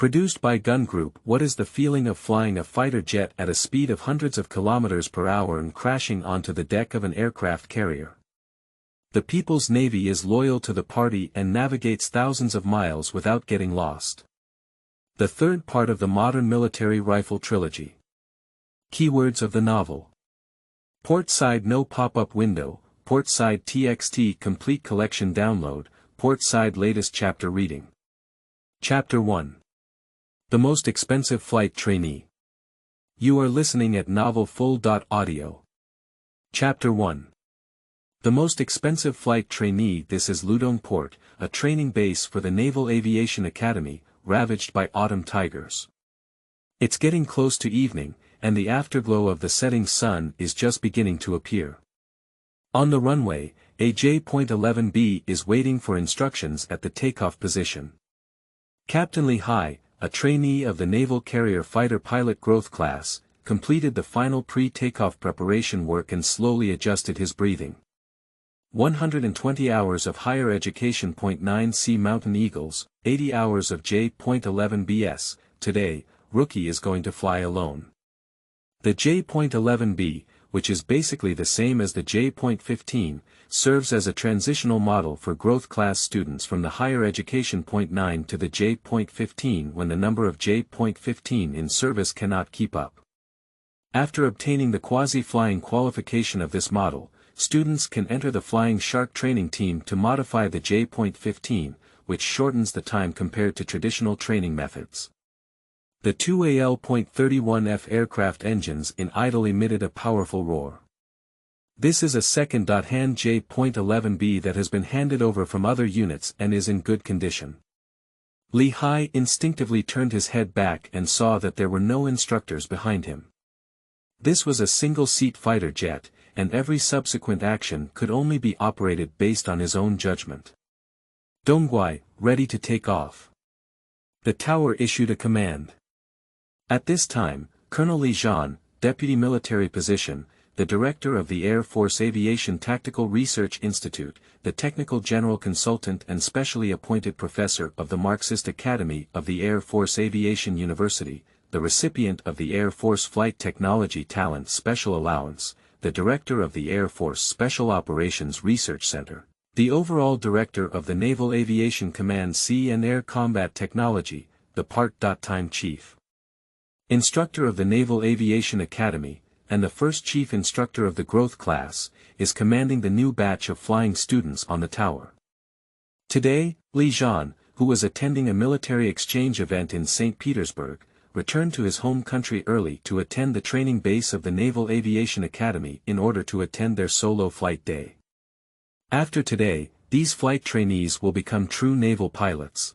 Produced by Gun Group. What is the feeling of flying a fighter jet at a speed of hundreds of kilometers per hour and crashing onto the deck of an aircraft carrier? The People's Navy is loyal to the party and navigates thousands of miles without getting lost. The third part of the modern military rifle trilogy. Keywords of the novel. Port side no pop-up window, port side TXT complete collection download, port side latest chapter reading. Chapter 1. The most expensive flight trainee. You are listening at novelfull.audio. Chapter 1. The most expensive flight trainee. This is Ludong Port, a training base for the Naval Aviation Academy, ravaged by autumn tigers. It's getting close to evening, and the afterglow of the setting sun is just beginning to appear. On the runway, a J.11B is waiting for instructions at the takeoff position. Captain Lee Hai, a trainee of the Naval Carrier Fighter Pilot Growth Class, completed the final pre-takeoff preparation work and slowly adjusted his breathing. 120 hours of higher education. 9C Mountain Eagles, 80 hours of J.11Bs. Today, rookie is going to fly alone. The J.11B, which is basically the same as the J.15, serves as a transitional model for growth class students from the higher education. 9 to the J.15 when the number of J.15 in service cannot keep up. After obtaining the quasi-flying qualification of this model, students can enter the Flying Shark training team to modify the J.15, which shortens the time compared to traditional training methods. The 2AL.31F aircraft engines in idle emitted a powerful roar. This is a second-hand J.11B that has been handed over from other units and is in good condition. Lee Hai instinctively turned his head back and saw that there were no instructors behind him. This was a single-seat fighter jet, and every subsequent action could only be operated based on his own judgment. Dongguai, ready to take off. The tower issued a command. At this time, Colonel Li Zhan, Deputy Military Position, the Director of the Air Force Aviation Tactical Research Institute, the Technical General Consultant and Specially Appointed Professor of the Marxist Academy of the Air Force Aviation University, the recipient of the Air Force Flight Technology Talent Special Allowance, the Director of the Air Force Special Operations Research Center, the overall Director of the Naval Aviation Command Sea and Air Combat Technology, the Part-Time Chief Instructor of the Naval Aviation Academy, and the first Chief Instructor of the Growth Class, is commanding the new batch of flying students on the tower. Today, Li Zhan, who was attending a military exchange event in St. Petersburg, returned to his home country early to attend the training base of the Naval Aviation Academy in order to attend their solo flight day. After today, these flight trainees will become true naval pilots.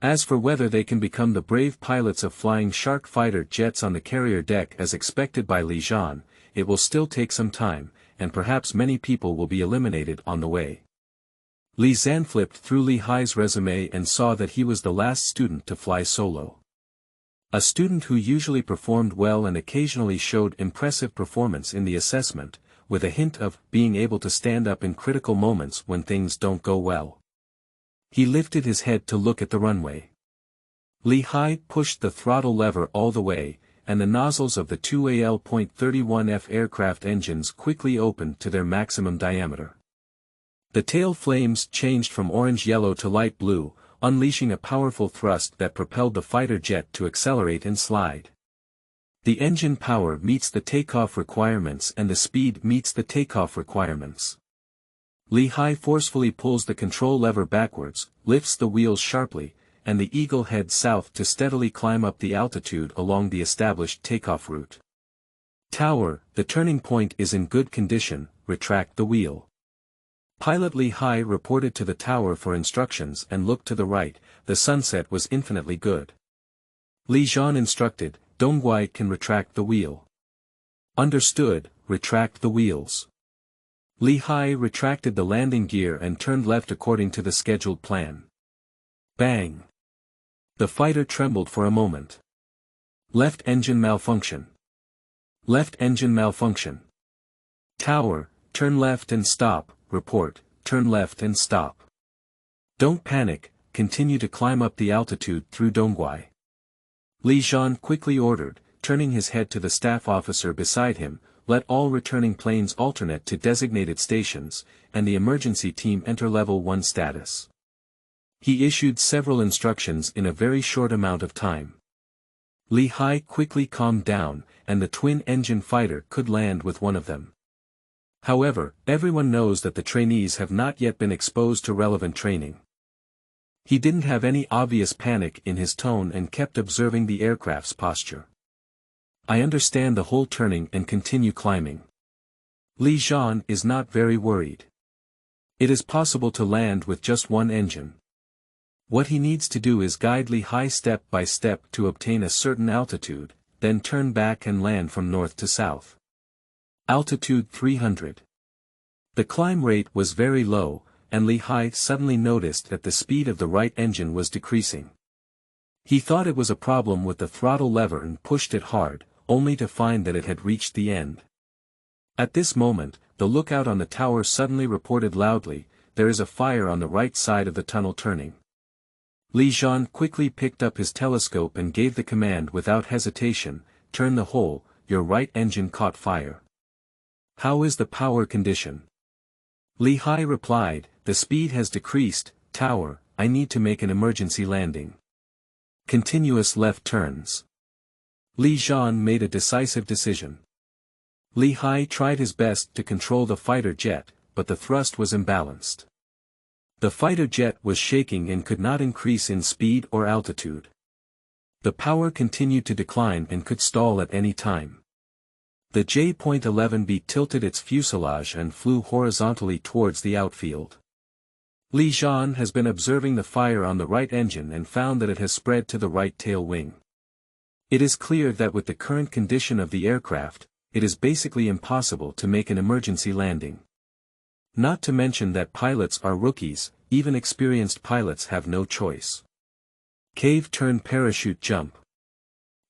As for whether they can become the brave pilots of Flying Shark fighter jets on the carrier deck as expected by Li Zhan, it will still take some time, and perhaps many people will be eliminated on the way. Li Zhan flipped through Li Hai's resume and saw that he was the last student to fly solo. A student who usually performed well and occasionally showed impressive performance in the assessment, with a hint of being able to stand up in critical moments when things don't go well. He lifted his head to look at the runway. Li Hai pushed the throttle lever all the way, and the nozzles of the 2AL.31F aircraft engines quickly opened to their maximum diameter. The tail flames changed from orange-yellow to light blue, unleashing a powerful thrust that propelled the fighter jet to accelerate and slide. The engine power meets the takeoff requirements and the speed meets the takeoff requirements. Li Hai forcefully pulls the control lever backwards, lifts the wheels sharply, and the Eagle heads south to steadily climb up the altitude along the established takeoff route. Tower, the turning point is in good condition, retract the wheel. Pilot Li Hai reported to the tower for instructions and looked to the right. The sunset was infinitely good. Li Zhan instructed, Dongguai can retract the wheel. Understood, retract the wheels. Li Hai retracted the landing gear and turned left according to the scheduled plan. Bang! The fighter trembled for a moment. Left engine malfunction. Left engine malfunction. Tower, turn left and stop, report, turn left and stop. Don't panic, continue to climb up the altitude through Dongguai. Li Zhan quickly ordered, turning his head to the staff officer beside him, let all returning planes alternate to designated stations, and the emergency team enter level 1 status. He issued several instructions in a very short amount of time. Li Hai quickly calmed down, and the twin-engine fighter could land with one of them. However, everyone knows that the trainees have not yet been exposed to relevant training. He didn't have any obvious panic in his tone and kept observing the aircraft's posture. I understand the whole turning and continue climbing. Li Zhan is not very worried. It is possible to land with just one engine. What he needs to do is guide Li Hai step by step to obtain a certain altitude, then turn back and land from north to south. Altitude 300. The climb rate was very low, and Li Hai suddenly noticed that the speed of the right engine was decreasing. He thought it was a problem with the throttle lever and pushed it hard, only to find that it had reached the end. At this moment, the lookout on the tower suddenly reported loudly, "There is a fire on the right side of the tunnel turning." Li Zhan quickly picked up his telescope and gave the command without hesitation, "Turn the hole, your right engine caught fire." "How is the power condition?" Li Hai replied, "The speed has decreased, tower, I need to make an emergency landing. Continuous left turns." Li Zhan made a decisive decision. Li Hai tried his best to control the fighter jet, but the thrust was imbalanced. The fighter jet was shaking and could not increase in speed or altitude. The power continued to decline and could stall at any time. The J.11B tilted its fuselage and flew horizontally towards the outfield. Li Zhan has been observing the fire on the right engine and found that it has spread to the right tail wing. It is clear that with the current condition of the aircraft, it is basically impossible to make an emergency landing. Not to mention that pilots are rookies, even experienced pilots have no choice. Cave turn parachute jump.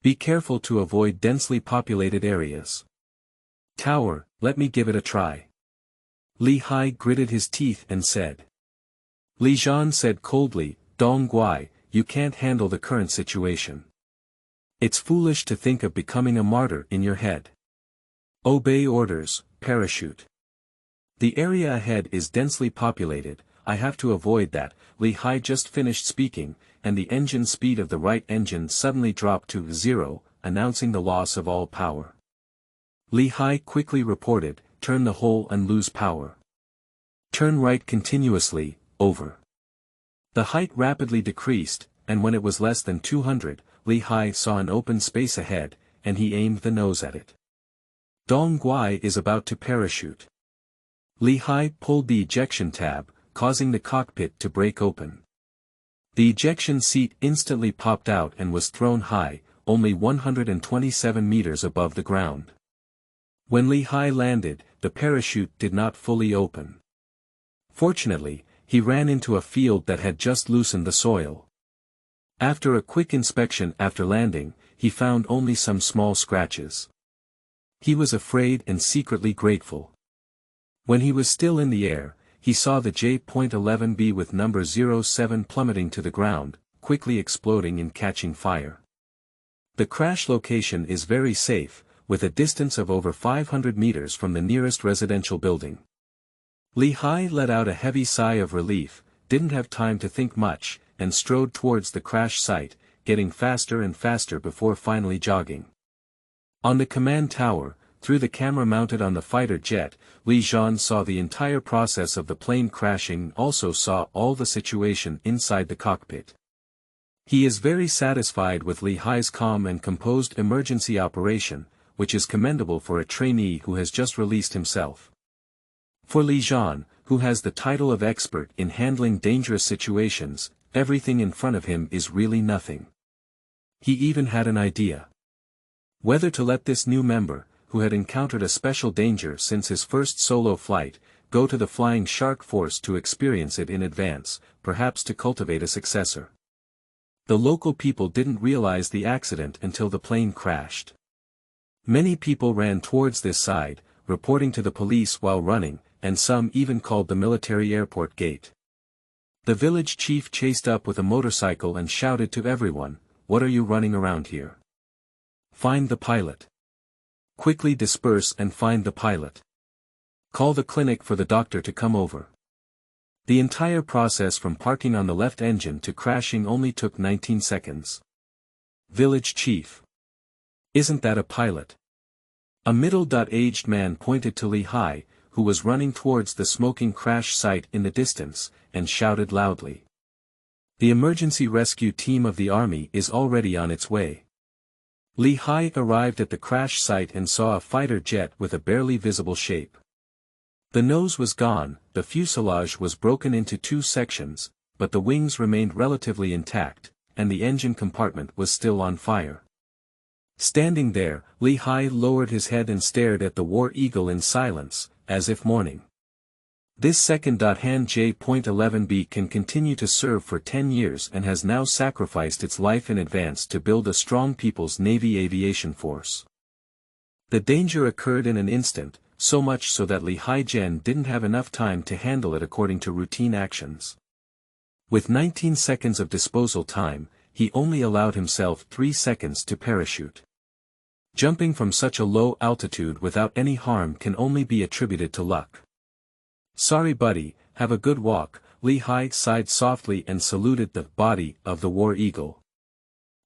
Be careful to avoid densely populated areas. Tower, let me give it a try. Li Hai gritted his teeth and said. Li Zhan said coldly, "Dong Guai, you can't handle the current situation. It's foolish to think of becoming a martyr in your head. Obey orders, parachute. The area ahead is densely populated, I have to avoid that." Li Hai just finished speaking, and the engine speed of the right engine suddenly dropped to 0, announcing the loss of all power. Li Hai quickly reported, "Turn the hole and lose power. Turn right continuously, over." The height rapidly decreased, and when it was less than 200, Li Hai saw an open space ahead, and he aimed the nose at it. Dong Guai is about to parachute. Li Hai pulled the ejection tab, causing the cockpit to break open. The ejection seat instantly popped out and was thrown high, only 127 meters above the ground. When Li Hai landed, the parachute did not fully open. Fortunately, he ran into a field that had just loosened the soil. After a quick inspection after landing, he found only some small scratches. He was afraid and secretly grateful. When he was still in the air, he saw the J.11B with number 07 plummeting to the ground, quickly exploding and catching fire. The crash location is very safe, with a distance of over 500 meters from the nearest residential building. Li Hai let out a heavy sigh of relief, didn't have time to think much, and strode towards the crash site, getting faster and faster before finally jogging. On the command tower, through the camera mounted on the fighter jet, Li Zhan saw the entire process of the plane crashing and also saw all the situation inside the cockpit. He is very satisfied with Li Hai's calm and composed emergency operation, which is commendable for a trainee who has just released himself. For Li Zhan, who has the title of expert in handling dangerous situations, everything in front of him is really nothing. He even had an idea. Whether to let this new member, who had encountered a special danger since his first solo flight, go to the Flying Shark Force to experience it in advance, perhaps to cultivate a successor. The local people didn't realize the accident until the plane crashed. Many people ran towards this side, reporting to the police while running, and some even called the military airport gate. The village chief chased up with a motorcycle and shouted to everyone, "What are you running around here? Find the pilot. Quickly disperse and find the pilot. Call the clinic for the doctor to come over." The entire process from parking on the left engine to crashing only took 19 seconds. Village chief. Isn't that a pilot? A middle-aged man pointed to Lehigh, who was running towards the smoking crash site in the distance, and shouted loudly. The emergency rescue team of the army is already on its way. Lehigh arrived at the crash site and saw a fighter jet with a barely visible shape. The nose was gone, the fuselage was broken into 2 sections, but the wings remained relatively intact, and the engine compartment was still on fire. Standing there, Lehigh lowered his head and stared at the War Eagle in silence, as if mourning. This second-hand J.11B can continue to serve for 10 years and has now sacrificed its life in advance to build a strong People's Navy aviation force. The danger occurred in an instant, so much so that Lehigh Jen didn't have enough time to handle it according to routine actions. With 19 seconds of disposal time, he only allowed himself 3 seconds to parachute. Jumping from such a low altitude without any harm can only be attributed to luck. "Sorry buddy, have a good walk," Lehigh sighed softly and saluted the body of the War Eagle.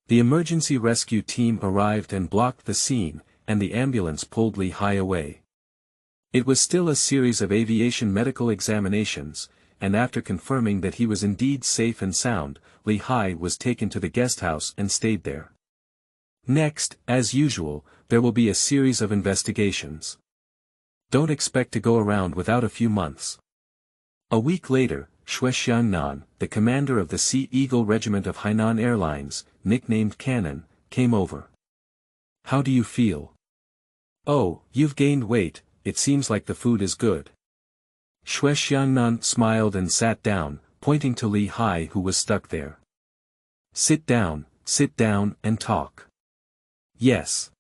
The emergency rescue team arrived and blocked the scene, and the ambulance pulled Lehigh away. It was still a series of aviation medical examinations, and after confirming that he was indeed safe and sound, Lehigh was taken to the guest house and stayed there. Next, as usual, there will be a series of investigations. Don't expect to go around without a few months. A week later, Xue Xiangnan, the commander of the Sea Eagle Regiment of Hainan Airlines, nicknamed Cannon, came over. "How do you feel?" "Oh, you've gained weight, it seems like the food is good." Xue Xiangnan smiled and sat down, pointing to Lehigh who was stuck there. Sit down, and talk." "Yes."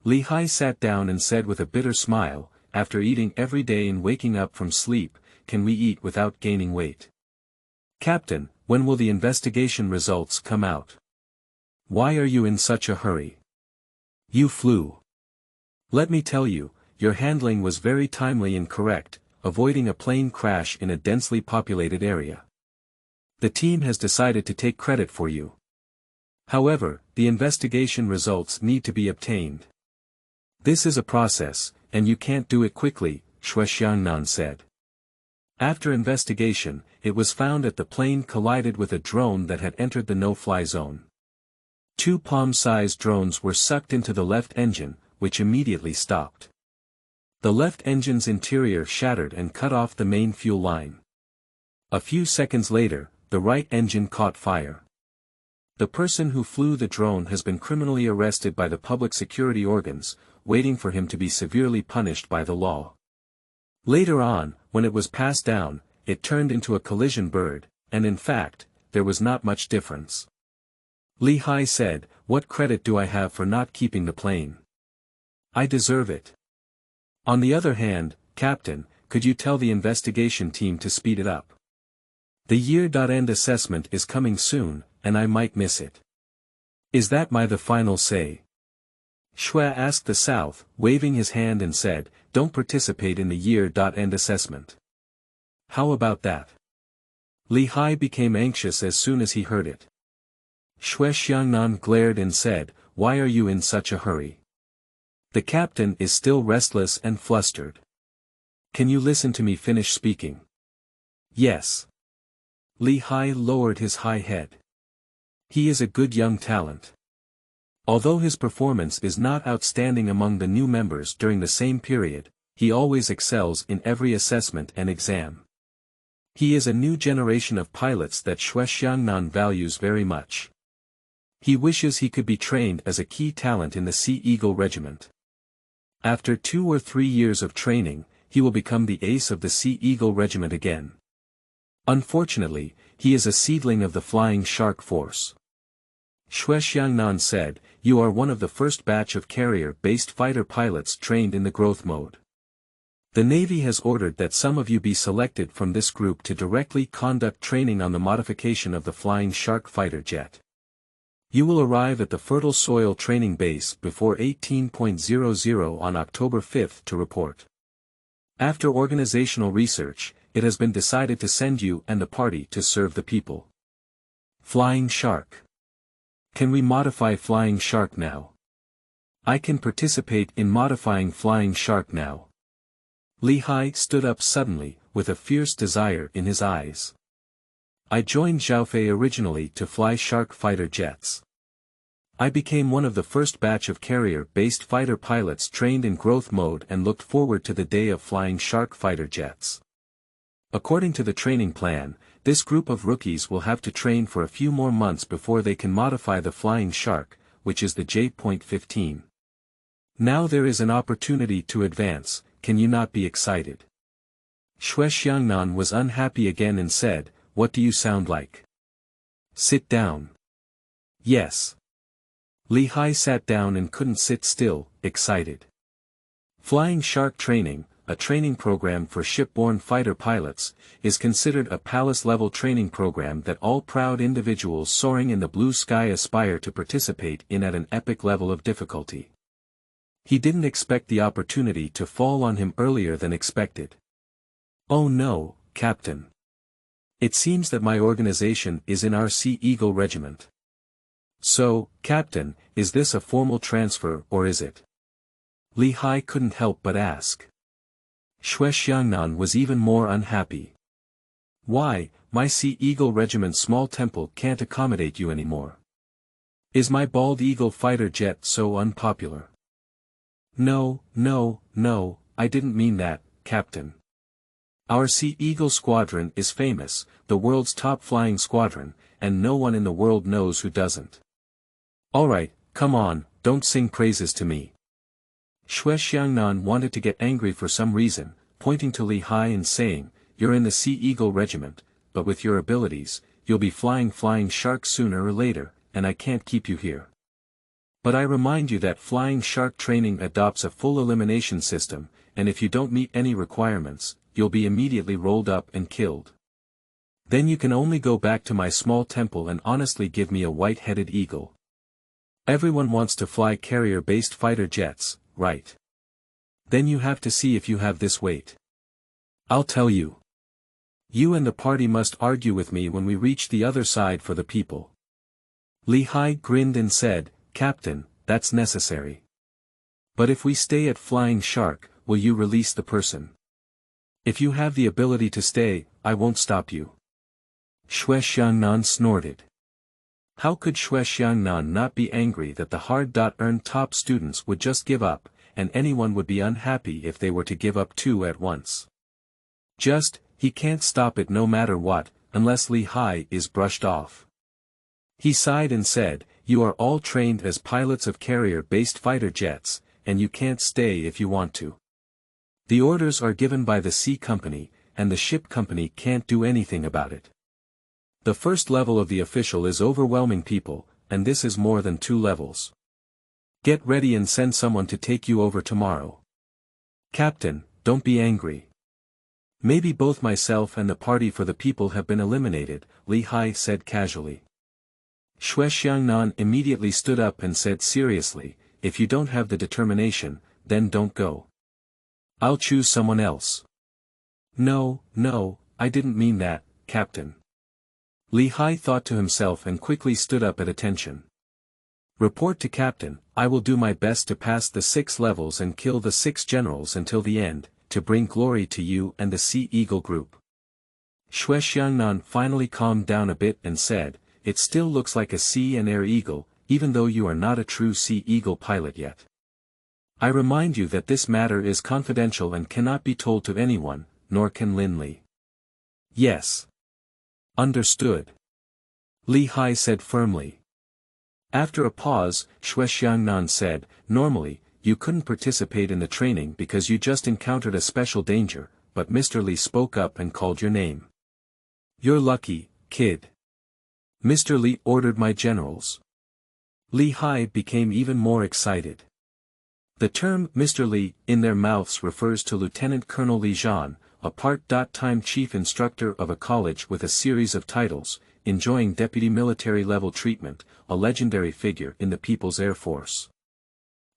Lehigh sat down and said with a bitter smile, "After eating every day and waking up from sleep, can we eat without gaining weight?" "Captain, when will the investigation results come out? Why are you in such a hurry? You flew. Let me tell you, your handling was very timely and correct, avoiding a plane crash in a densely populated area. The team has decided to take credit for you. However, the investigation results need to be obtained. This is a process, and you can't do it quickly," Xue Xiangnan said. After investigation, it was found that the plane collided with a drone that had entered the no-fly zone. 2 palm-sized drones were sucked into the left engine, which immediately stopped. The left engine's interior shattered and cut off the main fuel line. A few seconds later, the right engine caught fire. The person who flew the drone has been criminally arrested by the public security organs, waiting for him to be severely punished by the law. Later on, when it was passed down, it turned into a collision bird, and in fact, there was not much difference. Lehigh said, "What credit do I have for not keeping the plane? I deserve it. On the other hand, Captain, could you tell the investigation team to speed it up? The year-end assessment is coming soon, and I might miss it. Is that the final say?" Xue asked the South, waving his hand and said, "Don't participate in the year-end assessment. How about that?" Lehigh became anxious as soon as he heard it. Xue Xiangnan glared and said, "Why are you in such a hurry? The captain is still restless and flustered. Can you listen to me finish speaking?" "Yes." Lehigh lowered his high head. "He is a good young talent. Although his performance is not outstanding among the new members during the same period, he always excels in every assessment and exam. He is a new generation of pilots that Xue Xiangnan values very much. He wishes he could be trained as a key talent in the Sea Eagle Regiment. After 2 or 3 years of training, he will become the ace of the Sea Eagle Regiment again. Unfortunately, he is a seedling of the Flying Shark Force." Xue Xiangnan said, "You are one of the first batch of carrier-based fighter pilots trained in the growth mode. The Navy has ordered that some of you be selected from this group to directly conduct training on the modification of the Flying Shark fighter jet. You will arrive at the Fertile Soil Training Base before 18:00 on October 5 to report. After organizational research, it has been decided to send you and the party to serve the people. Flying Shark. Can we modify Flying Shark now? I can participate in modifying Flying Shark now. Lehigh stood up suddenly, with a fierce desire in his eyes. I joined Xiaofei originally to fly Shark fighter jets. I became one of the first batch of carrier-based fighter pilots trained in growth mode and looked forward to the day of flying Shark fighter jets. According to the training plan, this group of rookies will have to train for a few more months before they can modify the Flying Shark, which is the J.15. Now there is an opportunity to advance. Can you not be excited? Xue Xiangnan was unhappy again and said, "What do you sound like? Sit down." Yes. Lehigh sat down and couldn't sit still, excited. Flying Shark Training, a training program for shipborne fighter pilots, is considered a palace-level training program that all proud individuals soaring in the blue sky aspire to participate in at an epic level of difficulty. He didn't expect the opportunity to fall on him earlier than expected. "Oh no, Captain. It seems that my organization is in our Sea Eagle Regiment." "So, Captain, is this a formal transfer or is it?" Lehigh couldn't help but ask. Xue Xiangnan was even more unhappy. "Why, my Sea Eagle Regiment's small temple can't accommodate you anymore. Is my Bald Eagle fighter jet so unpopular?" No, I didn't mean that, Captain. Our Sea Eagle squadron is famous, the world's top flying squadron, and no one in the world knows who doesn't. Alright, come on, don't sing praises to me. Xue Xiangnan wanted to get angry for some reason, pointing to Lehigh and saying, "You're in the Sea Eagle Regiment, but with your abilities, you'll be flying Shark sooner or later, and I can't keep you here. But I remind you that Flying Shark Training adopts a full elimination system, and if you don't meet any requirements, you'll be immediately rolled up and killed. Then you can only go back to my small temple and honestly give me a white-headed eagle. Everyone wants to fly carrier-based fighter jets, right? Then you have to see if you have this weight. I'll tell you. You and the party must argue with me when we reach the other side for the people." Lehigh grinned and said, "Captain, that's necessary. But if we stay at Flying Shark, will you release the person? If you have the ability to stay, I won't stop you." Xue Xiangnan snorted. How could Xue Xiangnan not be angry that the hard-earned top students would just give up, and anyone would be unhappy if they were to give up too at once? He can't stop it no matter what, unless Lehigh is brushed off. He sighed and said, "You are all trained as pilots of carrier-based fighter jets, and you can't stay if you want to. The orders are given by the Sea Company, and the ship company can't do anything about it. The first level of the official is overwhelming people, and this is more than 2 levels. Get ready and send someone to take you over tomorrow." "Captain, don't be angry. Maybe both myself and the party for the people have been eliminated," Lehigh said casually. Xue Xiangnan immediately stood up and said seriously, "If you don't have the determination, then don't go. I'll choose someone else." No, I didn't mean that, Captain." Lehigh thought to himself and quickly stood up at attention. "Report to Captain, I will do my best to pass the 6 levels and kill the 6 generals until the end, to bring glory to you and the Sea Eagle group." Xue Xiangnan finally calmed down a bit and said, "It still looks like a Sea and Air Eagle, even though you are not a true Sea Eagle pilot yet. I remind you that this matter is confidential and cannot be told to anyone, nor can Linley." "Yes. Understood," Lehigh said firmly. After a pause, Xue Xiangnan said, "Normally, you couldn't participate in the training because you just encountered a special danger, but Mr. Li spoke up and called your name. You're lucky, kid. Mr. Li ordered my generals." Lehigh became even more excited. The term Mr. Li in their mouths refers to Lieutenant Colonel Li Zhan, a part-time chief instructor of a college with a series of titles, enjoying deputy military level treatment, a legendary figure in the People's Air Force.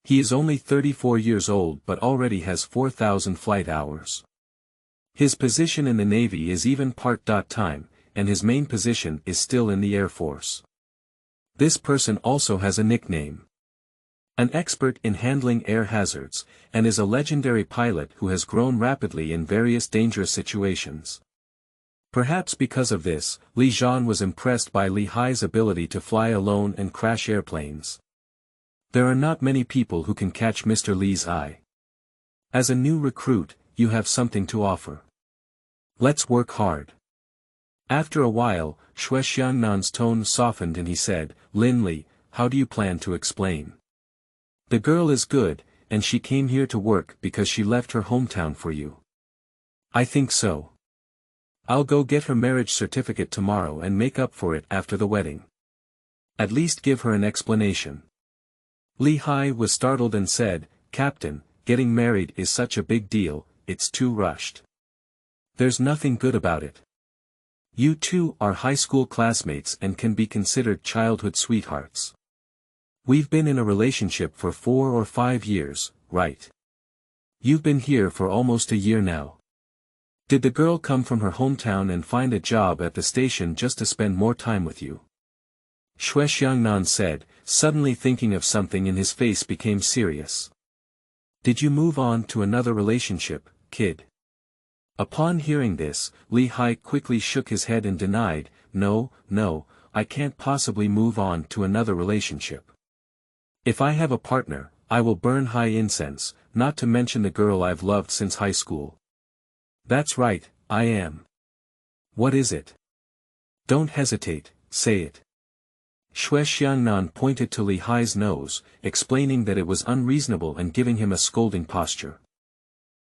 He is only 34 years old but already has 4,000 flight hours. His position in the Navy is even part-time, and his main position is still in the Air Force. This person also has a nickname. An expert in handling air hazards, and is a legendary pilot who has grown rapidly in various dangerous situations. Perhaps because of this, Li Zhan was impressed by Li Hai's ability to fly alone and crash airplanes. There are not many people who can catch Mr. Li's eye. As a new recruit, you have something to offer. Let's work hard. After a while, Xue Xiangnan's tone softened and he said, Lin Li, how do you plan to explain? The girl is good, and she came here to work because she left her hometown for you. I think so. I'll go get her marriage certificate tomorrow and make up for it after the wedding. At least give her an explanation. Li Hai was startled and said, Captain, getting married is such a big deal, it's too rushed. There's nothing good about it. You two are high school classmates and can be considered childhood sweethearts. We've been in a relationship for 4 or 5 years, right? You've been here for almost a year now. Did the girl come from her hometown and find a job at the station just to spend more time with you? Xue Xiangnan said, suddenly thinking of something and his face became serious. Did you move on to another relationship, kid? Upon hearing this, Li Hai quickly shook his head and denied, No, I can't possibly move on to another relationship. If I have a partner, I will burn high incense, not to mention the girl I've loved since high school. That's right, I am. What is it? Don't hesitate, say it. Xue Xiangnan pointed to Li Hai's nose, explaining that it was unreasonable and giving him a scolding posture.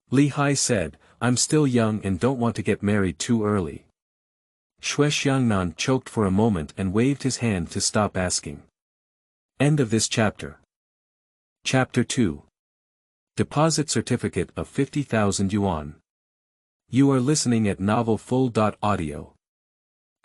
Li Hai said, I'm still young and don't want to get married too early. Xue Xiangnan choked for a moment and waved his hand to stop asking. End of this chapter. Chapter 2. Deposit Certificate of 50,000 Yuan. You are listening at novelfull.audio.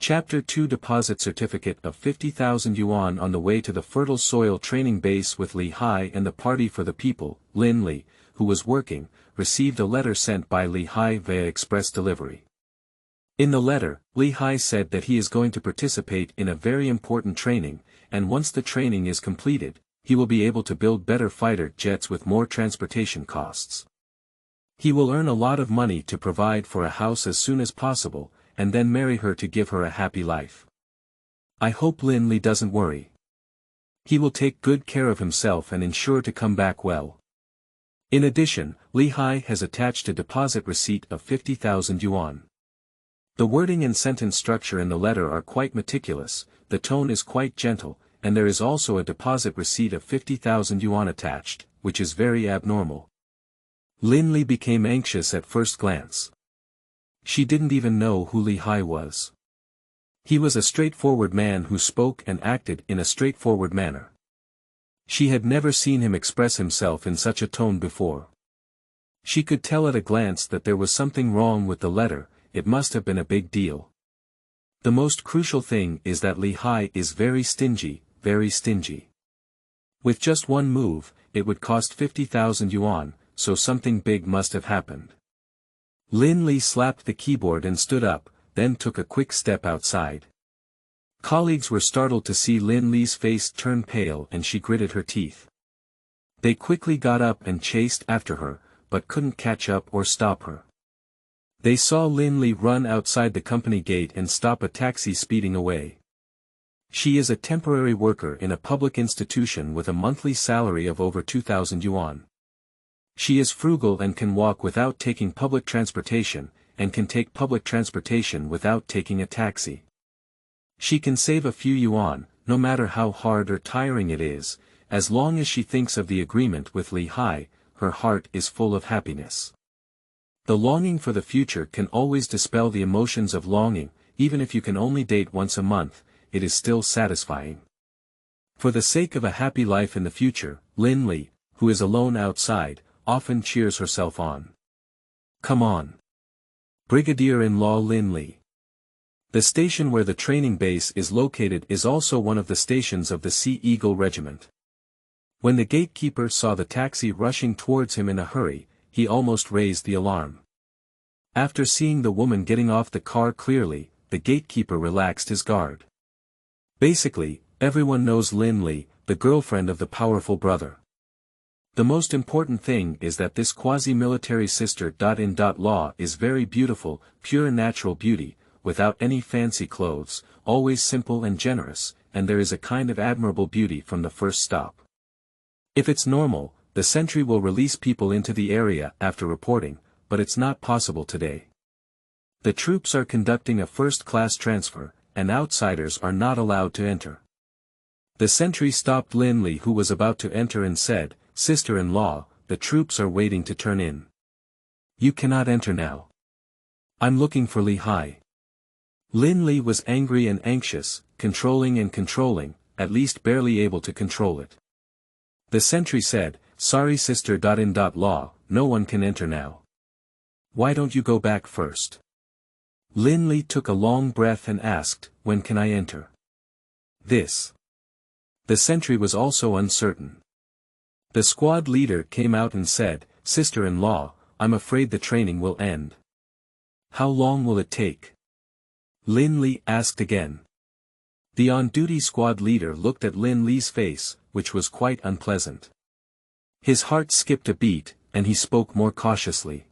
Chapter 2 Deposit Certificate of 50,000 Yuan. On the way to the fertile soil training base with Li Hai and the party for the people, Lin Li, who was working, received a letter sent by Li Hai via express delivery. In the letter, Li Hai said that he is going to participate in a very important training, and once the training is completed, he will be able to build better fighter jets with more transportation costs. He will earn a lot of money to provide for a house as soon as possible, and then marry her to give her a happy life. I hope Lin Li doesn't worry. He will take good care of himself and ensure to come back well. In addition, Li Hai has attached a deposit receipt of 50,000 yuan. The wording and sentence structure in the letter are quite meticulous, the tone is quite gentle, and there is also a deposit receipt of 50,000 yuan attached, which is very abnormal. Lin Li became anxious at first glance. She didn't even know who Li Hai was. He was a straightforward man who spoke and acted in a straightforward manner. She had never seen him express himself in such a tone before. She could tell at a glance that there was something wrong with the letter, it must have been a big deal. The most crucial thing is that Li Hai is very stingy, very stingy. With just one move, it would cost 50,000 yuan, so something big must have happened. Lin Li slapped the keyboard and stood up, then took a quick step outside. Colleagues were startled to see Lin Li's face turn pale and she gritted her teeth. They quickly got up and chased after her, but couldn't catch up or stop her. They saw Lin Li run outside the company gate and stop a taxi speeding away. She is a temporary worker in a public institution with a monthly salary of over 2,000 yuan. She is frugal and can walk without taking public transportation, and can take public transportation without taking a taxi. She can save a few yuan, no matter how hard or tiring it is, as long as she thinks of the agreement with Li Hai, her heart is full of happiness. The longing for the future can always dispel the emotions of longing, even if you can only date once a month, it is still satisfying. For the sake of a happy life in the future, Lin Li, who is alone outside, often cheers herself on. Come on. Brigadier-in-law Lin Li. The station where the training base is located is also one of the stations of the Sea Eagle Regiment. When the gatekeeper saw the taxi rushing towards him in a hurry, he almost raised the alarm. After seeing the woman getting off the car clearly, the gatekeeper relaxed his guard. Basically, everyone knows Lin Li, the girlfriend of the powerful brother. The most important thing is that this quasi-military sister-in-law is very beautiful, pure natural beauty, without any fancy clothes, always simple and generous, and there is a kind of admirable beauty from the first stop. If it's normal, the sentry will release people into the area after reporting, but it's not possible today. The troops are conducting a first-class transfer, and outsiders are not allowed to enter. The sentry stopped Lin Li, who was about to enter, and said, "Sister-in-law, the troops are waiting to turn in. You cannot enter now. I'm looking for Li Hai." Lin Li was angry and anxious, controlling, at least barely able to control it. The sentry said, "Sorry sister-in-law, no one can enter now. Why don't you go back first?" Lin Li took a long breath and asked, "When can I enter?" This. The sentry was also uncertain. The squad leader came out and said, "Sister-in-law, I'm afraid the training will end." "How long will it take?" Lin Li asked again. The on-duty squad leader looked at Lin Li's face, which was quite unpleasant. His heart skipped a beat, and he spoke more cautiously.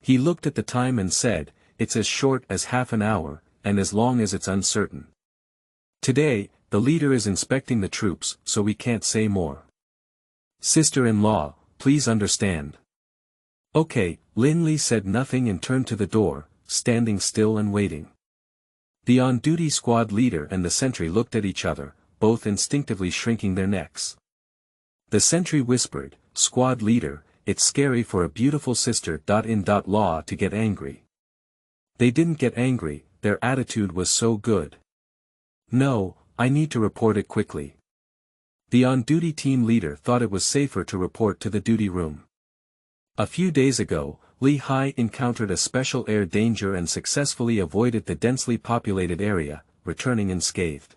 He looked at the time and said, "It's as short as half an hour, and as long as it's uncertain. Today, the leader is inspecting the troops, so we can't say more. Sister-in-law, please understand." "Okay," Lin Li said nothing and turned to the door, standing still and waiting. The on-duty squad leader and the sentry looked at each other, both instinctively shrinking their necks. The sentry whispered, "Squad leader, it's scary for a beautiful sister-in-law to get angry." They didn't get angry, their attitude was so good. "No, I need to report it quickly." The on-duty team leader thought it was safer to report to the duty room. A few days ago, Li Hai encountered a special air danger and successfully avoided the densely populated area, returning unscathed.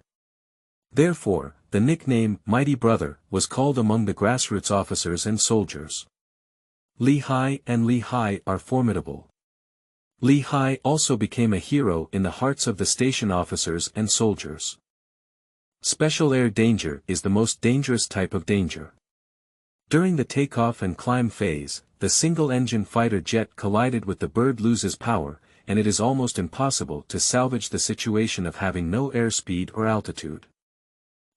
Therefore, the nickname, Mighty Brother, was called among the grassroots officers and soldiers. Li Hai and Li Hai are formidable. Li Hai also became a hero in the hearts of the station officers and soldiers. Special air danger is the most dangerous type of danger. During the takeoff and climb phase, the single-engine fighter jet collided with the bird loses power, and it is almost impossible to salvage the situation of having no airspeed or altitude.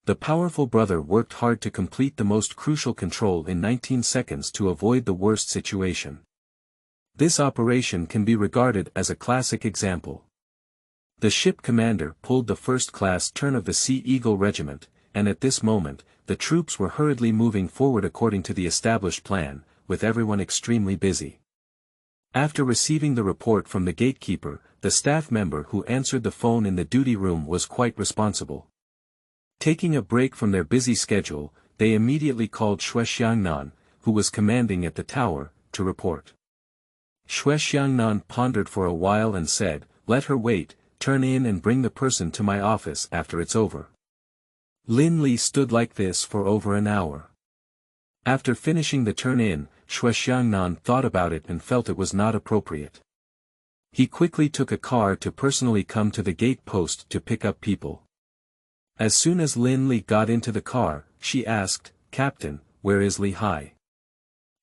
The powerful brother worked hard to complete the most crucial control in 19 seconds to avoid the worst situation. This operation can be regarded as a classic example. The ship commander pulled the first-class turn of the Sea Eagle Regiment, and at this moment, the troops were hurriedly moving forward according to the established plan, with everyone extremely busy. After receiving the report from the gatekeeper, the staff member who answered the phone in the duty room was quite responsible. Taking a break from their busy schedule, they immediately called Xue Xiangnan, who was commanding at the tower, to report. Xue Xiangnan pondered for a while and said, "Let her wait, turn in and bring the person to my office after it's over." Lin Li stood like this for over an hour. After finishing the turn-in, Xue Xiangnan thought about it and felt it was not appropriate. He quickly took a car to personally come to the gate post to pick up people. As soon as Lin Li got into the car, she asked, "Captain, where is Li Hai?"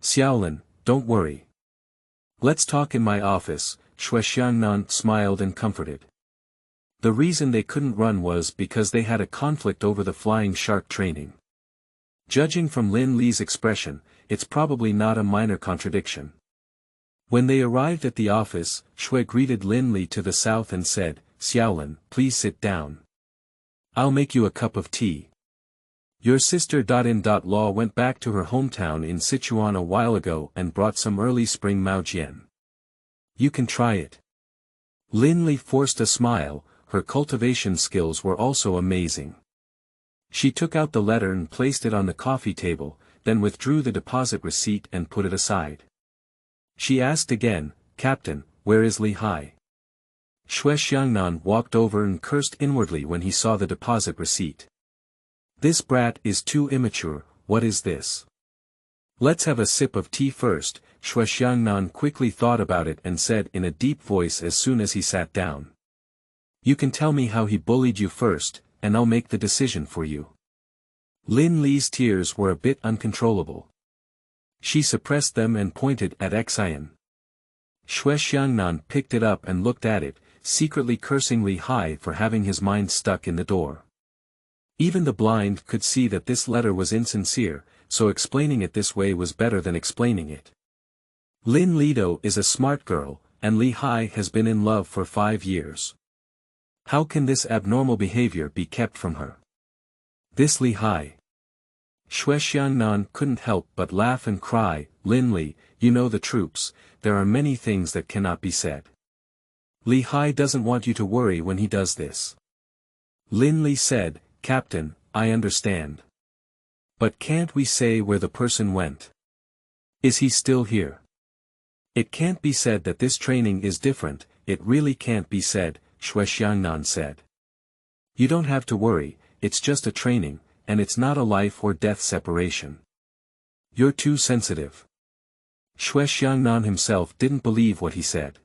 "Xiaolin, don't worry. Let's talk in my office," Xue Xiangnan smiled and comforted. The reason they couldn't run was because they had a conflict over the flying shark training. Judging from Lin Li's expression, it's probably not a minor contradiction. When they arrived at the office, Xue greeted Lin Li to the south and said, "Xiaolin, please sit down. I'll make you a cup of tea. Your sister-in-law went back to her hometown in Sichuan a while ago and brought some early spring Maojian. You can try it." Lin Li forced a smile, her cultivation skills were also amazing. She took out the letter and placed it on the coffee table, then withdrew the deposit receipt and put it aside. She asked again, "Captain, where is Li Hai?" Xue Xiangnan walked over and cursed inwardly when he saw the deposit receipt. "This brat is too immature, what is this? Let's have a sip of tea first." Xue Xiangnan quickly thought about it and said in a deep voice as soon as he sat down. "You can tell me how he bullied you first, and I'll make the decision for you." Lin Li's tears were a bit uncontrollable. She suppressed them and pointed at Xian. Xue Xiangnan picked it up and looked at it, secretly cursing Li Hai for having his mind stuck in the door. Even the blind could see that this letter was insincere, so explaining it this way was better than explaining it. Lin Lido is a smart girl, and Li Hai has been in love for 5 years. How can this abnormal behavior be kept from her? This Li Hai. Xue Xiangnan couldn't help but laugh and cry, "Lin Li, you know the troops, there are many things that cannot be said. Li Hai doesn't want you to worry when he does this." Lin Li said, "Captain, I understand. But can't we say where the person went? Is he still here? It can't be said that this training is different, it really can't be said," Xue Xiangnan said. "You don't have to worry, it's just a training, and it's not a life or death separation. You're too sensitive." Xue Xiangnan himself didn't believe what he said.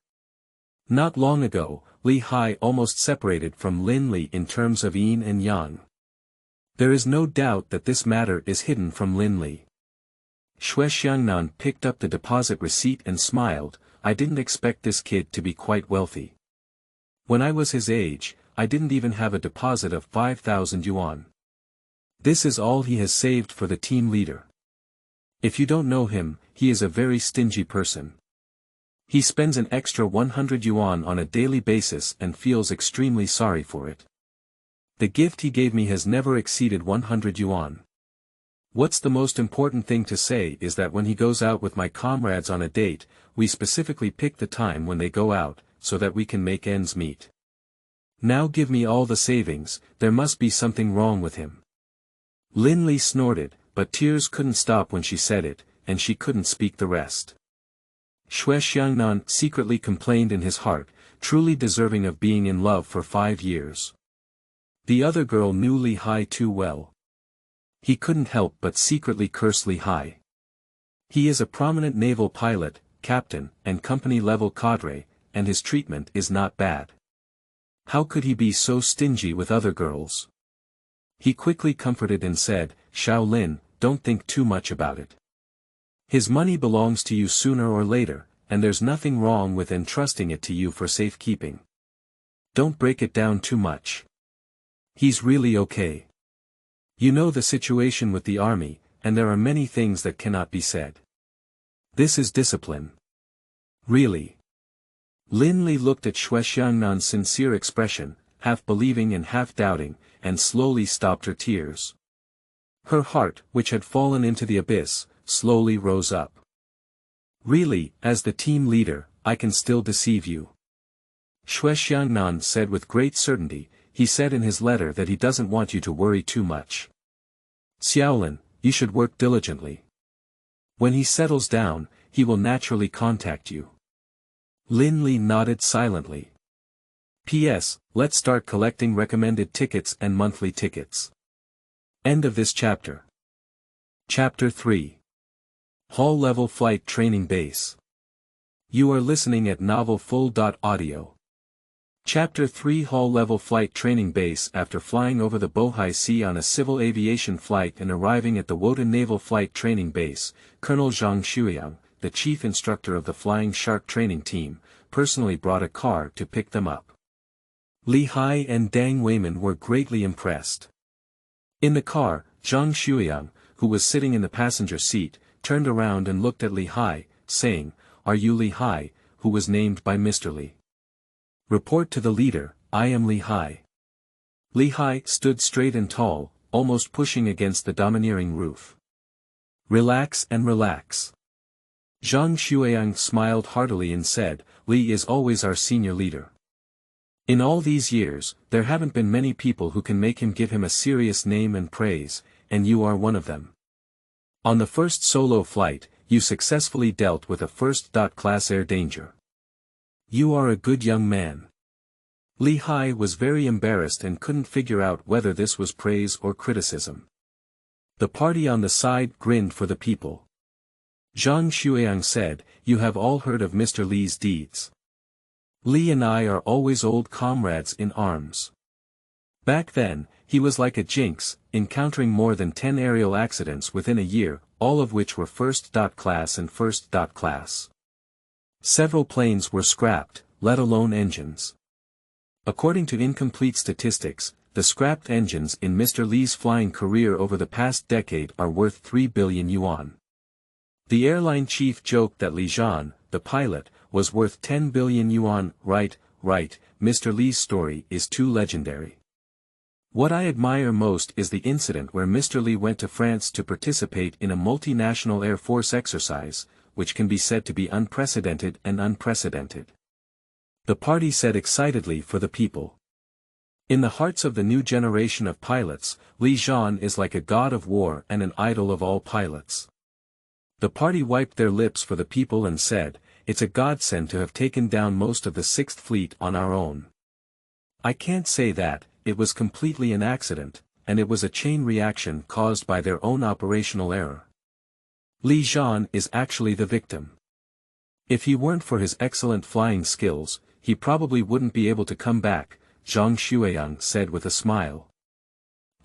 Not long ago, Li Hai almost separated from Lin Li in terms of yin and yang. There is no doubt that this matter is hidden from Lin Li. Xue Xiangnan picked up the deposit receipt and smiled, "I didn't expect this kid to be quite wealthy. When I was his age, I didn't even have a deposit of 5,000 yuan. This is all he has saved for the team leader. If you don't know him, he is a very stingy person. He spends an extra 100 yuan on a daily basis and feels extremely sorry for it. The gift he gave me has never exceeded 100 yuan. What's the most important thing to say is that when he goes out with my comrades on a date, we specifically pick the time when they go out, so that we can make ends meet. Now give me all the savings, there must be something wrong with him." Lin Li snorted, but tears couldn't stop when she said it, and she couldn't speak the rest. Xue Xiangnan secretly complained in his heart, truly deserving of being in love for 5 years. The other girl knew Li Hai too well. He couldn't help but secretly curse Li Hai. He is a prominent naval pilot, captain, and company-level cadre, and his treatment is not bad. How could he be so stingy with other girls? He quickly comforted and said, "Xiao Lin, don't think too much about it. His money belongs to you sooner or later, and there's nothing wrong with entrusting it to you for safekeeping. Don't break it down too much. He's really okay. You know the situation with the army, and there are many things that cannot be said. This is discipline. Really." Lin Li looked at Xue Xiangnan's sincere expression, half believing and half doubting, and slowly stopped her tears. Her heart, which had fallen into the abyss, slowly rose up. "Really, as the team leader, I can still deceive you?" Xue Xiangnan said with great certainty. He said in his letter that he doesn't want you to worry too much. "Xiaolin, you should work diligently. When he settles down, he will naturally contact you." Lin Li nodded silently. P.S. Let's start collecting recommended tickets and monthly tickets. End of this chapter. Chapter 3. Hall Level Flight Training Base. You are listening at novelfull.audio. Chapter 3 Hall Level Flight Training Base. After flying over the Bohai Sea on a civil aviation flight and arriving at the Wotan Naval Flight Training Base, Colonel Zhang Shuiyang, the chief instructor of the Flying Shark training team, personally brought a car to pick them up. Li Hai and Dang Weiman were greatly impressed. In the car, Zhang Shuiyang, who was sitting in the passenger seat, turned around and looked at Li Hai, saying, "Are you Li Hai, who was named by Mr. Li? Report to the leader, I am Li Hai." Li Hai stood straight and tall, almost pushing against the domineering roof. "Relax and relax." Zhang Shuiyang smiled heartily and said, "Li is always our senior leader. In all these years, there haven't been many people who can make him give him a serious name and praise, and you are one of them. On the first solo flight, you successfully dealt with a first-class air danger. You are a good young man. Li Hai was very embarrassed and couldn't figure out whether this was praise or criticism. The party on the side grinned for the people. Zhang Xueyang said, "You have all heard of Mr. Li's deeds. Li and I are always old comrades in arms. Back then, he was like a jinx, encountering more than 10 aerial accidents within a year, all of which were first-class and first-class. Several planes were scrapped, let alone engines. According to incomplete statistics, the scrapped engines in Mr. Li's flying career over the past decade are worth 3 billion yuan. The airline chief joked that Li Zhan, the pilot, was worth 10 billion yuan. Right, Mr. Li's story is too legendary. What I admire most is the incident where Mr. Li went to France to participate in a multinational Air Force exercise, which can be said to be unprecedented and unprecedented." The party said excitedly for the people. In the hearts of the new generation of pilots, Li Zhan is like a god of war and an idol of all pilots. The party wiped their lips for the people and said, "It's a godsend to have taken down most of the 6th Fleet on our own. I can't say that, it was completely an accident, and it was a chain reaction caused by their own operational error. Li Zhan is actually the victim. If he weren't for his excellent flying skills, he probably wouldn't be able to come back," Zhang Xueyang said with a smile.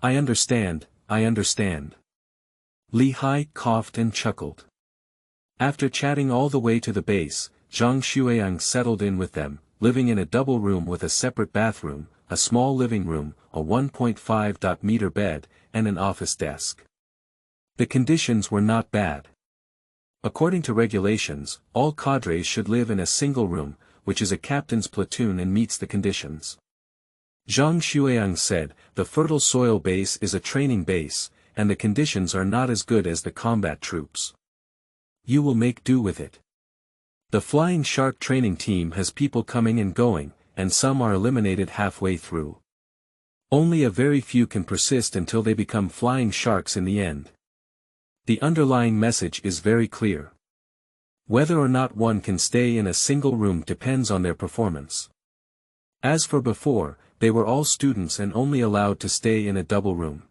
I understand. Li Hai coughed and chuckled. After chatting all the way to the base, Zhang Xueyang settled in with them, living in a double room with a separate bathroom, a small living room, a 1.5-meter bed, and an office desk. The conditions were not bad. According to regulations, all cadres should live in a single room, which is a captain's platoon and meets the conditions. Zhang Xueyang said, "The fertile soil base is a training base, and the conditions are not as good as the combat troops. You will make do with it. The Flying Shark training team has people coming and going, and some are eliminated halfway through. Only a very few can persist until they become flying sharks in the end. The underlying message is very clear. Whether or not one can stay in a single room depends on their performance. As for before, they were all students and only allowed to stay in a double room.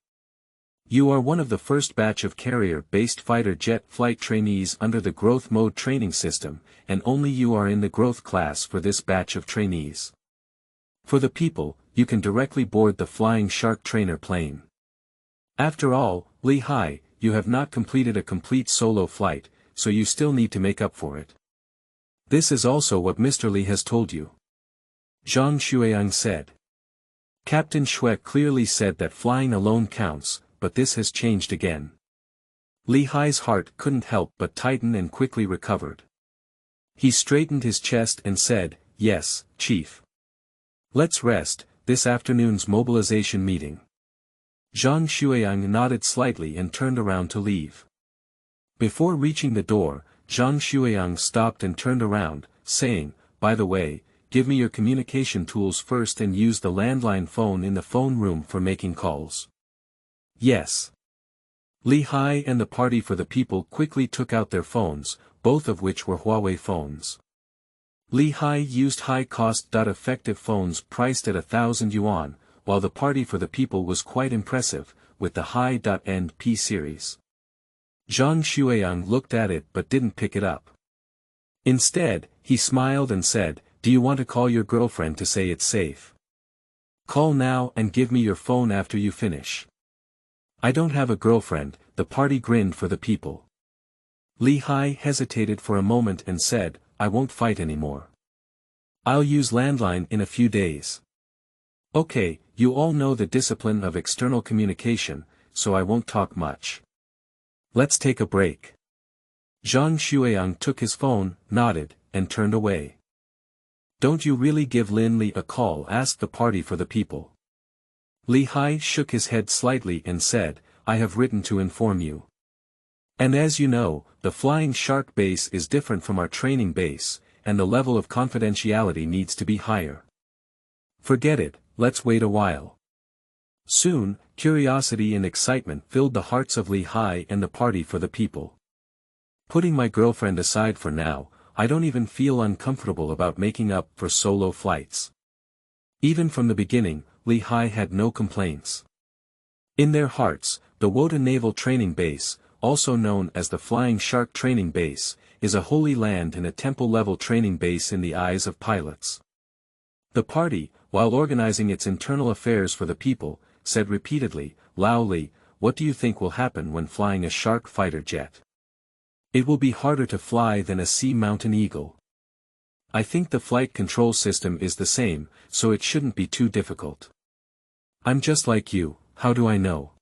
You are one of the first batch of carrier-based fighter jet flight trainees under the growth mode training system, and only you are in the growth class for this batch of trainees. For the people, you can directly board the Flying Shark trainer plane. After all, Li Hai, you have not completed a complete solo flight, so you still need to make up for it. This is also what Mr. Li has told you." Zhang Xueyang said. Captain Xue clearly said that flying alone counts, but this has changed again. Li Hai's heart couldn't help but tighten and quickly recovered. He straightened his chest and said, "Yes, Chief. Let's rest, this afternoon's mobilization meeting." Zhang Xueyang nodded slightly and turned around to leave. Before reaching the door, Zhang Xueyang stopped and turned around, saying, "By the way, give me your communication tools first and use the landline phone in the phone room for making calls." "Yes." Li Hai and the party for the people quickly took out their phones, both of which were Huawei phones. Li Hai used high-cost effective phones priced at 1,000 yuan, while the party for the people was quite impressive, with the high-end P series. Zhang Xueyang looked at it but didn't pick it up. Instead, he smiled and said, "Do you want to call your girlfriend to say it's safe? Call now and give me your phone after you finish." "I don't have a girlfriend," the party grinned for the people. Li Hai hesitated for a moment and said, "I won't fight anymore. I'll use landline in a few days." "Okay, you all know the discipline of external communication, so I won't talk much. Let's take a break." Zhang Xueyang took his phone, nodded, and turned away. "Don't you really give Lin Li a call?" asked the party for the people. Li Hai shook his head slightly and said, "I have written to inform you. And as you know, the Flying Shark base is different from our training base, and the level of confidentiality needs to be higher. Forget it, let's wait a while." Soon, curiosity and excitement filled the hearts of Li Hai and the party for the people. Putting my girlfriend aside for now, I don't even feel uncomfortable about making up for solo flights. Even from the beginning, Li Hai had no complaints. In their hearts, the Wota Naval Training Base, also known as the Flying Shark Training Base, is a holy land and a temple-level training base in the eyes of pilots. The party, while organizing its internal affairs for the people, said repeatedly, "Lao Li, what do you think will happen when flying a Shark fighter jet? It will be harder to fly than a Sea Mountain Eagle. I think the flight control system is the same, so it shouldn't be too difficult. I'm just like you, how do I know?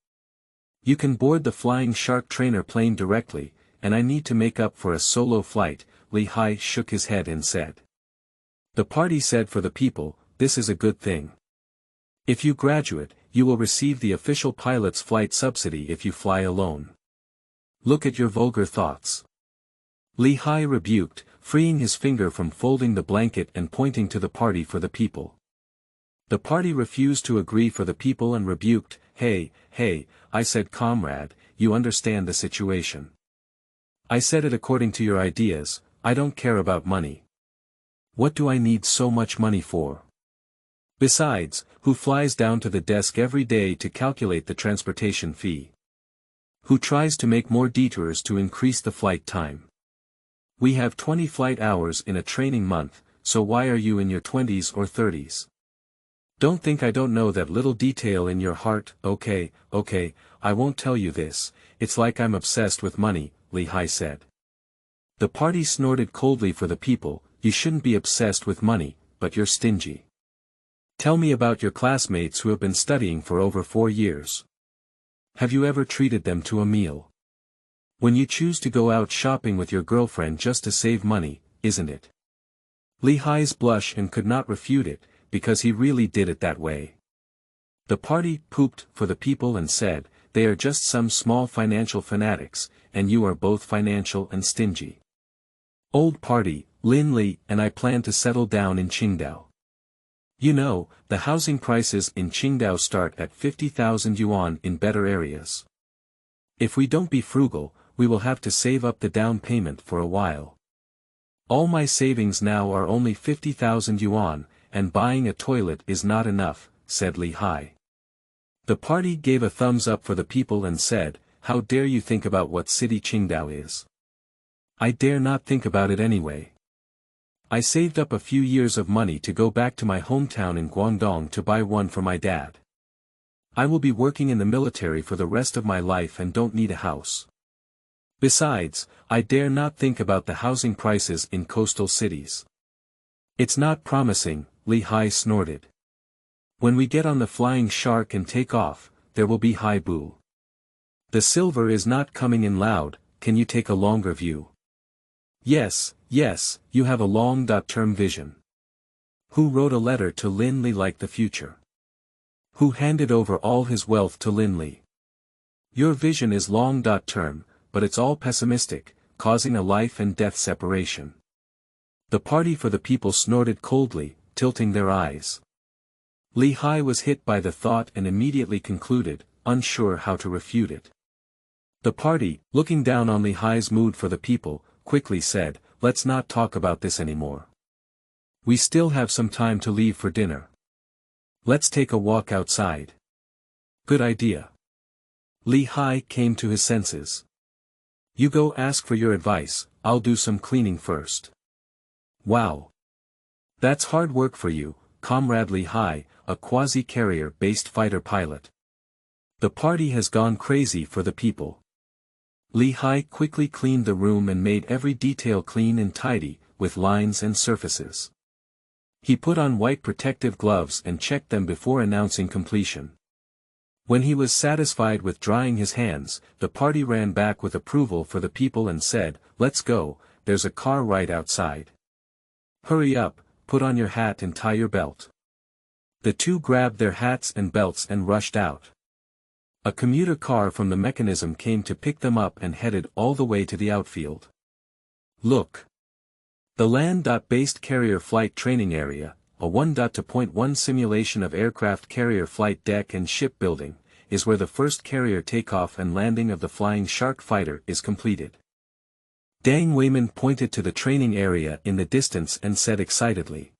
You can board the Flying Shark trainer plane directly, and I need to make up for a solo flight." Li Hai shook his head and said. The party said for the people, "This is a good thing. If you graduate, you will receive the official pilot's flight subsidy if you fly alone. Look at your vulgar thoughts." Li Hai rebuked, freeing his finger from folding the blanket and pointing to the party for the people. The party refused to agree for the people and rebuked, Hey, I said comrade, you understand the situation. I said it according to your ideas, I don't care about money. What do I need so much money for? Besides, who flies down to the desk every day to calculate the transportation fee? Who tries to make more detours to increase the flight time? We have 20 flight hours in a training month, so why are you in your 20s or 30s? Don't think I don't know that little detail in your heart. Okay, I won't tell you this, it's like I'm obsessed with money, Li Hai said. The party snorted coldly for the people, you shouldn't be obsessed with money, but you're stingy. Tell me about your classmates who have been studying for over 4 years. Have you ever treated them to a meal? When you choose to go out shopping with your girlfriend just to save money, isn't it? Li Hai's blush and could not refute it, because he really did it that way. The party pooped for the people and said, they are just some small financial fanatics, and you are both financial and stingy. Old party, Lin Li and I plan to settle down in Qingdao. You know, the housing prices in Qingdao start at 50,000 yuan in better areas. If we don't be frugal, we will have to save up the down payment for a while. All my savings now are only 50,000 yuan, and buying a toilet is not enough, said Li Hai. The party gave a thumbs up for the people and said, how dare you think about what city Qingdao is? I dare not think about it anyway. I saved up a few years of money to go back to my hometown in Guangdong to buy one for my dad. I will be working in the military for the rest of my life and don't need a house. Besides, I dare not think about the housing prices in coastal cities. It's not promising, Li Hai snorted. When we get on the Flying Shark and take off, there will be high boo. The silver is not coming in loud, can you take a longer view? Yes, you have a long-term vision. Who wrote a letter to Lin Li like the future? Who handed over all his wealth to Lin Li? Your vision is long-term, but it's all pessimistic, causing a life and death separation. The party for the people snorted coldly, tilting their eyes. Li Hai was hit by the thought and immediately concluded, unsure how to refute it. The party, looking down on Li Hai's mood for the people, quickly said, let's not talk about this anymore. We still have some time to leave for dinner. Let's take a walk outside. Good idea. Li Hai came to his senses. You go ask for your advice, I'll do some cleaning first. Wow. That's hard work for you, Comrade Li Hai, a quasi-carrier-based fighter pilot. The party has gone crazy for the people. Li Hai quickly cleaned the room and made every detail clean and tidy, with lines and surfaces. He put on white protective gloves and checked them before announcing completion. When he was satisfied with drying his hands, the party ran back with approval for the people and said, let's go, there's a car right outside. Hurry up, put on your hat and tie your belt. The two grabbed their hats and belts and rushed out. A commuter car from the mechanism came to pick them up and headed all the way to the outfield. Look. The land-based carrier flight training area, a 1.1 simulation of aircraft carrier flight deck and shipbuilding, is where the first carrier takeoff and landing of the Flying Shark fighter is completed. Dang Wayman pointed to the training area in the distance and said excitedly.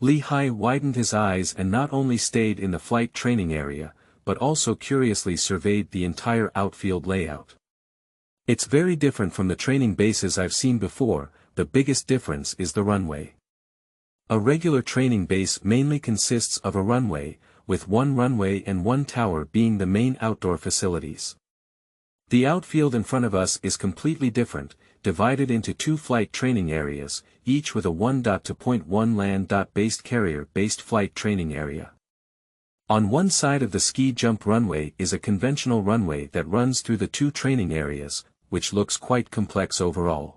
Li Hai widened his eyes and not only stayed in the flight training area, but also curiously surveyed the entire outfield layout. It's very different from the training bases I've seen before. The biggest difference is the runway. A regular training base mainly consists of a runway, with one runway and one tower being the main outdoor facilities. The outfield in front of us is completely different, divided into two flight training areas, each with a 1.2.1 land-based carrier-based flight training area. On one side of the ski jump runway is a conventional runway that runs through the two training areas, which looks quite complex overall.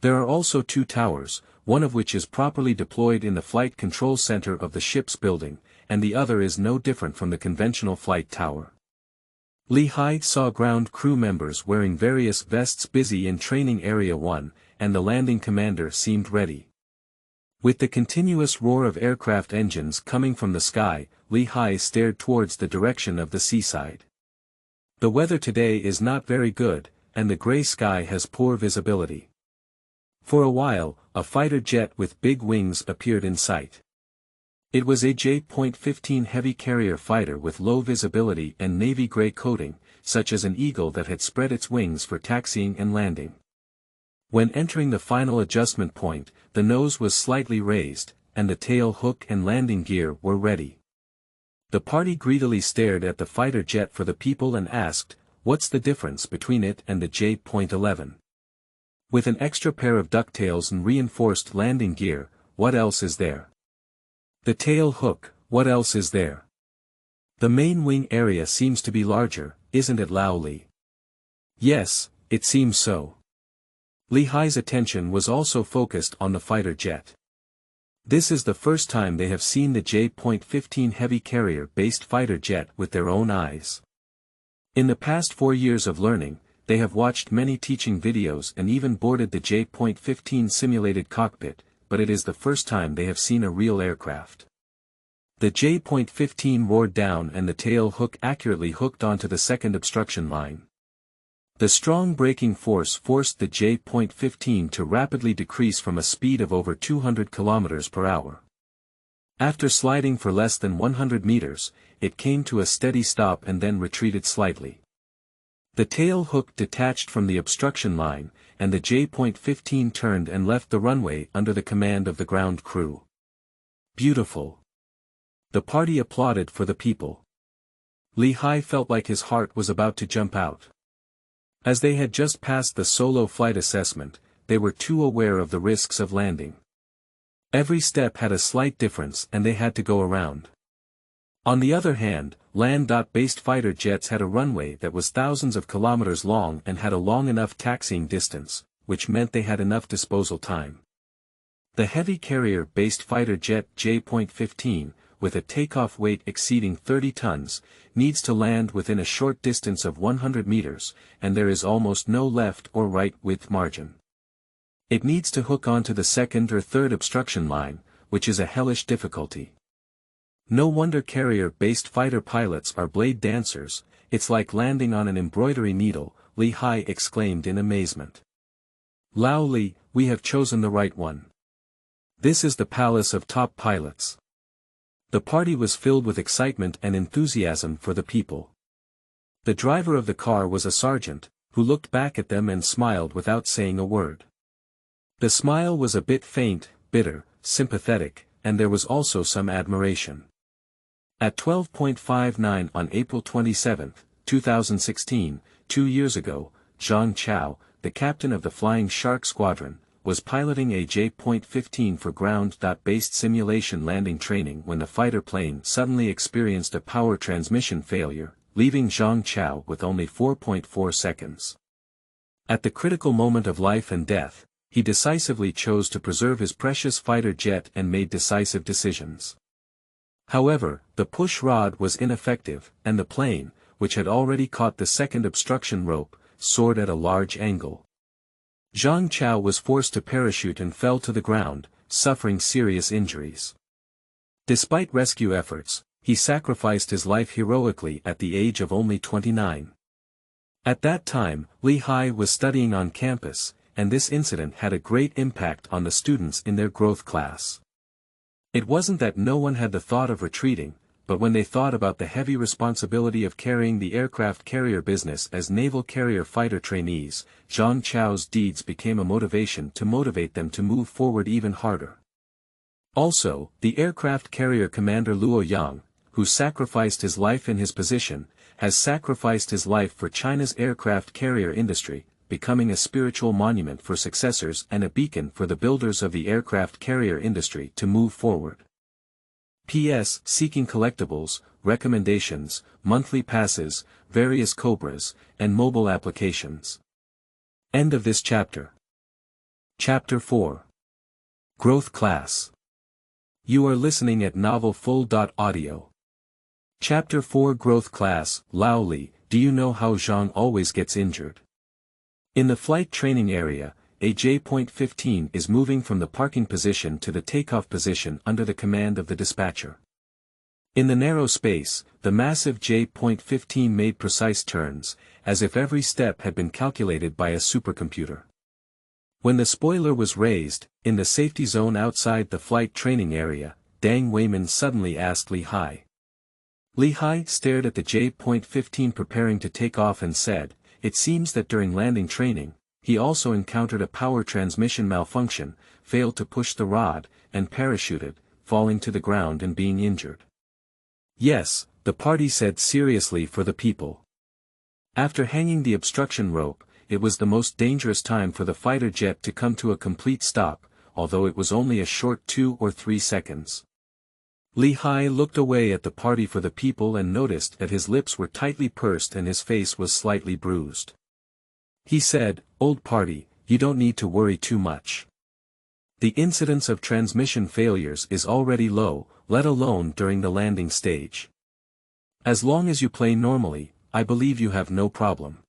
There are also two towers, one of which is properly deployed in the flight control center of the ship's building, and the other is no different from the conventional flight tower. Li Hai saw ground crew members wearing various vests busy in Training Area 1, and the landing commander seemed ready. With the continuous roar of aircraft engines coming from the sky, Li Hai stared towards the direction of the seaside. The weather today is not very good, and the gray sky has poor visibility. For a while, a fighter jet with big wings appeared in sight. It was a J.15 heavy carrier fighter with low visibility and navy gray coating, such as an eagle that had spread its wings for taxiing and landing. When entering the final adjustment point, the nose was slightly raised, and the tail hook and landing gear were ready. The party greedily stared at the fighter jet for the people and asked, "What's the difference between it and the J.11? With an extra pair of ducktails and reinforced landing gear, what else is there? The tail hook, what else is there? The main wing area seems to be larger, isn't it, Lao Li?" "Yes, it seems so." Li Hai's attention was also focused on the fighter jet. This is the first time they have seen the J.15 heavy carrier-based fighter jet with their own eyes. In the past 4 years of learning, they have watched many teaching videos and even boarded the J.15 simulated cockpit, but it is the first time they have seen a real aircraft. The J.15 roared down and the tail hook accurately hooked onto the second obstruction line. The strong braking force forced the J.15 to rapidly decrease from a speed of over 200 km per hour. After sliding for less than 100 meters, it came to a steady stop and then retreated slightly. The tail hook detached from the obstruction line, and the J.15 turned and left the runway under the command of the ground crew. Beautiful. The party applauded for the people. Li Hai felt like his heart was about to jump out. As they had just passed the solo flight assessment, they were too aware of the risks of landing. Every step had a slight difference and they had to go around. On the other hand, land-based fighter jets had a runway that was thousands of kilometers long and had a long enough taxiing distance, which meant they had enough disposal time. The heavy carrier-based fighter jet J.15, with a takeoff weight exceeding 30 tons, needs to land within a short distance of 100 meters, and there is almost no left or right width margin. It needs to hook onto the second or third obstruction line, which is a hellish difficulty. No wonder carrier-based fighter pilots are blade dancers, it's like landing on an embroidery needle, Li Hai exclaimed in amazement. Lao Li, we have chosen the right one. This is the palace of top pilots. The party was filled with excitement and enthusiasm for the people. The driver of the car was a sergeant, who looked back at them and smiled without saying a word. The smile was a bit faint, bitter, sympathetic, and there was also some admiration. At 12:59 on April 27, 2016, 2 years ago, Zhang Chao, the captain of the Flying Shark Squadron, was piloting a J.15 for ground-based simulation landing training when the fighter plane suddenly experienced a power transmission failure, leaving Zhang Chao with only 4.4 seconds. At the critical moment of life and death, he decisively chose to preserve his precious fighter jet and made decisive decisions. However, the push rod was ineffective, and the plane, which had already caught the second obstruction rope, soared at a large angle. Zhang Chao was forced to parachute and fell to the ground, suffering serious injuries. Despite rescue efforts, he sacrificed his life heroically at the age of only 29. At that time, Li Hai was studying on campus, and this incident had a great impact on the students in their growth class. It wasn't that no one had the thought of retreating, but when they thought about the heavy responsibility of carrying the aircraft carrier business as naval carrier fighter trainees, Zhang Chao's deeds became a motivation to motivate them to move forward even harder. Also, the aircraft carrier commander Luo Yang, who sacrificed his life in his position, has sacrificed his life for China's aircraft carrier industry, becoming a spiritual monument for successors and a beacon for the builders of the aircraft carrier industry to move forward. P.S. Seeking collectibles, recommendations, monthly passes, various Cobras, and mobile applications. End of this chapter. Chapter 4. Growth Class. You are listening at novelfull.audio. Chapter 4 Growth Class. Lao Li, do you know how Zhang always gets injured? In the flight training area, a J.15 is moving from the parking position to the takeoff position under the command of the dispatcher. In the narrow space, the massive J.15 made precise turns, as if every step had been calculated by a supercomputer. When the spoiler was raised, in the safety zone outside the flight training area, Dang Weimin suddenly asked Li Hai. Li Hai stared at the J.15 preparing to take off and said, "It seems that during landing training, he also encountered a power transmission malfunction, failed to push the rod, and parachuted, falling to the ground and being injured." Yes, the party said seriously for the people. After hanging the obstruction rope, it was the most dangerous time for the fighter jet to come to a complete stop, although it was only a short 2 or 3 seconds. Li Hai looked away at the party for the people and noticed that his lips were tightly pursed and his face was slightly bruised. He said, "Old party, you don't need to worry too much. The incidence of transmission failures is already low, let alone during the landing stage. As long as you play normally, I believe you have no problem."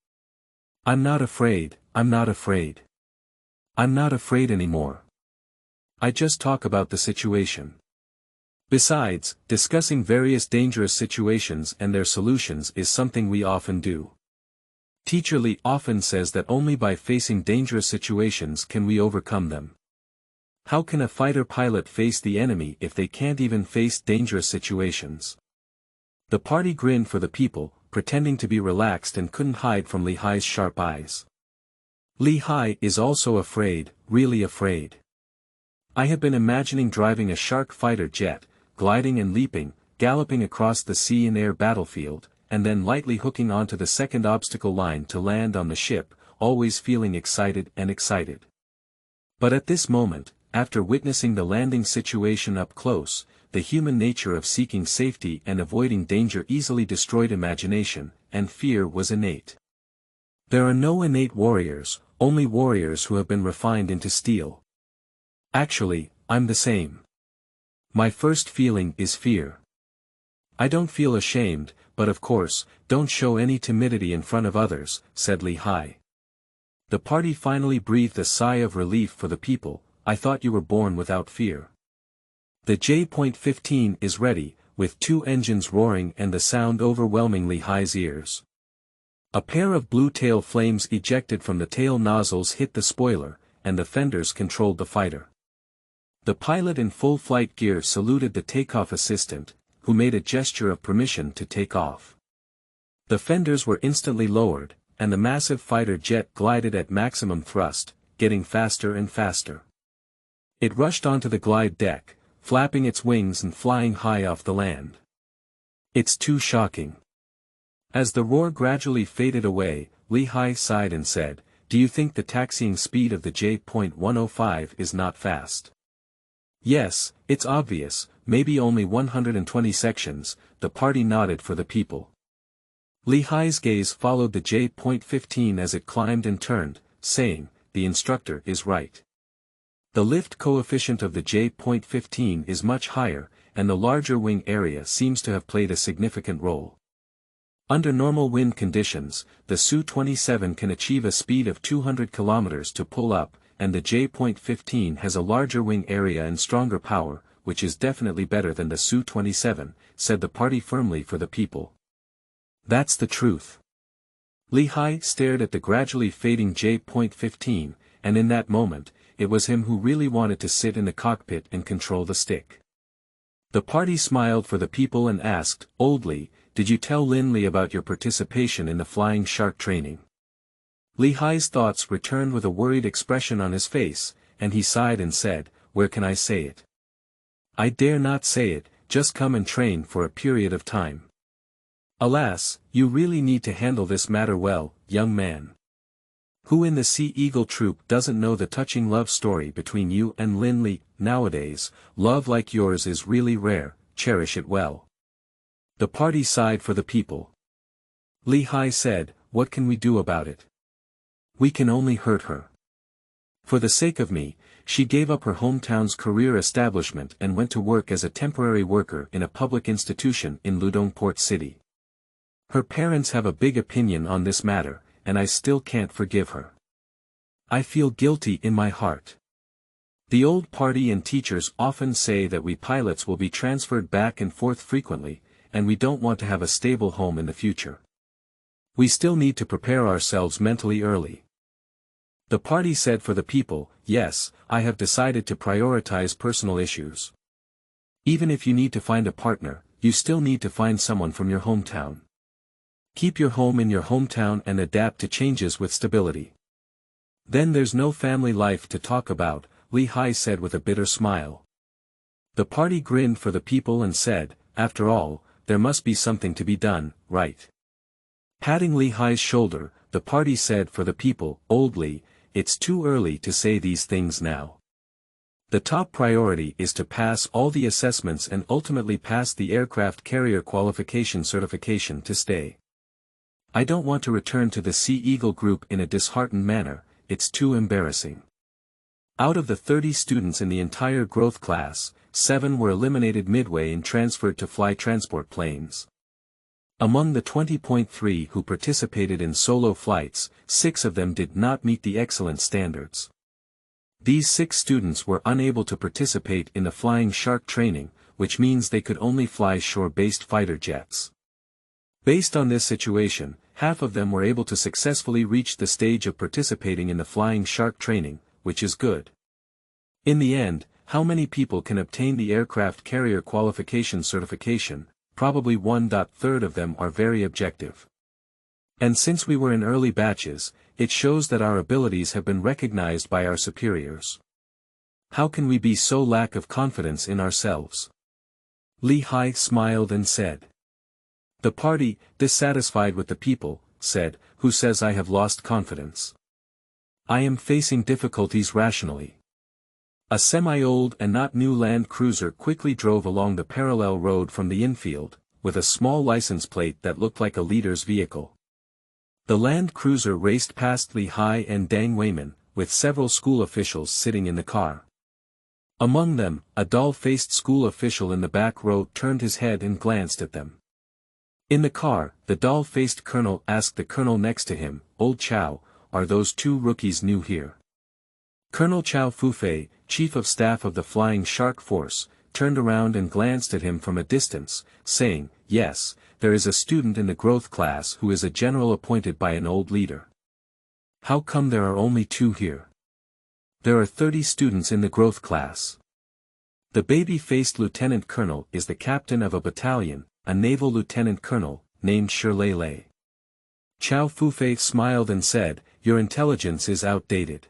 I'm not afraid, I'm not afraid. I'm not afraid anymore. I just talk about the situation. Besides, discussing various dangerous situations and their solutions is something we often do. Teacher Li often says that only by facing dangerous situations can we overcome them. How can a fighter pilot face the enemy if they can't even face dangerous situations? The party grinned for the people, pretending to be relaxed and couldn't hide from Li Hai's sharp eyes. Li Hai is also afraid, really afraid. I have been imagining driving a shark fighter jet, gliding and leaping, galloping across the sea and air battlefield, and then lightly hooking onto the second obstacle line to land on the ship, always feeling excited and excited. But at this moment, after witnessing the landing situation up close, the human nature of seeking safety and avoiding danger easily destroyed imagination, and fear was innate. There are no innate warriors, only warriors who have been refined into steel. Actually, I'm the same. My first feeling is fear. I don't feel ashamed, but of course, don't show any timidity in front of others, said Li Hai. The party finally breathed a sigh of relief for the people. I thought you were born without fear. The J.15 is ready, with 2 engines roaring and the sound overwhelming Li Hai's ears. A pair of blue tail flames ejected from the tail nozzles hit the spoiler, and the fenders controlled the fighter. The pilot in full flight gear saluted the takeoff assistant, who made a gesture of permission to take off. The fenders were instantly lowered, and the massive fighter jet glided at maximum thrust, getting faster and faster. It rushed onto the glide deck, flapping its wings and flying high off the land. It's too shocking. As the roar gradually faded away, Li Hai sighed and said, "Do you think the taxiing speed of the J.105 is not fast?" "Yes, it's obvious, maybe only 120 sections," the party nodded for the people. Li Hai's gaze followed the J.15 as it climbed and turned, saying, "The instructor is right. The lift coefficient of the J.15 is much higher, and the larger wing area seems to have played a significant role. Under normal wind conditions, the Su-27 can achieve a speed of 200 km to pull up, and the J.15 has a larger wing area and stronger power, which is definitely better than the Su-27, said the party firmly for the people. That's the truth. Lehigh stared at the gradually fading J.15, and in that moment, it was him who really wanted to sit in the cockpit and control the stick. The party smiled for the people and asked, "Old Lee, did you tell Lin-Lee about your participation in the flying shark training?" Lehigh's thoughts returned with a worried expression on his face, and he sighed and said, "Where can I say it? I dare not say it, just come and train for a period of time. Alas, you really need to handle this matter well, young man. Who in the Sea Eagle troop doesn't know the touching love story between you and Lin-Lee? Nowadays, love like yours is really rare, cherish it well." The party sighed for the people. Lehigh said, "What can we do about it? We can only hurt her. For the sake of me, she gave up her hometown's career establishment and went to work as a temporary worker in a public institution in Ludongport City. Her parents have a big opinion on this matter, and I still can't forgive her. I feel guilty in my heart. The old party and teachers often say that we pilots will be transferred back and forth frequently, and we don't want to have a stable home in the future. We still need to prepare ourselves mentally early." The party said for the people, "Yes, I have decided to prioritize personal issues. Even if you need to find a partner, you still need to find someone from your hometown. Keep your home in your hometown and adapt to changes with stability. Then there's no family life to talk about," Lehigh said with a bitter smile. The party grinned for the people and said, "After all, there must be something to be done, right?" Patting Lehigh's shoulder, the party said for the people, "Old Lee, it's too early to say these things now. The top priority is to pass all the assessments and ultimately pass the aircraft carrier qualification certification to stay. I don't want to return to the Sea Eagle group in a disheartened manner, it's too embarrassing." Out of the 30 students in the entire growth class, 7 were eliminated midway and transferred to fly transport planes. Among the 20.3 who participated in solo flights, 6 of them did not meet the excellence standards. These 6 students were unable to participate in the flying shark training, which means they could only fly shore-based fighter jets. Based on this situation, half of them were able to successfully reach the stage of participating in the flying shark training, which is good. In the end, how many people can obtain the aircraft carrier qualification certification? Probably 1/3 of them are very objective. And since we were in early batches, it shows that our abilities have been recognized by our superiors. How can we be so lack of confidence in ourselves? Lehigh smiled and said. The party, dissatisfied with the people, said, "Who says I have lost confidence? I am facing difficulties rationally." A semi-old and not new Land Cruiser quickly drove along the parallel road from the infield, with a small license plate that looked like a leader's vehicle. The Land Cruiser raced past Lehigh and Dang Wayman, with several school officials sitting in the car. Among them, a dull-faced school official in the back row turned his head and glanced at them. In the car, the dull-faced colonel asked the colonel next to him, "Old Chow, are those 2 rookies new here?" Colonel Chow Fufei, Chief of Staff of the Flying Shark Force, turned around and glanced at him from a distance, saying, "Yes, there is a student in the growth class who is a general appointed by an old leader." "How come there are only 2 here? There are 30 students in the growth class." The baby-faced lieutenant colonel is the captain of a battalion, a naval lieutenant colonel, named Shirley. Chow Fufei smiled and said, "Your intelligence is outdated.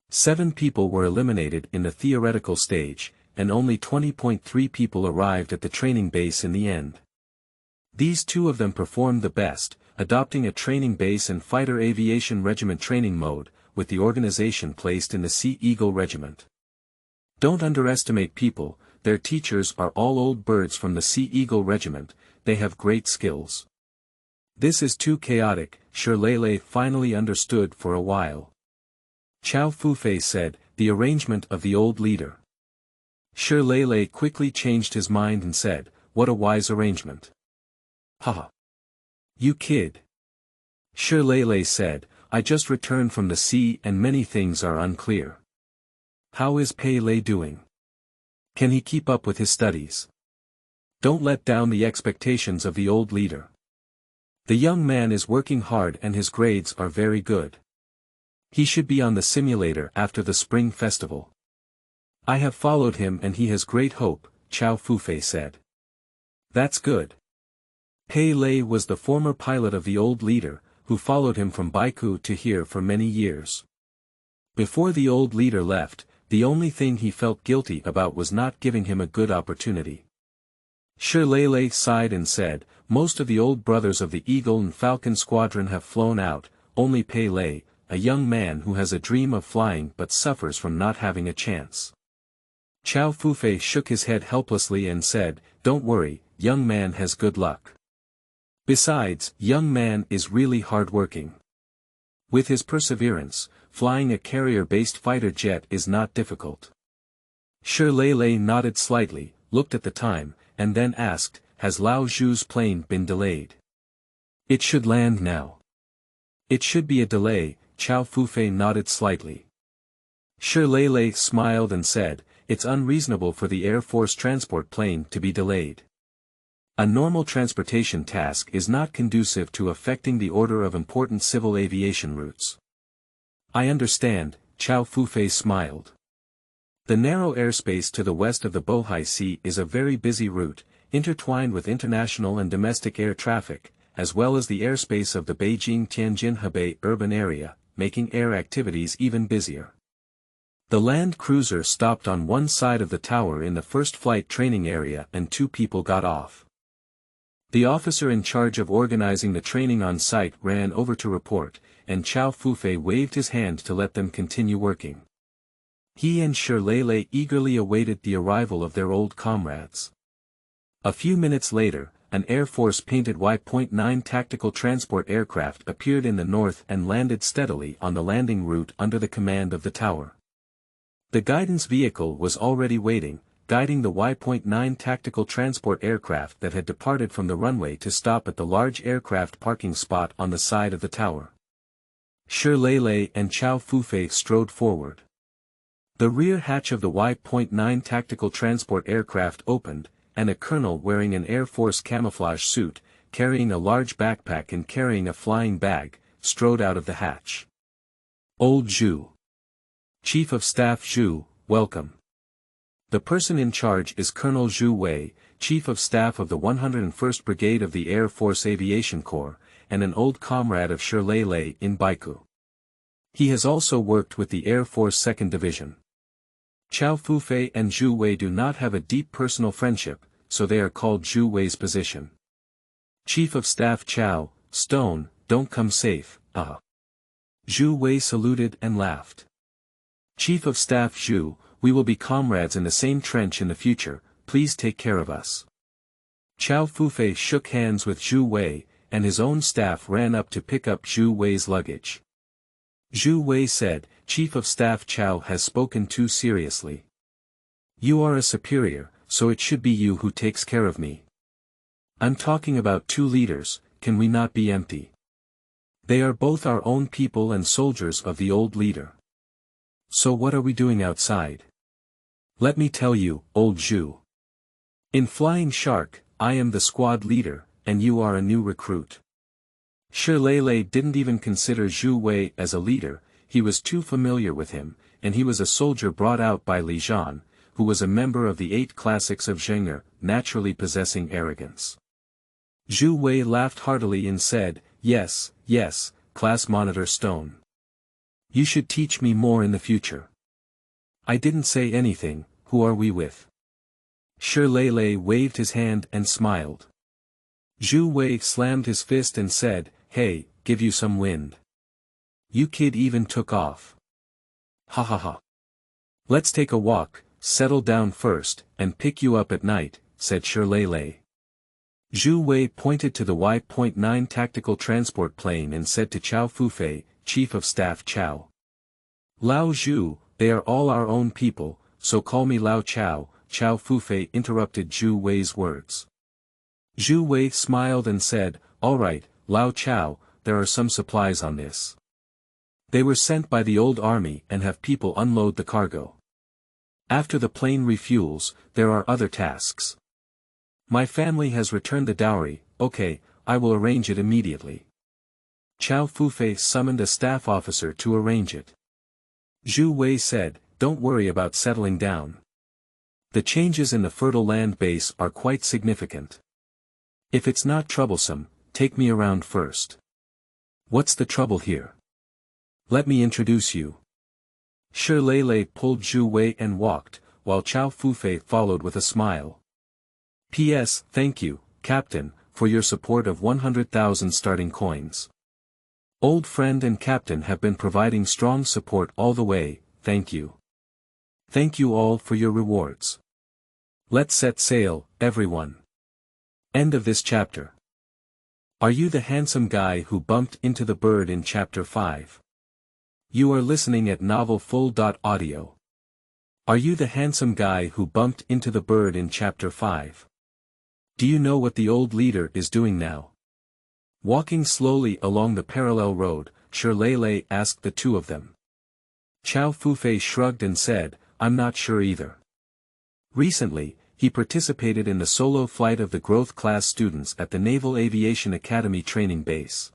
7 people were eliminated in the theoretical stage, and only 20.3 people arrived at the training base in the end. These 2 of them performed the best, adopting a training base and fighter aviation regiment training mode, with the organization placed in the Sea Eagle Regiment. Don't underestimate people, their teachers are all old birds from the Sea Eagle Regiment, they have great skills. This is too chaotic," Shirley finally understood for a while. Chow Fufei said, "The arrangement of the old leader." Shirley quickly changed his mind and said, "What a wise arrangement." "Haha. You kid." Shirley said, I just returned from the sea and many things are unclear. How is Pei Lei doing? Can he keep up with his studies? Don't let down the expectations of the old leader. The young man is working hard and his grades are very good. He should be on the simulator after the spring festival. I have followed him and he has great hope, Chao Fufei said. That's good. Pei Lei was the former pilot of the old leader, who followed him from Baiku to here for many years. Before the old leader left, the only thing he felt guilty about was not giving him a good opportunity. Shirlele sighed and said, most of the old brothers of the Eagle and Falcon squadron have flown out, only Pei Lei, a young man who has a dream of flying but suffers from not having a chance. Chao Fufei shook his head helplessly and said, don't worry, young man has good luck. Besides, young man is really hard-working. With his perseverance, flying a carrier-based fighter jet is not difficult. Shirlele nodded slightly, looked at the time, and then asked, has Lao Zhu's plane been delayed? It should land now. It should be a delay, Chao Fufei nodded slightly. Shirlele smiled and said, it's unreasonable for the Air Force transport plane to be delayed. A normal transportation task is not conducive to affecting the order of important civil aviation routes. I understand, Chao Fufei smiled. The narrow airspace to the west of the Bohai Sea is a very busy route, intertwined with international and domestic air traffic, as well as the airspace of the Beijing-Tianjin-Hebei urban area, making air activities even busier. The land cruiser stopped on one side of the tower in the first flight training area and 2 people got off. The officer in charge of organizing the training on site ran over to report, and Chao Fufei waved his hand to let them continue working. He and Shirlele eagerly awaited the arrival of their old comrades. A few minutes later, an Air Force painted Y.9 tactical transport aircraft appeared in the north and landed steadily on the landing route under the command of the tower. The guidance vehicle was already waiting, guiding the Y.9 tactical transport aircraft that had departed from the runway to stop at the large aircraft parking spot on the side of the tower. Shirlele and Chao Fufei strode forward. The rear hatch of the Y.9 tactical transport aircraft opened, and a colonel wearing an Air Force camouflage suit, carrying a large backpack and carrying a flying bag, strode out of the hatch. Old Zhu. Chief of Staff Zhu, welcome. The person in charge is Colonel Zhu Wei, Chief of Staff of the 101st Brigade of the Air Force Aviation Corps, and an old comrade of Shirlele in Baiku. He has also worked with the Air Force 2nd Division. Chao Fufei and Zhu Wei do not have a deep personal friendship, so they are called Zhu Wei's position. Chief of Staff Chao, Stone, don't come safe, Zhu Wei saluted and laughed. Chief of Staff Zhu, we will be comrades in the same trench in the future, please take care of us. Chao Fufei shook hands with Zhu Wei, and his own staff ran up to pick up Zhu Wei's luggage. Zhu Wei said, Chief of Staff Chao has spoken too seriously. You are a superior, so it should be you who takes care of me. I'm talking about 2 leaders, can we not be empty? They are both our own people and soldiers of the old leader. So what are we doing outside? Let me tell you, old Zhu. In Flying Shark, I am the squad leader, and you are a new recruit. Shirlele didn't even consider Zhu Wei as a leader, he was too familiar with him, and he was a soldier brought out by Li Zhan, who was a member of the 8 classics of Zheng'er, naturally possessing arrogance. Zhu Wei laughed heartily and said, yes, yes, Class Monitor Stone. You should teach me more in the future. I didn't say anything, who are we with? Shirlele waved his hand and smiled. Zhu Wei slammed his fist and said, hey, give you some wind. You kid even took off. Ha ha ha. Let's take a walk, settle down first, and pick you up at night, said Shirlele. Zhu Wei pointed to the Y.9 tactical transport plane and said to Chao Fufei, Chief of Staff Chao. Lao Zhu, they are all our own people, so call me Lao Chao, Chao Fufei interrupted Zhu Wei's words. Zhu Wei smiled and said, all right, Lao Chao, there are some supplies on this. They were sent by the old army and have people unload the cargo. After the plane refuels, there are other tasks. My family has returned the dowry. Okay, I will arrange it immediately. Chow Fufei summoned a staff officer to arrange it. Zhu Wei said, don't worry about settling down. The changes in the fertile land base are quite significant. If it's not troublesome, take me around first. What's the trouble here? Let me introduce you. Shi Lei pulled Zhu Wei and walked, while Chow Fufei followed with a smile. P.S. Thank you, Captain, for your support of 100,000 starting coins. Old friend and Captain have been providing strong support all the way, thank you. Thank you all for your rewards. Let's set sail, everyone. End of this chapter. Are you the handsome guy who bumped into the bird in Chapter 5? You are listening at novelfull.audio. Are you the handsome guy who bumped into the bird in Chapter 5? Do you know what the old leader is doing now? Walking slowly along the parallel road, Shi Lei asked the two of them. Chow Fufei shrugged and said, I'm not sure either. Recently, he participated in the solo flight of the growth class students at the Naval Aviation Academy training base.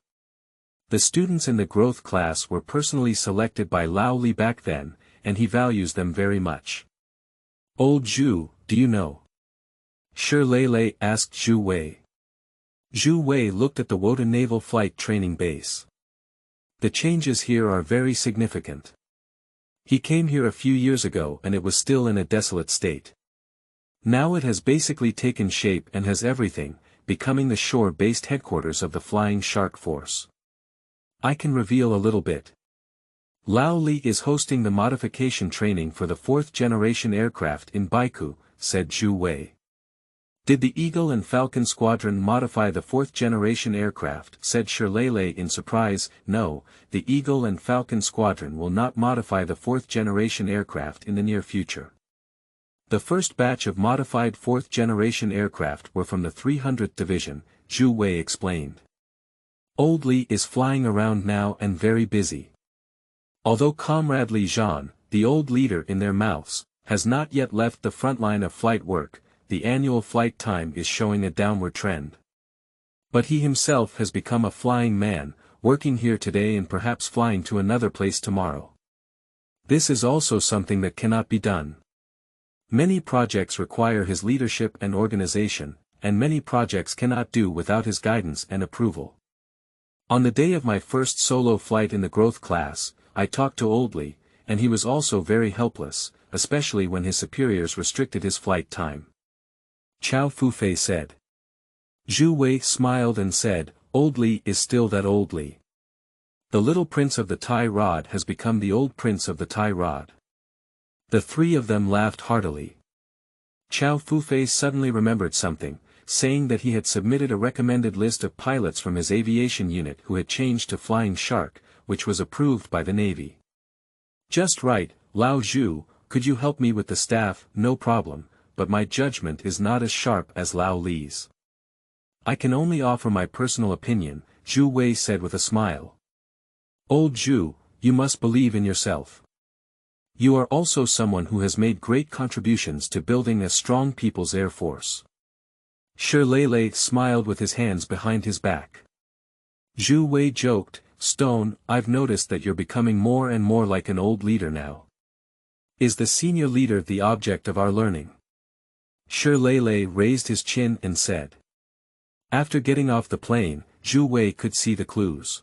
The students in the growth class were personally selected by Lao Li back then, and he values them very much. Old Zhu, do you know? Shi Lei asked Zhu Wei. Zhu Wei looked at the Wotan Naval Flight Training Base. The changes here are very significant. He came here a few years ago and it was still in a desolate state. Now it has basically taken shape and has everything, becoming the shore-based headquarters of the Flying Shark Force. I can reveal a little bit. Lao Li is hosting the modification training for the 4th-generation aircraft in Baikou, said Zhu Wei. Did the Eagle and Falcon Squadron modify the 4th-generation aircraft? Said Shi Lei in surprise. No, the Eagle and Falcon Squadron will not modify the 4th-generation aircraft in the near future. The first batch of modified 4th-generation aircraft were from the 300th Division, Zhu Wei explained. Old Li is flying around now and very busy. Although Comrade Li Zhan, the old leader in their mouths, has not yet left the front line of flight work, the annual flight time is showing a downward trend. But he himself has become a flying man, working here today and perhaps flying to another place tomorrow. This is also something that cannot be done. Many projects require his leadership and organization, and many projects cannot do without his guidance and approval. On the day of my first solo flight in the growth class, I talked to Old Li, and he was also very helpless, especially when his superiors restricted his flight time. Chow Fufei said. Zhu Wei smiled and said, Old Li is still that Old Li. The little prince of the tie rod has become the old prince of the tie rod. The three of them laughed heartily. Chow Fufei suddenly remembered something, saying that he had submitted a recommended list of pilots from his aviation unit who had changed to Flying Shark, which was approved by the Navy. Just right, Lao Zhu, could you help me with the staff? No problem, but my judgment is not as sharp as Lao Li's. I can only offer my personal opinion, Zhu Wei said with a smile. Old Zhu, you must believe in yourself. You are also someone who has made great contributions to building a strong people's air force. Shi Lei smiled with his hands behind his back. Zhu Wei joked, Stone, I've noticed that you're becoming more and more like an old leader now. Is the senior leader the object of our learning? Shi Lei raised his chin and said. After getting off the plane, Zhu Wei could see the clues.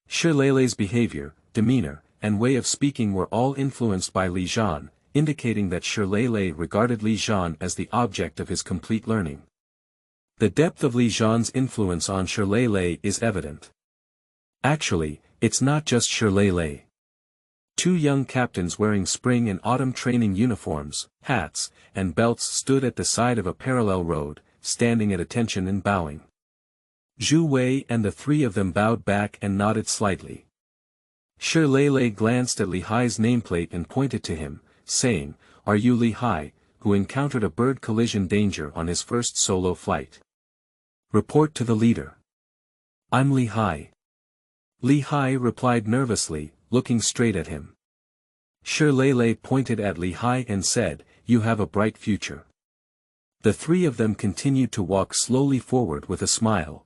Shi Lei's behavior, demeanor, and way of speaking were all influenced by Li Zhan, indicating that Shi Lei regarded Li Zhan as the object of his complete learning. The depth of Li Zhan's influence on Shi Lei is evident. Actually, it's not just Shi Lei. Two young captains wearing spring and autumn training uniforms, hats, and belts stood at the side of a parallel road, standing at attention and bowing. Zhu Wei and the three of them bowed back and nodded slightly. Shi Lei glanced at Li Hai's nameplate and pointed to him, saying, Are you Li Hai, who encountered a bird collision danger on his first solo flight? Report to the leader. I'm Li Hai. Li Hai replied nervously, looking straight at him. Shirley pointed at Li Hai and said, "You have a bright future." The three of them continued to walk slowly forward with a smile.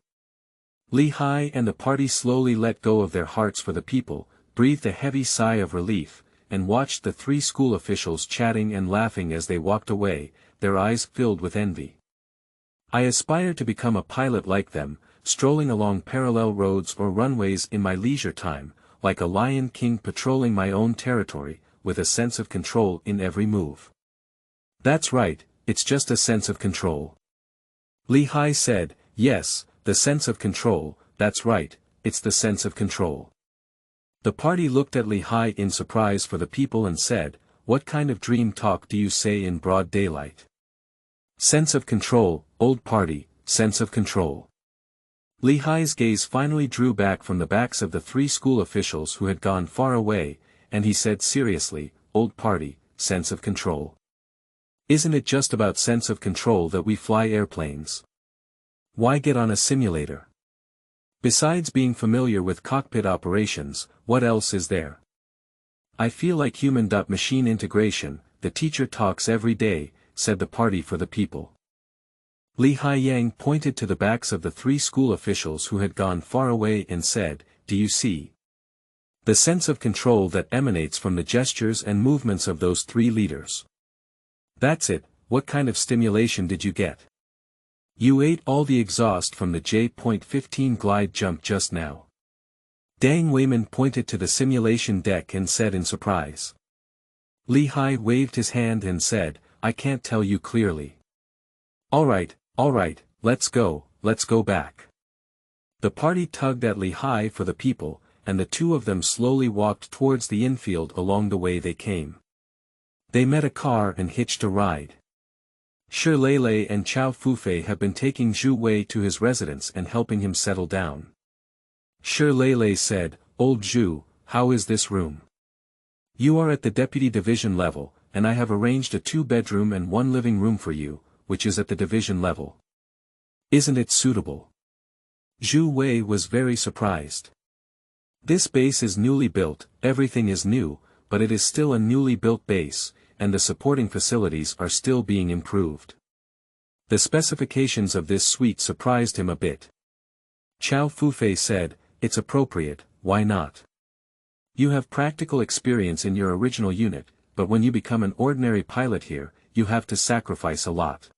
Li Hai and the party slowly let go of their hearts for the people, breathed a heavy sigh of relief, and watched the three school officials chatting and laughing as they walked away, their eyes filled with envy. I aspire to become a pilot like them, strolling along parallel roads or runways in my leisure time, like a lion king patrolling my own territory, with a sense of control in every move. That's right, it's just a sense of control. Li Hai said, "Yes, the sense of control, that's right, it's the sense of control." The party looked at Li Hai in surprise for the people and said, "What kind of dream talk do you say in broad daylight?" Sense of control, old party, sense of control. Li Hai's gaze finally drew back from the backs of the three school officials who had gone far away, and he said seriously, "Old party, sense of control. Isn't it just about sense of control that we fly airplanes? Why get on a simulator? Besides being familiar with cockpit operations, what else is there? I feel like human-machine integration, the teacher talks every day," said the party for the people. Li Haiyang pointed to the backs of the three school officials who had gone far away and said, "Do you see? The sense of control that emanates from the gestures and movements of those three leaders. That's it, what kind of stimulation did you get? You ate all the exhaust from the J.15 glide jump just now." Dang Weiman pointed to the simulation deck and said in surprise. Li Hai waved his hand and said, "I can't tell you clearly." All right, let's go back." The party tugged at Li Hai for the people, and the two of them slowly walked towards the infield along the way they came. They met a car and hitched a ride. Shirley and Chao Fufei have been taking Zhu Wei to his residence and helping him settle down. Shirley said, "Old Zhu, how is this room? You are at the deputy division level, and I have arranged a 2-bedroom and 1 living room for you, which is at the division level. Isn't it suitable?" Zhu Wei was very surprised. This base is newly built, everything is new, but it is still a newly built base, and the supporting facilities are still being improved. The specifications of this suite surprised him a bit. Chao Fufei said, "It's appropriate, why not? You have practical experience in your original unit, but when you become an ordinary pilot here, you have to sacrifice a lot.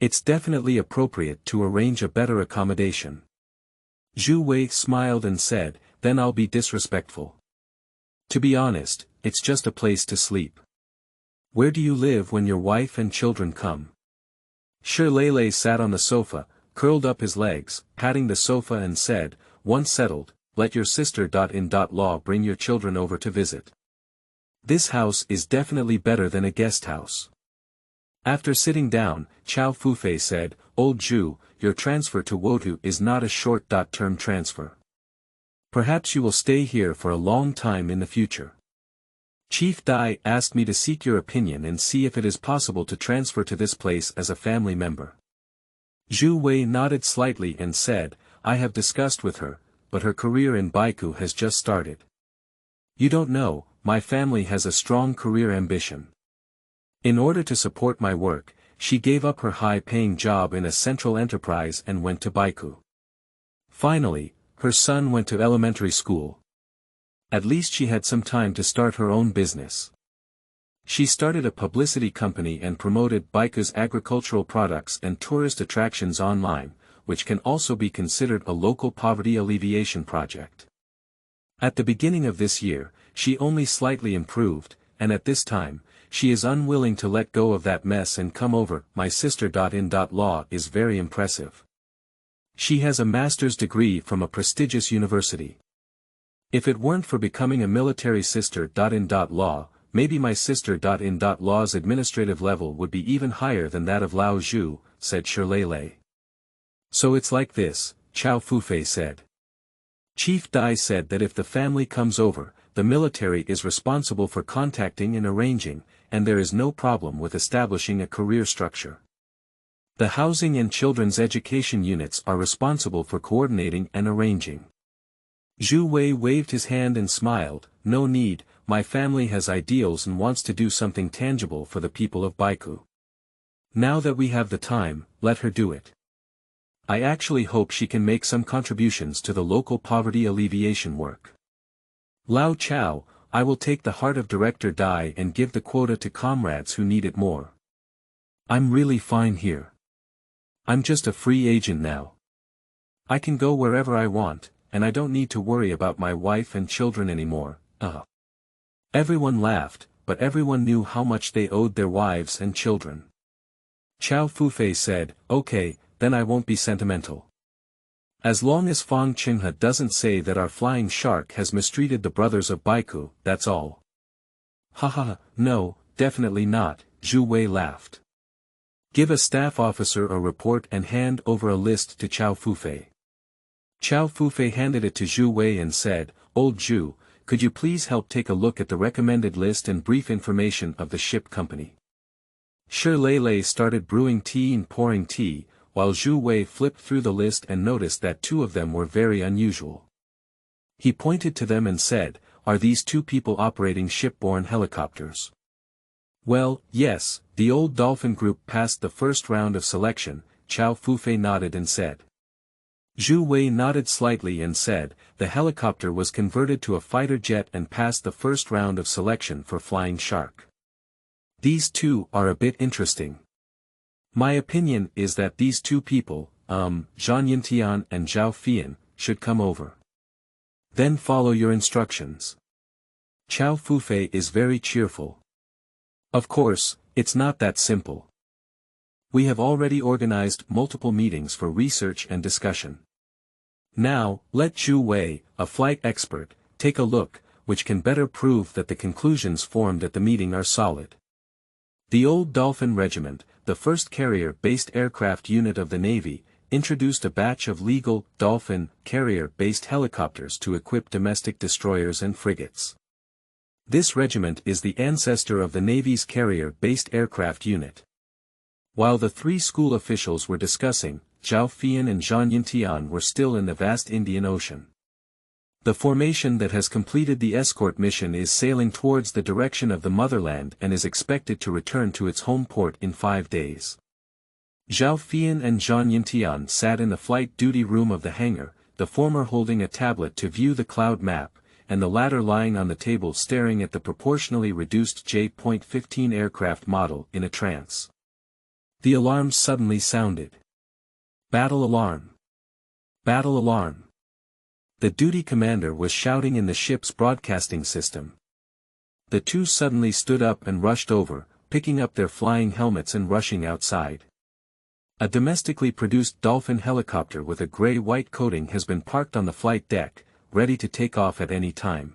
It's definitely appropriate to arrange a better accommodation." Zhu Wei smiled and said, "Then I'll be disrespectful. To be honest, it's just a place to sleep. Where do you live when your wife and children come?" Shirley sat on the sofa, curled up his legs, patting the sofa and said, "Once settled, let your sister-in-law bring your children over to visit. This house is definitely better than a guest house." After sitting down, Chao Fufei said, "Old Zhu, your transfer to Wotu is not a short-term transfer. Perhaps you will stay here for a long time in the future. Chief Dai asked me to seek your opinion and see if it is possible to transfer to this place as a family member." Zhu Wei nodded slightly and said, "I have discussed with her, but her career in Baiku has just started. You don't know, my family has a strong career ambition. In order to support my work, she gave up her high-paying job in a central enterprise and went to Baiku. Finally, her son went to elementary school. At least she had some time to start her own business. She started a publicity company and promoted Baiku's agricultural products and tourist attractions online, which can also be considered a local poverty alleviation project. At the beginning of this year, she only slightly improved, and at this time, she is unwilling to let go of that mess and come over. My sister-in-law is very impressive. She has a master's degree from a prestigious university. If it weren't for becoming a military sister-in-law, maybe my sister-in-law's administrative level would be even higher than that of Lao Zhu," said Shirley. "So it's like this," Chao Fufei said. "Chief Dai said that if the family comes over, the military is responsible for contacting and arranging, and there is no problem with establishing a career structure. The housing and children's education units are responsible for coordinating and arranging." Zhu Wei waved his hand and smiled, no need, my family has ideals and wants to do something tangible for the people of Baiku. Now that we have the time, let her do it. I actually hope she can make some contributions to the local poverty alleviation work. Lao Chao, I will take the heart of Director Dai and give the quota to comrades who need it more. I'm really fine here. I'm just a free agent now. I can go wherever I want, and I don't need to worry about my wife and children anymore. Everyone laughed, but everyone knew how much they owed their wives and children. Chao Fufei said, okay, then I won't be sentimental. As long as Fang Qinghe doesn't say that our flying shark has mistreated the brothers of Baiku, that's all. Haha, no, definitely not, Zhu Wei laughed. Give a staff officer a report and hand over a list to Chao Fufei. Chao Fufei handed it to Zhu Wei and said, Old Zhu, could you please help take a look at the recommended list and brief information of the ship company? Shi Lei started brewing tea and pouring tea, while Zhu Wei flipped through the list and noticed that two of them were very unusual. He pointed to them and said, are these two people operating shipborne helicopters? Well, yes, the old Dolphin Group passed the first round of selection, Chao Fufei nodded and said. Zhu Wei nodded slightly and said, the helicopter was converted to a fighter jet and passed the first round of selection for Flying Shark. These two are a bit interesting. My opinion is that these two people, Zhang Yintian and Zhao Fian, should come over. Then follow your instructions. Chao Fufei is very cheerful. Of course, it's not that simple. We have already organized multiple meetings for research and discussion. Now, let Zhu Wei, a flight expert, take a look, which can better prove that the conclusions formed at the meeting are solid. The old Dolphin Regiment, the first carrier-based aircraft unit of the Navy, introduced a batch of legal, Dolphin, carrier-based helicopters to equip domestic destroyers and frigates. This regiment is the ancestor of the Navy's carrier-based aircraft unit. While the three school officials were discussing, Zhao Fian and Zhang Yintian were still in the vast Indian Ocean. The formation that has completed the escort mission is sailing towards the direction of the motherland and is expected to return to its home port in 5 days. Zhao Fian and Zhang Yintian sat in the flight duty room of the hangar, the former holding a tablet to view the cloud map, and the latter lying on the table staring at the proportionally reduced J.15 aircraft model in a trance. The alarm suddenly sounded. Battle alarm! Battle alarm! The duty commander was shouting in the ship's broadcasting system. The two suddenly stood up and rushed over, picking up their flying helmets and rushing outside. A domestically produced Dolphin helicopter with a gray-white coating has been parked on the flight deck, ready to take off at any time.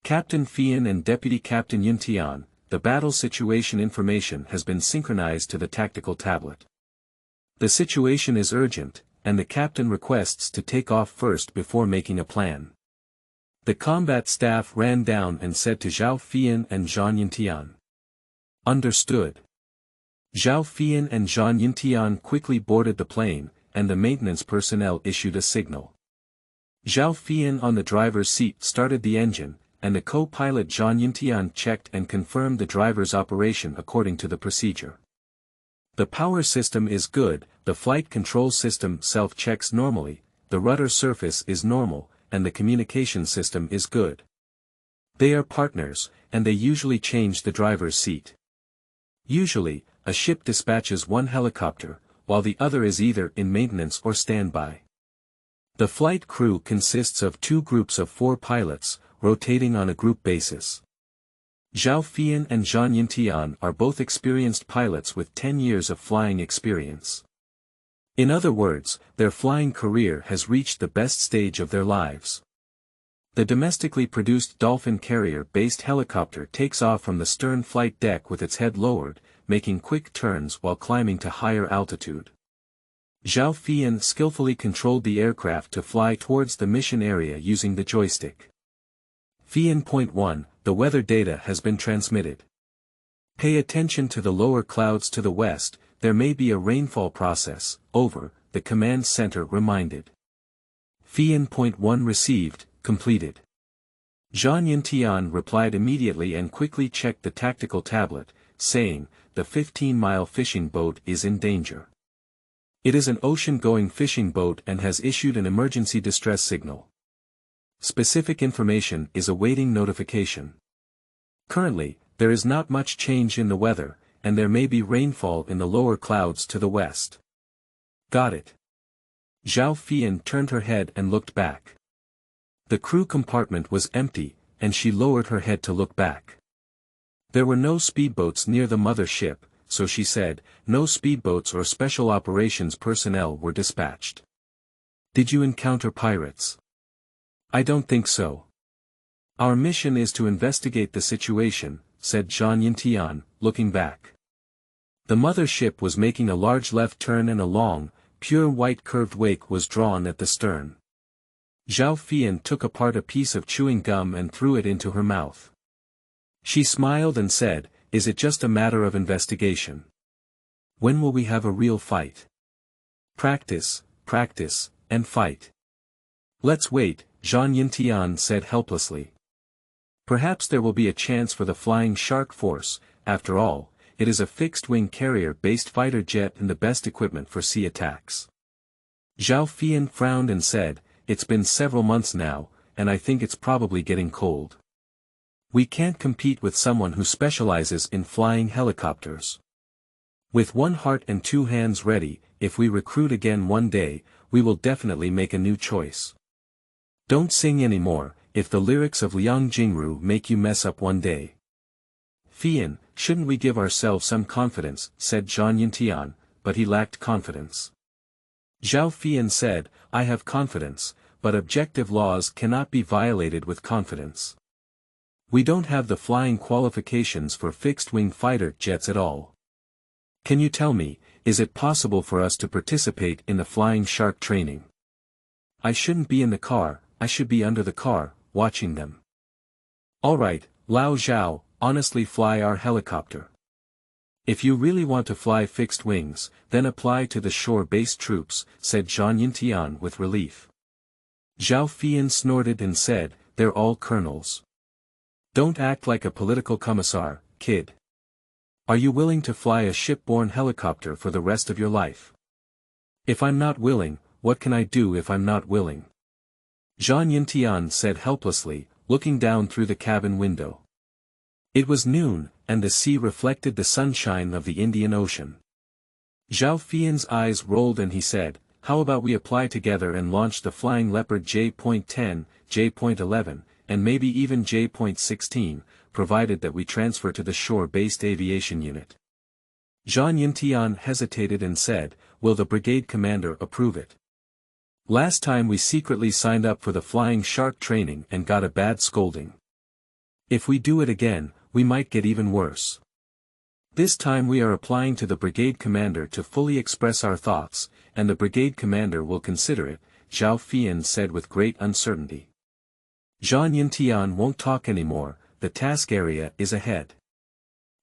Captain Fian and Deputy Captain Yuntian, the battle situation information has been synchronized to the tactical tablet. The situation is urgent, and the captain requests to take off first before making a plan. The combat staff ran down and said to Zhao Fian and Zhang Yintian. Understood. Zhao Fian and Zhang Yintian quickly boarded the plane, and the maintenance personnel issued a signal. Zhao Fian on the driver's seat started the engine, and the co-pilot Zhang Yintian checked and confirmed the driver's operation according to the procedure. The power system is good, the flight control system self-checks normally, the rudder surface is normal, and the communication system is good. They are partners, and they usually change the driver's seat. Usually, a ship dispatches one helicopter, while the other is either in maintenance or standby. The flight crew consists of 2 groups of 4 pilots, rotating on a group basis. Zhao Fian and Zhang Yintian are both experienced pilots with 10 years of flying experience. In other words, their flying career has reached the best stage of their lives. The domestically produced Dolphin carrier-based helicopter takes off from the stern flight deck with its head lowered, making quick turns while climbing to higher altitude. Zhao Fian skillfully controlled the aircraft to fly towards the mission area using the joystick. Fian.1, the weather data has been transmitted. Pay attention to the lower clouds to the west, there may be a rainfall process, over, the command center reminded. Fian.1 received, completed. Zhang Yintian replied immediately and quickly checked the tactical tablet, saying, the 15-mile fishing boat is in danger. It is an ocean-going fishing boat and has issued an emergency distress signal. Specific information is awaiting notification. Currently, there is not much change in the weather, and there may be rainfall in the lower clouds to the west. Got it. Zhao Fian turned her head and looked back. The crew compartment was empty, and she lowered her head to look back. There were no speedboats near the mother ship, so she said, no speedboats or special operations personnel were dispatched. Did you encounter pirates? I don't think so. Our mission is to investigate the situation, said Zhang Yintian, looking back. The mother ship was making a large left turn and a long, pure white curved wake was drawn at the stern. Zhao Fian took apart a piece of chewing gum and threw it into her mouth. She smiled and said, is it just a matter of investigation? When will we have a real fight? Practice, practice, and fight. Let's wait, Zhang Yintian said helplessly. Perhaps there will be a chance for the Flying Shark Force, after all, it is a fixed-wing carrier-based fighter jet and the best equipment for sea attacks. Zhao Fian frowned and said, it's been several months now, and I think it's probably getting cold. We can't compete with someone who specializes in flying helicopters. With one heart and two hands ready, if we recruit again one day, we will definitely make a new choice. Don't sing anymore, if the lyrics of Liang Jingru make you mess up one day. Fian, shouldn't we give ourselves some confidence, said Zhang Yintian, but he lacked confidence. Zhao Fian said, I have confidence, but objective laws cannot be violated with confidence. We don't have the flying qualifications for fixed-wing fighter jets at all. Can you tell me, is it possible for us to participate in the Flying Shark training? I shouldn't be in the car, I should be under the car, watching them. Alright, Lao Zhao, honestly fly our helicopter. If you really want to fly fixed wings, then apply to the shore-based troops, said Zhang Yintian with relief. Zhao Fian snorted and said, they're all colonels. Don't act like a political commissar, kid. Are you willing to fly a shipborne helicopter for the rest of your life? If I'm not willing, what can I do if I'm not willing? Zhang Yintian said helplessly, looking down through the cabin window. It was noon, and the sea reflected the sunshine of the Indian Ocean. Zhao Fian's eyes rolled and he said, how about we apply together and launch the Flying Leopard J.10, J.11, and maybe even J.16, provided that we transfer to the shore-based aviation unit. Zhang Yintian hesitated and said, will the brigade commander approve it? Last time we secretly signed up for the Flying Shark training and got a bad scolding. If we do it again, we might get even worse. This time we are applying to the brigade commander to fully express our thoughts, and the brigade commander will consider it, Zhao Fian said with great uncertainty. Zhang Yintian won't talk anymore, the task area is ahead.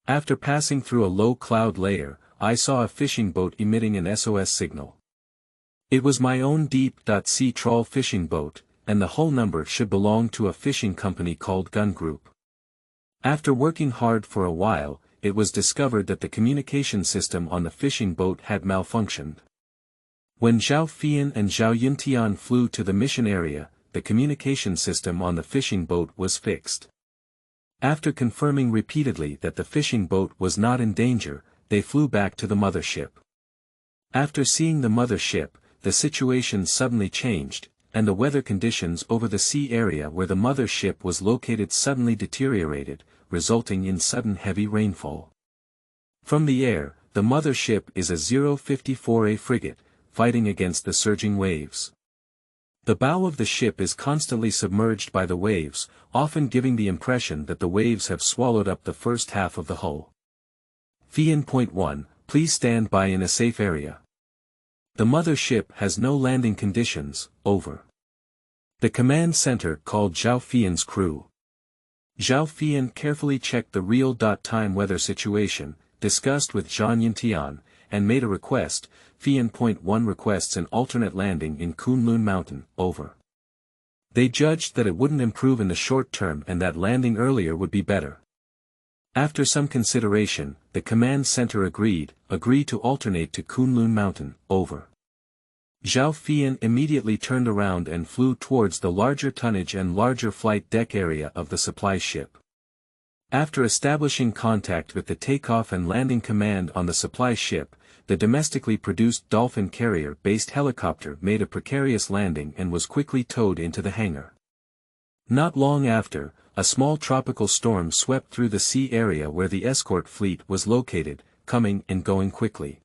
After passing through a low cloud layer, I saw a fishing boat emitting an SOS signal. It was my own deep-sea trawl fishing boat, and the whole number should belong to a fishing company called Gun Group. After working hard for a while, it was discovered that the communication system on the fishing boat had malfunctioned. When Zhao Fian and Zhao Yintian flew to the mission area, the communication system on the fishing boat was fixed. After confirming repeatedly that the fishing boat was not in danger, they flew back to the mothership. After seeing the mothership, the situation suddenly changed, and the weather conditions over the sea area where the mothership was located suddenly deteriorated, resulting in sudden heavy rainfall. From the air, the mothership is a 054A frigate, fighting against the surging waves. The bow of the ship is constantly submerged by the waves, often giving the impression that the waves have swallowed up the first half of the hull. Fian.1, please stand by in a safe area. The mothership has no landing conditions, over. The command center called Zhao Fian's crew. Zhao Fian carefully checked the real-time weather situation, discussed with Zhang Yintian, and made a request. Fian.1 requests an alternate landing in Kunlun Mountain, over. They judged that it wouldn't improve in the short term and that landing earlier would be better. After some consideration, the command center agreed to alternate to Kunlun Mountain, over. Zhao Fian immediately turned around and flew towards the larger tonnage and larger flight deck area of the supply ship. After establishing contact with the takeoff and landing command on the supply ship, the domestically produced Dolphin carrier-based helicopter made a precarious landing and was quickly towed into the hangar. Not long after, a small tropical storm swept through the sea area where the escort fleet was located, coming and going quickly.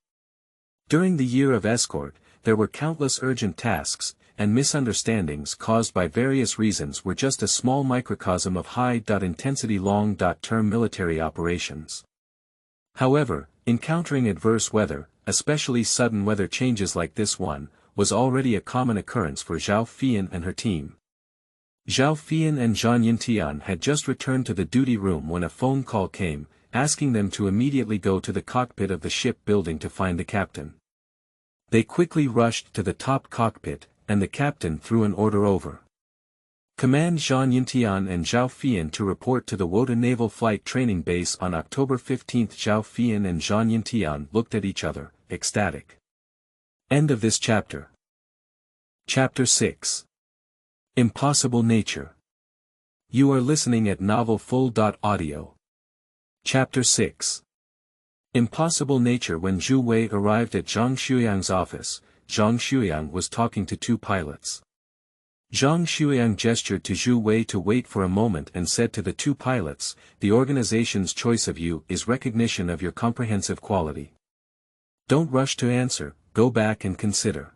During the year of escort, there were countless urgent tasks, and misunderstandings caused by various reasons were just a small microcosm of high-intensity long-term military operations. However, encountering adverse weather, especially sudden weather changes like this one, was already a common occurrence for Zhao Fian and her team. Zhao Fian and Zhang Yintian had just returned to the duty room when a phone call came, asking them to immediately go to the cockpit of the ship building to find the captain. They quickly rushed to the top cockpit, and the captain threw an order over. Command Zhang Yintian and Zhao Fian to report to the Woda Naval Flight Training Base on October 15. Zhao Fian and Zhang Yintian looked at each other, ecstatic. End of this chapter. Chapter 6. Impossible Nature. You are listening at novelfull.audio. Chapter 6. Impossible Nature. When Zhu Wei arrived at Zhang Xueyang's office, Zhang Xueyang was talking to two pilots. Zhang Xueyang gestured to Zhu Wei to wait for a moment and said to the two pilots, "The organization's choice of you is recognition of your comprehensive quality. Don't rush to answer, go back and consider."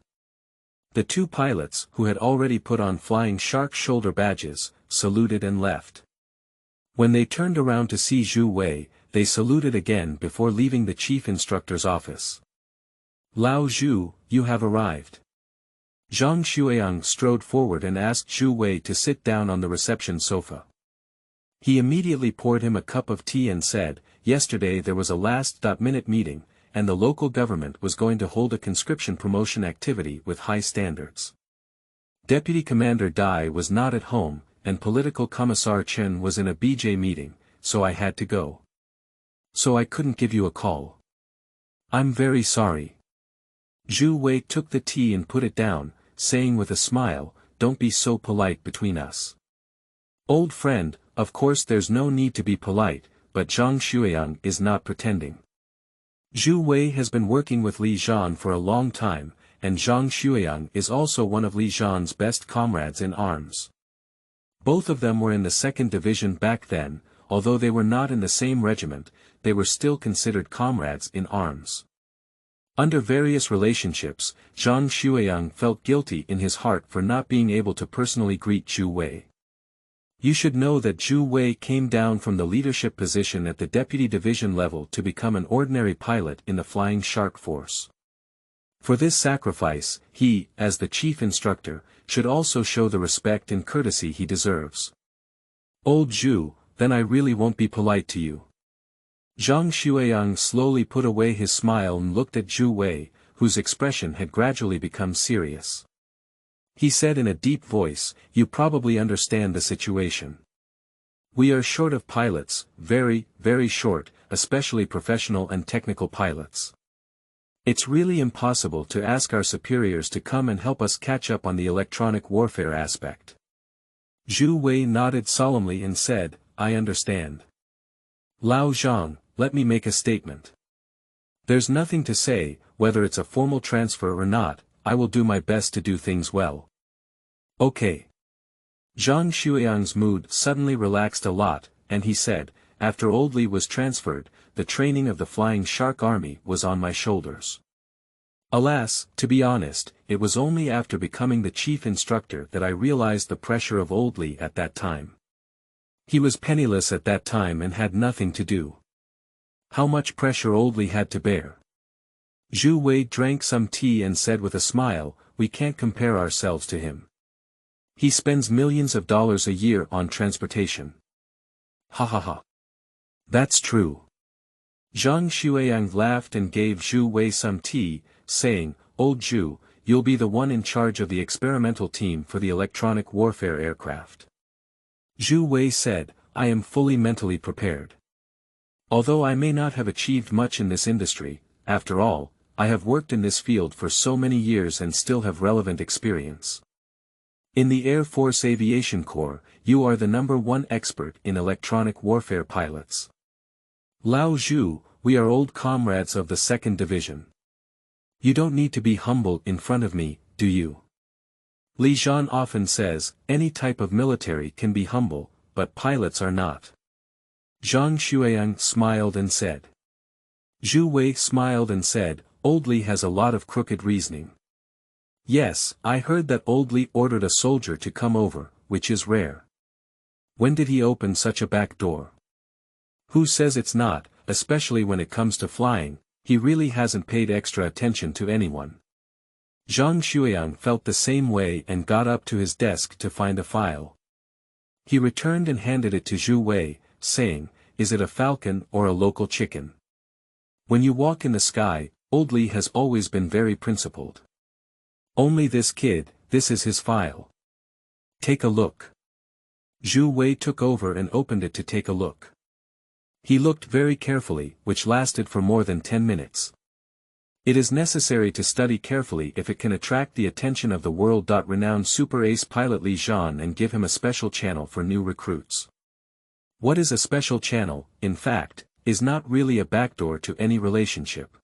The two pilots, who had already put on flying shark shoulder badges, saluted and left. When they turned around to see Zhu Wei, they saluted again before leaving the chief instructor's office. "Lao Zhu, you have arrived." Zhang Xueyang strode forward and asked Zhu Wei to sit down on the reception sofa. He immediately poured him a cup of tea and said, "Yesterday there was a last-minute meeting, and the local government was going to hold a conscription promotion activity with high standards. Deputy Commander Dai was not at home, and Political Commissar Chen was in a BJ meeting, so I had to go. So I couldn't give you a call. I'm very sorry." Zhu Wei took the tea and put it down, saying with a smile, "Don't be so polite between us. Old friend, of course there's no need to be polite, but Zhang Xueyang is not pretending. Zhu Wei has been working with Li Zhan for a long time, and Zhang Xueyang is also one of Li Zhan's best comrades in arms. Both of them were in the 2nd Division back then, although they were not in the same regiment, they were still considered comrades in arms." Under various relationships, Zhang Xueyang felt guilty in his heart for not being able to personally greet Zhu Wei. You should know that Zhu Wei came down from the leadership position at the deputy division level to become an ordinary pilot in the Flying Shark Force. For this sacrifice, he, as the chief instructor, should also show the respect and courtesy he deserves. "Old Zhu, then I really won't be polite to you." Zhang Xueyang slowly put away his smile and looked at Zhu Wei, whose expression had gradually become serious. He said in a deep voice, "You probably understand the situation. We are short of pilots, very, very short, especially professional and technical pilots. It's really impossible to ask our superiors to come and help us catch up on the electronic warfare aspect." Zhu Wei nodded solemnly and said, "I understand. Lao Zhang, let me make a statement. There's nothing to say, whether it's a formal transfer or not, I will do my best to do things well." "Okay." Zhang Xueyang's mood suddenly relaxed a lot, and he said, "After Old Li was transferred, the training of the Flying Shark Army was on my shoulders. Alas, to be honest, it was only after becoming the chief instructor that I realized the pressure of Old Li at that time. He was penniless at that time and had nothing to do. How much pressure Old Li had to bear." Zhu Wei drank some tea and said with a smile, "We can't compare ourselves to him. He spends millions of dollars a year on transportation." "Ha ha ha. That's true." Zhang Xueyang laughed and gave Zhu Wei some tea, saying, "Old Zhu, you'll be the one in charge of the experimental team for the electronic warfare aircraft. Zhu Wei said, I am fully mentally prepared. Although I may not have achieved much in this industry, after all, I have worked in this field for so many years and still have relevant experience. In the Air Force Aviation Corps, you are the #1 expert in electronic warfare pilots. Lao Zhu, we are old comrades of the 2nd Division. You don't need to be humble in front of me, do you? Li Zhan often says, any type of military can be humble, but pilots are not. Zhang Xueyang smiled and said. Zhu Wei smiled and said, Old Li has a lot of crooked reasoning. Yes, I heard that Old Li ordered a soldier to come over, which is rare. When did he open such a back door? Who says it's not, especially when it comes to flying, he really hasn't paid extra attention to anyone. Zhang Xueyang felt the same way and got up to his desk to find a file. He returned and handed it to Zhu Wei, saying, Is it a falcon or a local chicken? When you walk in the sky, Old Li has always been very principled. Only this kid, this is his file. Take a look. Zhu Wei took over and opened it to take a look. He looked very carefully, which lasted for more than 10 minutes. It is necessary to study carefully if it can attract the attention of the world-renowned super ace pilot Li Zhan and give him a special channel for new recruits. What is a special channel, in fact, is not really a backdoor to any relationship.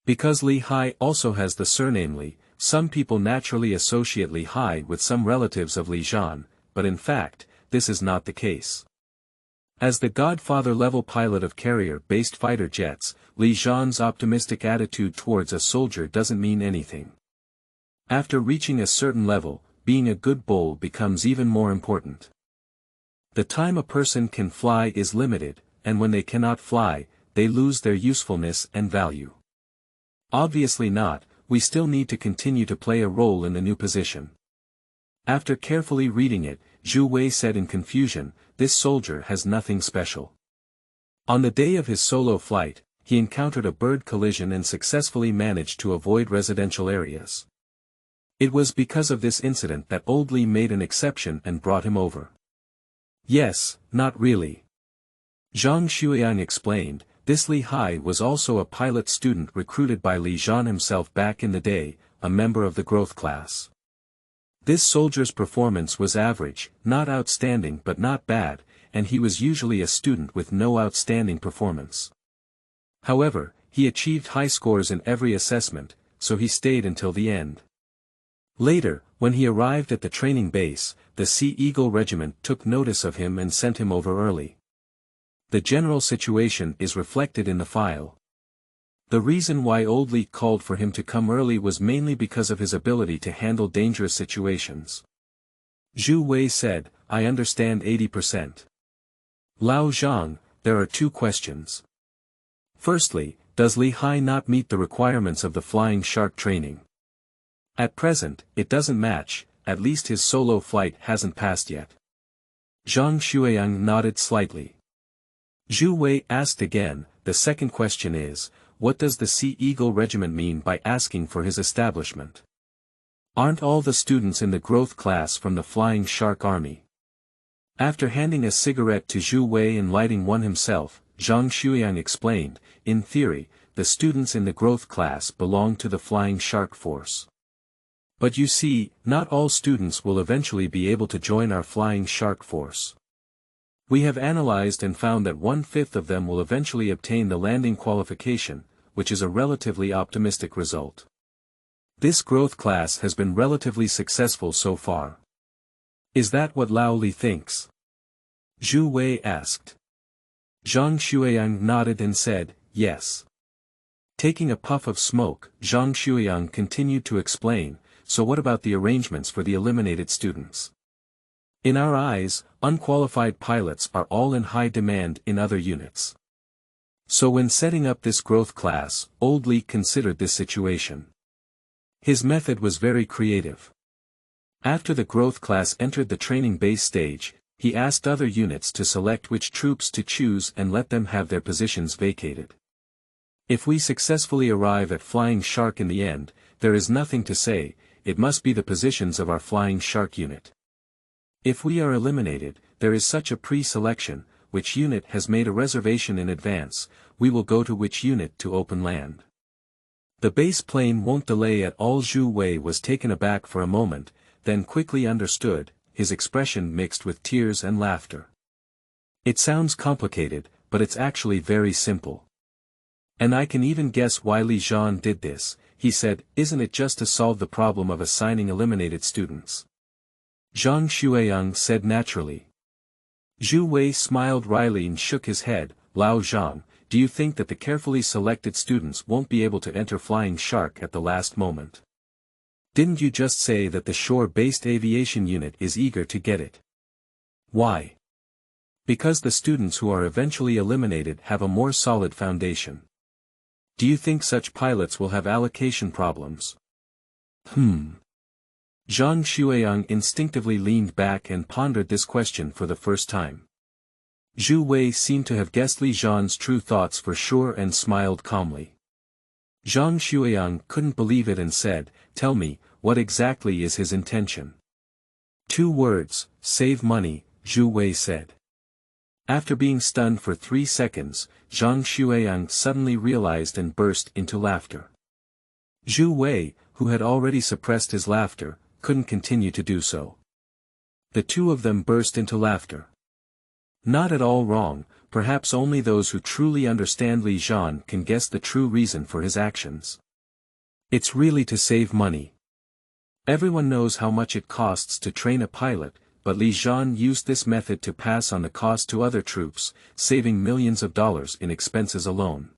Because Li Hai also has the surname Li, some people naturally associate Li Hai with some relatives of Li Zhan, but in fact, this is not the case. As the godfather-level pilot of carrier-based fighter jets, Li Zhan's optimistic attitude towards a soldier doesn't mean anything. After reaching a certain level, being a good bull becomes even more important. The time a person can fly is limited, and when they cannot fly, they lose their usefulness and value. Obviously not, we still need to continue to play a role in the new position. After carefully reading it, Zhu Wei said in confusion, this soldier has nothing special. On the day of his solo flight, he encountered a bird collision and successfully managed to avoid residential areas. It was because of this incident that Old Li made an exception and brought him over. Yes, not really. Zhang Xueyang explained, this Li Hai was also a pilot student recruited by Li Zhan himself back in the day, a member of the growth class. This soldier's performance was average, not outstanding but not bad, and he was usually a student with no outstanding performance. However, he achieved high scores in every assessment, so he stayed until the end. Later, when he arrived at the training base, the Sea Eagle Regiment took notice of him and sent him over early. The general situation is reflected in the file. The reason why Old Li called for him to come early was mainly because of his ability to handle dangerous situations. Zhu Wei said, I understand 80%. Lao Zhang, there are 2 questions. Firstly, does Li Hai not meet the requirements of the flying shark training? At present, it doesn't match, at least his solo flight hasn't passed yet. Zhang Xueyang nodded slightly. Zhu Wei asked again, the second question is, what does the Sea Eagle Regiment mean by asking for his establishment? Aren't all the students in the growth class from the Flying Shark Army? After handing a cigarette to Zhu Wei and lighting one himself, Zhang Xueyang explained, in theory, the students in the growth class belong to the Flying Shark Force. But you see, not all students will eventually be able to join our Flying Shark Force. We have analyzed and found that 1/5 of them will eventually obtain the landing qualification, which is a relatively optimistic result. This growth class has been relatively successful so far. Is that what Lao Li thinks? Zhu Wei asked. Zhang Xueyang nodded and said, yes. Taking a puff of smoke, Zhang Xueyang continued to explain, so what about the arrangements for the eliminated students? In our eyes, unqualified pilots are all in high demand in other units. So when setting up this growth class, Old Li considered this situation. His method was very creative. After the growth class entered the training base stage, he asked other units to select which troops to choose and let them have their positions vacated. If we successfully arrive at Flying Shark in the end, there is nothing to say, it must be the positions of our flying shark unit. If we are eliminated, there is such a pre-selection, which unit has made a reservation in advance, we will go to which unit to open land. The base plane won't delay at all. Zhu Wei was taken aback for a moment, then quickly understood, his expression mixed with tears and laughter. It sounds complicated, but it's actually very simple. And I can even guess why Li Zhan did this, he said, isn't it just to solve the problem of assigning eliminated students? Zhang Xueyang said naturally. Zhu Wei smiled wryly and shook his head. Lao Zhang, do you think that the carefully selected students won't be able to enter Flying Shark at the last moment? Didn't you just say that the shore-based aviation unit is eager to get it? Why? Because the students who are eventually eliminated have a more solid foundation. Do you think such pilots will have allocation problems? Zhang Xueyang instinctively leaned back and pondered this question for the first time. Zhu Wei seemed to have guessed Li Zhan's true thoughts for sure and smiled calmly. Zhang Xueyang couldn't believe it and said, tell me, what exactly is his intention? 2 words, save money, Zhu Wei said. After being stunned for 3 seconds, Zhang Xueyang suddenly realized and burst into laughter. Zhu Wei, who had already suppressed his laughter, couldn't continue to do so. The two of them burst into laughter. Not at all wrong, perhaps only those who truly understand Li Zhan can guess the true reason for his actions. It's really to save money. Everyone knows how much it costs to train a pilot, but Li Zhan used this method to pass on the cost to other troops, saving millions of dollars in expenses alone.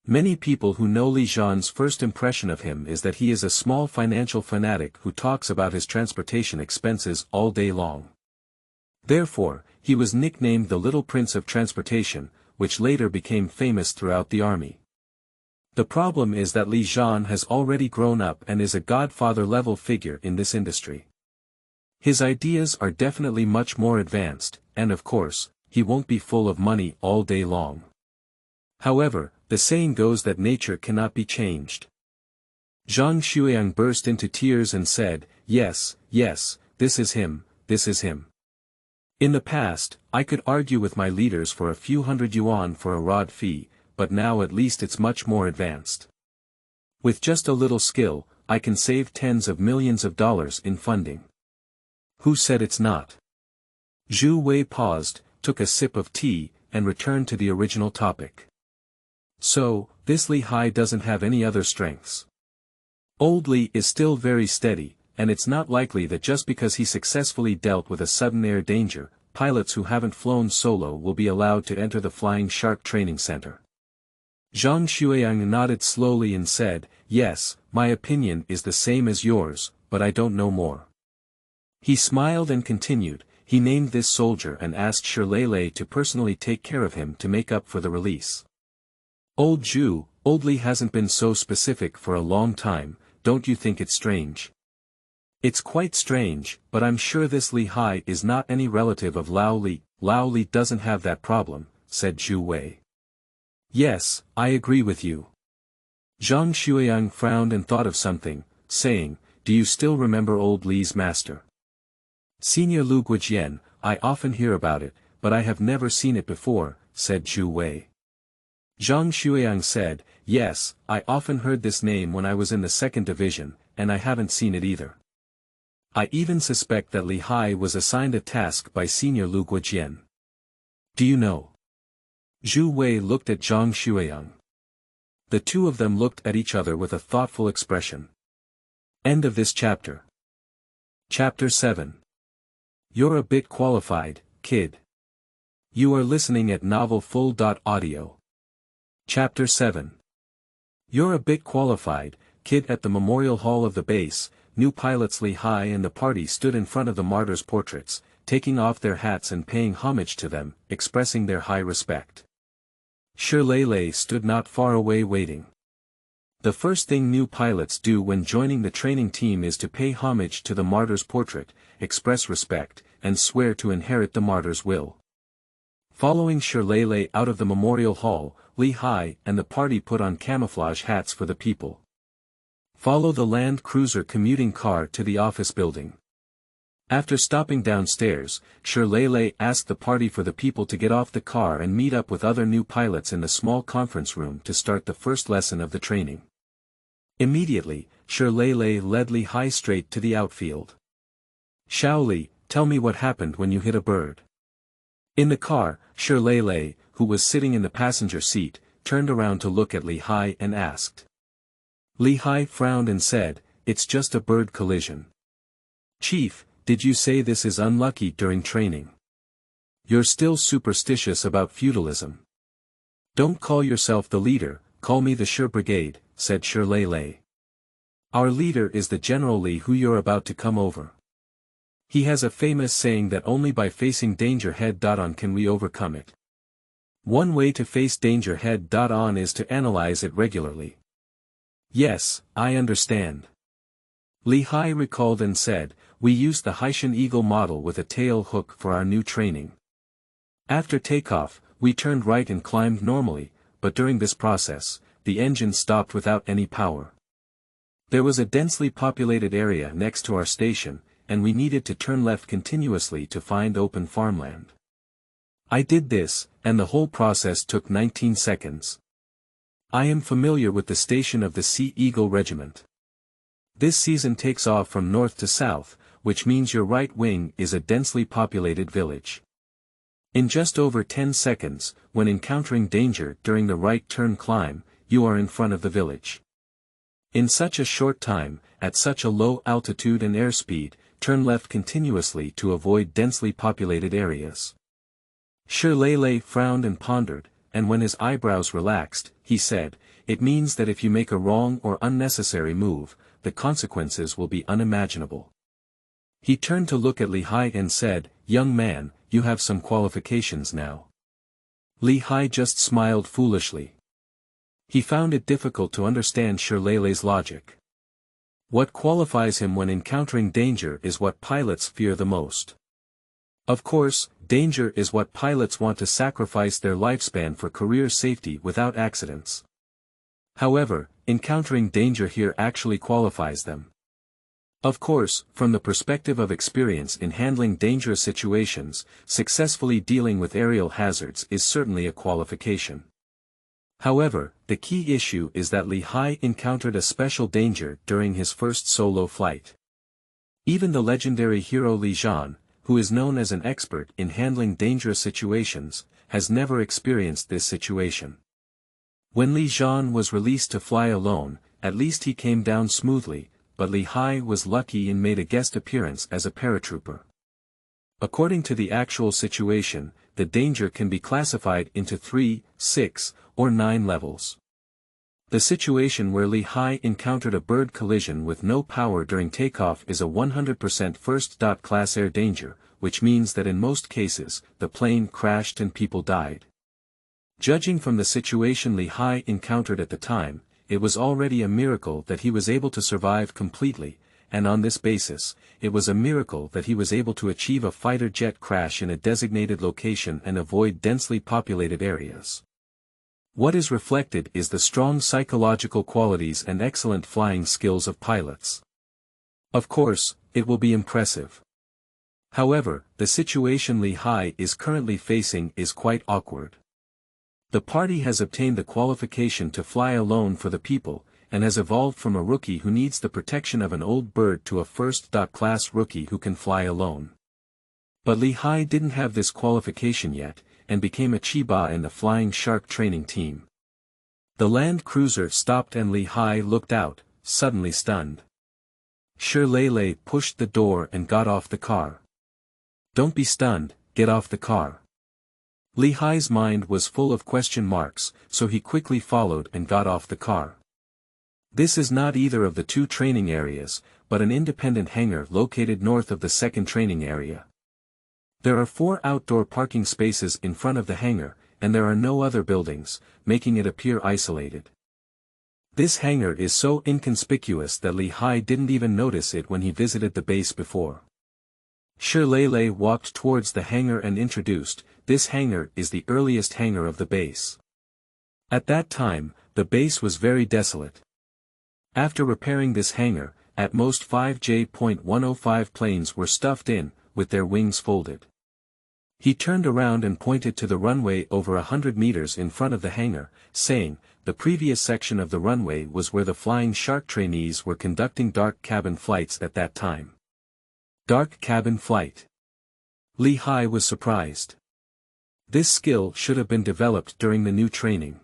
Many people who know Li Zhan's first impression of him is that he is a small financial fanatic who talks about his transportation expenses all day long. Therefore, he was nicknamed the Little Prince of Transportation, which later became famous throughout the army. The problem is that Li Zhan has already grown up and is a godfather-level figure in this industry. His ideas are definitely much more advanced, and of course, he won't be full of money all day long. However, the saying goes that nature cannot be changed. Zhang Xueyang burst into tears and said, yes, this is him, this is him. In the past, I could argue with my leaders for a few hundred yuan for a rod fee, but now at least it's much more advanced. With just a little skill, I can save tens of millions of dollars in funding. Who said it's not? Zhu Wei paused, took a sip of tea, and returned to the original topic. So, this Li Hai doesn't have any other strengths. Old Li is still very steady, and it's not likely that just because he successfully dealt with a sudden air danger, pilots who haven't flown solo will be allowed to enter the Flying Shark Training Center. Zhang Xueyang nodded slowly and said, yes, my opinion is the same as yours, but I don't know more. He smiled and continued, he named this soldier and asked Shirlele to personally take care of him to make up for the release. Old Li hasn't been so specific for a long time, don't you think it's strange? It's quite strange, but I'm sure this Li Hai is not any relative of Lao Li. Lao Li doesn't have that problem, said Zhu Wei. Yes, I agree with you. Zhang Xueyang frowned and thought of something, saying, do you still remember old Li's master? Senior Lu Guijian, I often hear about it, but I have never seen it before, said Zhu Wei. Zhang Xueyang said, yes, I often heard this name when I was in the 2nd Division, and I haven't seen it either. I even suspect that Li Hai was assigned a task by Senior Lu Guijian. Do you know? Zhu Wei looked at Zhang Xueyang. The two of them looked at each other with a thoughtful expression. End of this chapter. Chapter 7. You're a bit qualified, kid. You are listening at novelfull.audio. Chapter 7. You're a bit qualified, kid. At the memorial hall of the base, new pilots Li Hai and the party stood in front of the martyrs' portraits, taking off their hats and paying homage to them, expressing their high respect. Shirlele stood not far away waiting. The first thing new pilots do when joining the training team is to pay homage to the martyr's portrait, express respect, and swear to inherit the martyr's will. Following Shirlele out of the memorial hall, Li Hai and the party put on camouflage hats for the people. Follow the Land Cruiser commuting car to the office building. After stopping downstairs, Shirley asked the party for the people to get off the car and meet up with other new pilots in the small conference room to start the first lesson of the training. Immediately, Shirley led Li Hai straight to the outfield. "Xiao Li, tell me what happened when you hit a bird." In the car, Shirley, who was sitting in the passenger seat, turned around to look at Li Hai and asked. Li Hai frowned and said, "It's just a bird collision." "Chief, did you say this is unlucky during training? You're still superstitious about feudalism." "Don't call yourself the leader, call me the Shir Brigade," said Shirley. "Our leader is the General Li who you're about to come over. He has a famous saying that only by facing danger head-on can we overcome it. One way to face danger head-on is to analyze it regularly." "Yes, I understand." Li Hai recalled and said, "We used the Haitian Eagle model with a tail hook for our new training. After takeoff, we turned right and climbed normally, but during this process, the engine stopped without any power. There was a densely populated area next to our station, and we needed to turn left continuously to find open farmland. I did this, and the whole process took 19 seconds. I am familiar with the station of the Sea Eagle Regiment. This season takes off from north to south, which means your right wing is a densely populated village. In just over 10 seconds, when encountering danger during the right turn climb, you are in front of the village. In such a short time, at such a low altitude and airspeed, turn left continuously to avoid densely populated areas." Shirley frowned and pondered, and when his eyebrows relaxed, he said, "It means that if you make a wrong or unnecessary move, the consequences will be unimaginable." He turned to look at Li Hai and said, "Young man, you have some qualifications now." Li Hai just smiled foolishly. He found it difficult to understand Shirley's logic. What qualifies him when encountering danger is what pilots fear the most. Of course, danger is what pilots want to sacrifice their lifespan for career safety without accidents. However, encountering danger here actually qualifies them. Of course, from the perspective of experience in handling dangerous situations, successfully dealing with aerial hazards is certainly a qualification. However, the key issue is that Li Hai encountered a special danger during his first solo flight. Even the legendary hero Li Zhan, who is known as an expert in handling dangerous situations, has never experienced this situation. When Li Zhan was released to fly alone, at least he came down smoothly, but Li Hai was lucky and made a guest appearance as a paratrooper. According to the actual situation, the danger can be classified into 3, 6, or 9 levels. The situation where Li Hai encountered a bird collision with no power during takeoff is a 100% first-class air danger, which means that in most cases, the plane crashed and people died. Judging from the situation Li Hai encountered at the time, it was already a miracle that he was able to survive completely, and on this basis, it was a miracle that he was able to achieve a fighter jet crash in a designated location and avoid densely populated areas. What is reflected is the strong psychological qualities and excellent flying skills of pilots. Of course, it will be impressive. However, the situation Li Hai is currently facing is quite awkward. The party has obtained the qualification to fly alone for the people, and has evolved from a rookie who needs the protection of an old bird to a first-class rookie who can fly alone. But Li Hai didn't have this qualification yet, and became a Chiba in the Flying Shark training team. The Land Cruiser stopped and Li Hai looked out, suddenly stunned. Shirley pushed the door and got off the car. "Don't be stunned, get off the car." Li Hai's mind was full of question marks, so he quickly followed and got off the car. This is not either of the two training areas, but an independent hangar located north of the second training area. There are 4 outdoor parking spaces in front of the hangar, and there are no other buildings, making it appear isolated. This hangar is so inconspicuous that Li Hai didn't even notice it when he visited the base before. Shirley walked towards the hangar and introduced, "This hangar is the earliest hangar of the base." At that time, the base was very desolate. After repairing this hangar, at most 5 J.105 planes were stuffed in, with their wings folded. He turned around and pointed to the runway over 100 meters in front of the hangar, saying, the previous section of the runway was where the flying shark trainees were conducting dark cabin flights at that time. Dark cabin flight. Li Hai was surprised. This skill should have been developed during the new training.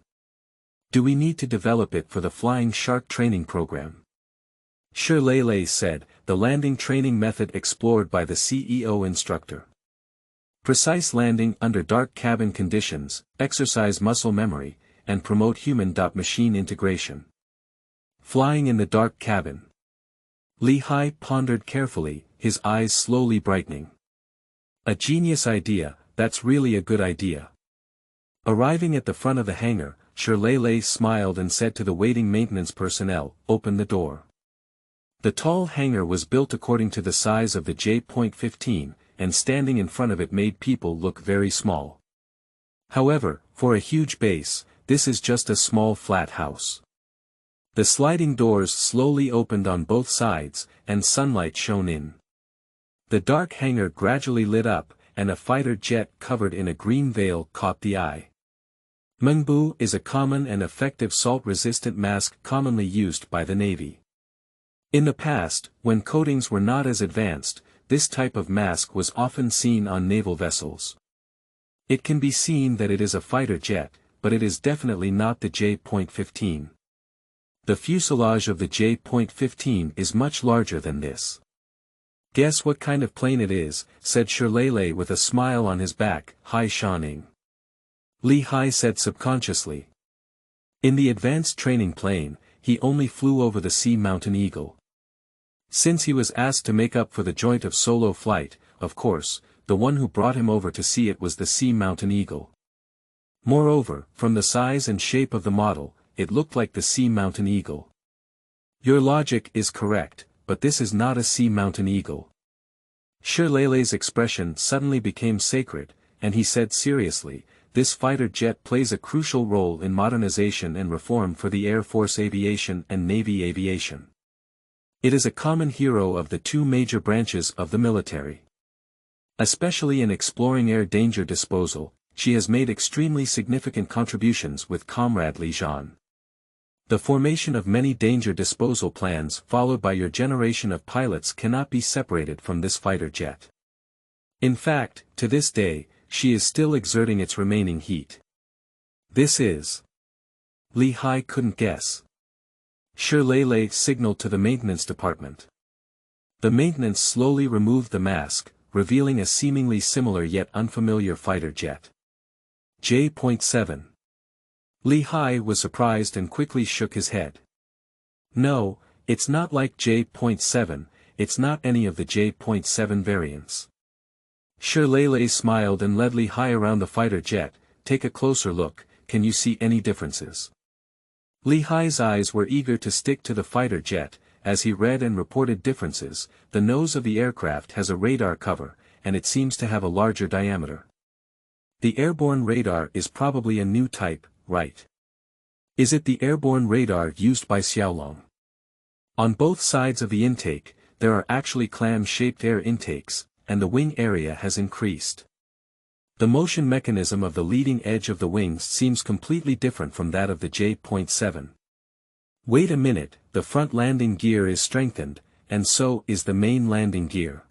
Do we need to develop it for the flying shark training program? Shirley said, the landing training method explored by the CEO instructor. Precise landing under dark cabin conditions, exercise muscle memory, and promote human-machine integration. Flying in the dark cabin. Li Hai pondered carefully, his eyes slowly brightening. A genius idea, that's really a good idea. Arriving at the front of the hangar, Shirley smiled and said to the waiting maintenance personnel, open the door. The tall hangar was built according to the size of the J.15, and standing in front of it made people look very small. However, for a huge base, this is just a small flat house. The sliding doors slowly opened on both sides, and sunlight shone in. The dark hangar gradually lit up, and a fighter jet covered in a green veil caught the eye. Mengbu is a common and effective salt-resistant mask commonly used by the Navy. In the past, when coatings were not as advanced, this type of mask was often seen on naval vessels. It can be seen that it is a fighter jet, but it is definitely not the J.15. The fuselage of the J.15 is much larger than this. Guess what kind of plane it is, said Shirley with a smile on his back, Hai Shaning. Li Hai said subconsciously. In the advanced training plane, he only flew over the Sea Mountain Eagle. Since he was asked to make up for the joint of solo flight, of course, the one who brought him over to see it was the Sea Mountain Eagle. Moreover, from the size and shape of the model, it looked like the Sea Mountain Eagle. Your logic is correct, but this is not a Sea Mountain Eagle. Shirley's expression suddenly became sacred, and he said seriously, this fighter jet plays a crucial role in modernization and reform for the Air Force aviation and Navy aviation. It is a common hero of the two major branches of the military. Especially in exploring air danger disposal, she has made extremely significant contributions with Comrade Li Zhan. The formation of many danger disposal plans followed by your generation of pilots cannot be separated from this fighter jet. In fact, to this day, she is still exerting its remaining heat. This is. Li Hai couldn't guess. Shirley signaled to the maintenance department. The maintenance slowly removed the mask, revealing a seemingly similar yet unfamiliar fighter jet. J.7. Li Hai was surprised and quickly shook his head. No, it's not like J.7, it's not any of the J.7 variants. Shirley smiled and led Li Hai around the fighter jet. Take a closer look, can you see any differences? Li Hai's eyes were eager to stick to the fighter jet, as he read and reported differences. The nose of the aircraft has a radar cover, and it seems to have a larger diameter. The airborne radar is probably a new type, right? Is it the airborne radar used by Xiaolong? On both sides of the intake, there are actually clam-shaped air intakes, and the wing area has increased. The motion mechanism of the leading edge of the wings seems completely different from that of the J.7. Wait a minute, the front landing gear is strengthened, and so is the main landing gear.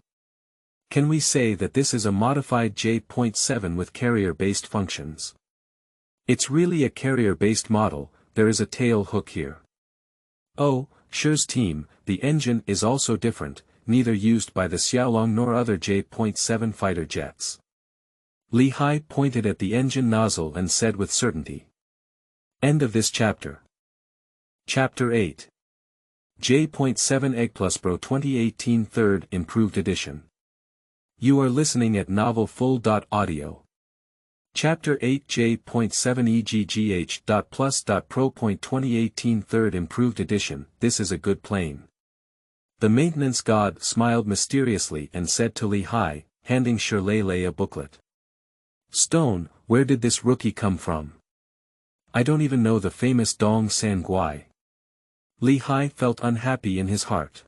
Can we say that this is a modified J.7 with carrier-based functions? It's really a carrier-based model, there is a tail hook here. Oh, Shi's team, the engine is also different, neither used by the Xiaolong nor other J.7 fighter jets. Li Hai pointed at the engine nozzle and said with certainty. End of this chapter. Chapter 8. J.7 Egg Plus Pro 2018 3rd Improved Edition. You are listening at novelfull.audio. Chapter 8 J.7 EGGH.Plus.Pro.2018 3rd Improved Edition. This is a good plane. The maintenance god smiled mysteriously and said to Li Hai, handing Shirley a booklet. Stone, where did this rookie come from? I don't even know the famous Dong San Guai. Li Hai felt unhappy in his heart.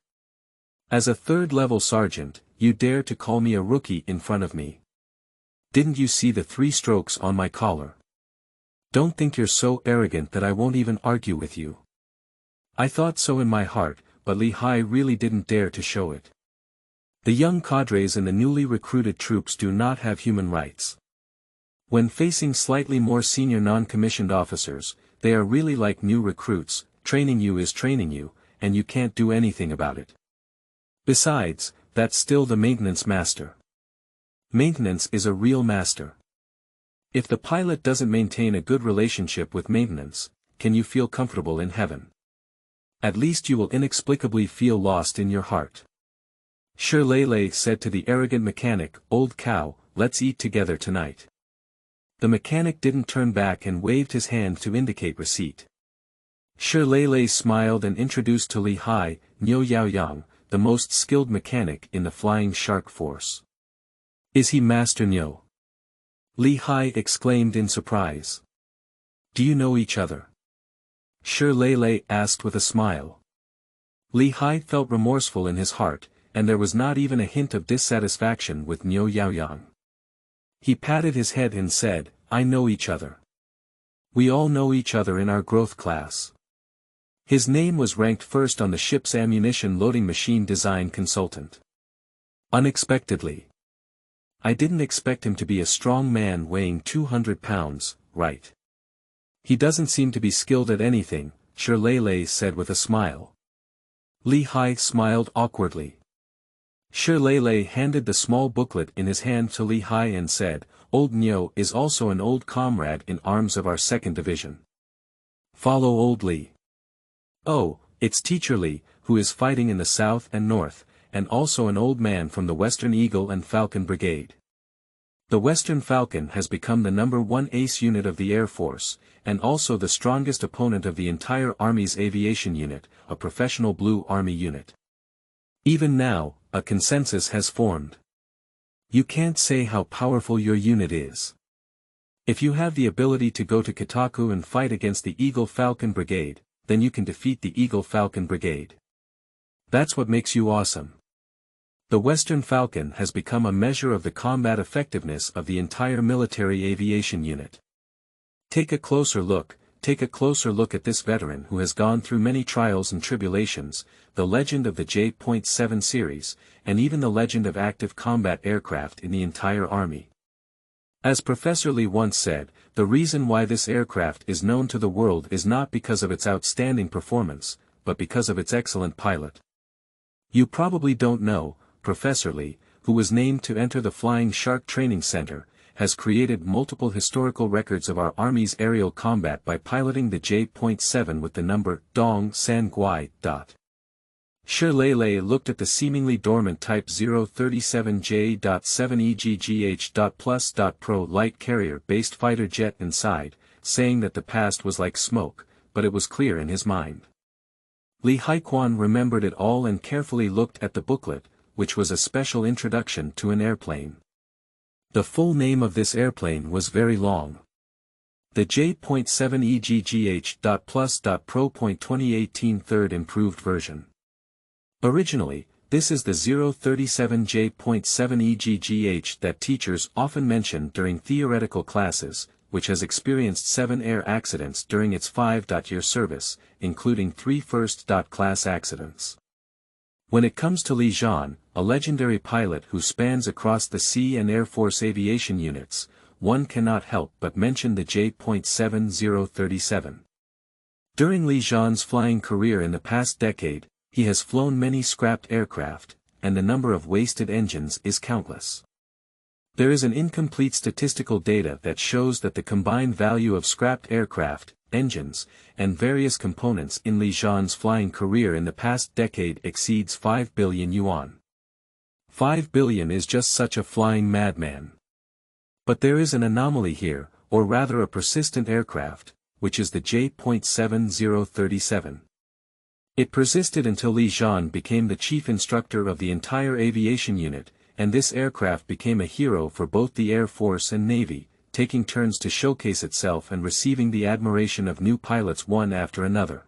As a third-level sergeant, you dare to call me a rookie in front of me. Didn't you see the 3 strokes on my collar? Don't think you're so arrogant that I won't even argue with you. I thought so in my heart, but Li Hai really didn't dare to show it. The young cadres in the newly recruited troops do not have human rights. When facing slightly more senior non-commissioned officers, they are really like new recruits. Training you is training you, and you can't do anything about it. Besides, that's still the maintenance master. Maintenance is a real master. If the pilot doesn't maintain a good relationship with maintenance, can you feel comfortable in heaven? At least you will inexplicably feel lost in your heart. Shirley said to the arrogant mechanic, "Old cow, let's eat together tonight." The mechanic didn't turn back and waved his hand to indicate receipt. Shirley smiled and introduced to Li Hai, Niu Yaoyang, the most skilled mechanic in the Flying Shark Force. "Is he Master Niu?" Li Hai exclaimed in surprise. "Do you know each other?" Shirley asked with a smile. Li Hai felt remorseful in his heart, and there was not even a hint of dissatisfaction with Niu Yaoyang. He patted his head and said, "I know each other. We all know each other in our growth class." His name was ranked first on the ship's ammunition loading machine design consultant. Unexpectedly. I didn't expect him to be a strong man weighing 200 pounds, right? He doesn't seem to be skilled at anything, Shirley said with a smile. Li Hai smiled awkwardly. Shirley handed the small booklet in his hand to Li Hai and said, "Old Niu is also an old comrade in arms of our 2nd Division. Follow Old Li. Oh, it's Teacher Li, who is fighting in the south and north, and also an old man from the Western Eagle and Falcon Brigade. The Western Falcon has become the #1 ace unit of the Air Force, and also the strongest opponent of the entire Army's aviation unit, a professional Blue Army unit. Even now, a consensus has formed. You can't say how powerful your unit is. If you have the ability to go to Kotaku and fight against the Eagle Falcon Brigade, then you can defeat the Eagle Falcon Brigade. That's what makes you awesome. The Western Falcon has become a measure of the combat effectiveness of the entire military aviation unit. Take a closer look at this veteran who has gone through many trials and tribulations, the legend of the J.7 series, and even the legend of active combat aircraft in the entire Army. As Professor Li once said, the reason why this aircraft is known to the world is not because of its outstanding performance, but because of its excellent pilot. You probably don't know, Professor Li, who was named to enter the Flying Shark Training Center, has created multiple historical records of our Army's aerial combat by piloting the J.7 with the number Dong San Guai. Shirley looked at the seemingly dormant Type 037J.7EGGH.Plus.Pro light carrier-based fighter jet and sighed, saying that the past was like smoke, but it was clear in his mind. Li Haiquan remembered it all and carefully looked at the booklet, which was a special introduction to an airplane. The full name of this airplane was very long. The J.7EGGH.Plus.Pro.2018 third improved version. Originally, this is the 037J.7EGGH that teachers often mention during theoretical classes, which has experienced 7 air accidents during its 5-year service, including 3 first-class accidents. When it comes to Li Zhan, a legendary pilot who spans across the Sea and Air Force aviation units, one cannot help but mention the J.7037. During Li Zhan's flying career in the past decade, he has flown many scrapped aircraft, and the number of wasted engines is countless. There is an incomplete statistical data that shows that the combined value of scrapped aircraft, engines, and various components in Li Zhan's flying career in the past decade exceeds 5 billion yuan. 5 billion is just such a flying madman. But there is an anomaly here, or rather a persistent aircraft, which is the J.7037. It persisted until Li Zhan became the chief instructor of the entire aviation unit, and this aircraft became a hero for both the Air Force and Navy, taking turns to showcase itself and receiving the admiration of new pilots one after another.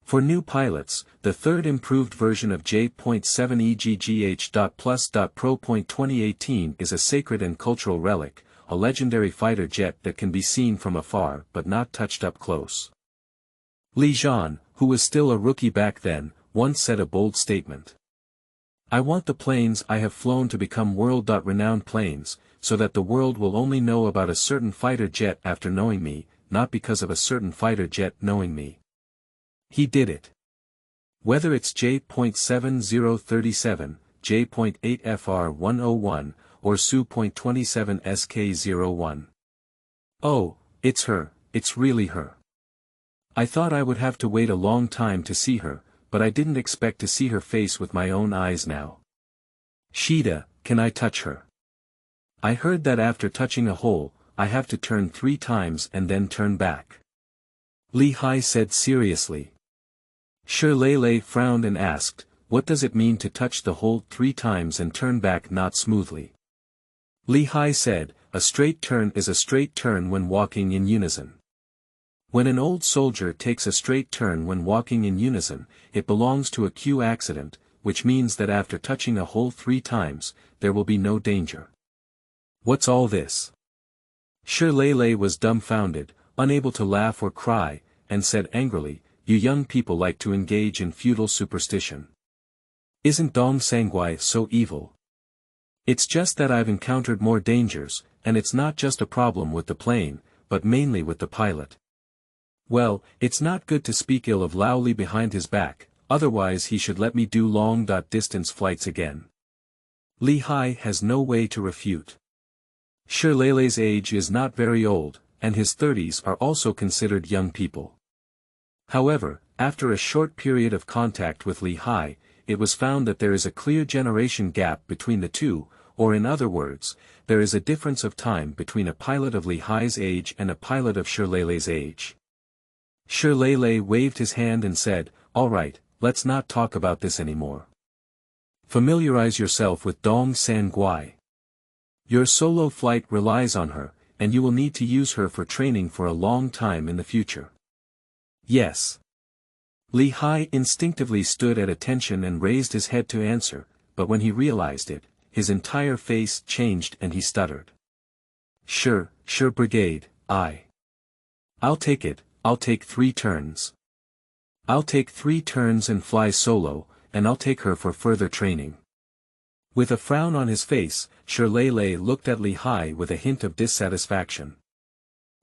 For new pilots, the third improved version of J.7 EGGH.Plus.Pro.2018 is a sacred and cultural relic, a legendary fighter jet that can be seen from afar but not touched up close. Li Jian, who was still a rookie back then, once said a bold statement. "I want the planes I have flown to become world-renowned planes, so that the world will only know about a certain fighter jet after knowing me, not because of a certain fighter jet knowing me." He did it. Whether it's J.7037, J.8 FR101, or Su.27 SK01. Oh, it's her, it's really her. I thought I would have to wait a long time to see her, but I didn't expect to see her face with my own eyes now. "Shida, can I touch her? I heard that after touching a hole, I have to turn 3 times and then turn back." Li Hai said seriously. Shi Lei frowned and asked, "What does it mean to touch the hole 3 times and turn back not smoothly?" Li Hai said, "A straight turn is a straight turn when walking in unison. When an old soldier takes a straight turn when walking in unison, it belongs to a Q accident, which means that after touching a hole 3 times, there will be no danger." "What's all this?" Shi Lei was dumbfounded, unable to laugh or cry, and said angrily, "You young people like to engage in feudal superstition. Isn't Dong Sangui so evil? It's just that I've encountered more dangers, and it's not just a problem with the plane, but mainly with the pilot. Well, it's not good to speak ill of Lao Li behind his back, otherwise he should let me do long-distance flights again." Li Hai has no way to refute. Shi Lei's age is not very old, and his 30s are also considered young people. However, after a short period of contact with Li Hai, it was found that there is a clear generation gap between the two, or in other words, there is a difference of time between a pilot of Li Hai's age and a pilot of Shi Lei's age. Shi Lei waved his hand and said, "All right, let's not talk about this anymore. Familiarize yourself with Dong Sangui. Your solo flight relies on her, and you will need to use her for training for a long time in the future." "Yes." Li Hai instinctively stood at attention and raised his head to answer, but when he realized it, his entire face changed and he stuttered. Sure, brigade, I'll take it, I'll take 3 turns. I'll take 3 turns and fly solo, and I'll take her for further training." With a frown on his face, Shi Lei looked at Li Hai with a hint of dissatisfaction.